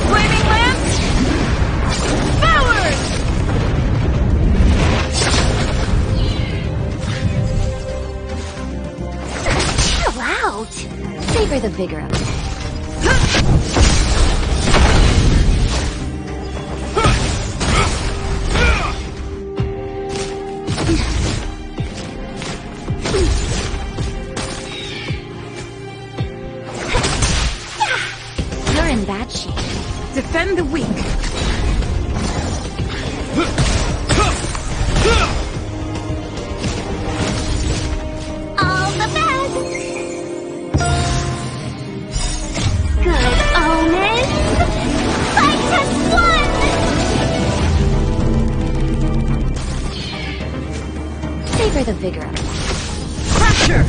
Flaming lance! Forward! Chill out! Savor the vigor of it. You're in bad shape. Defend the weak. All the best! Good omens! Fight us one! Savor the vigor of it. Fracture!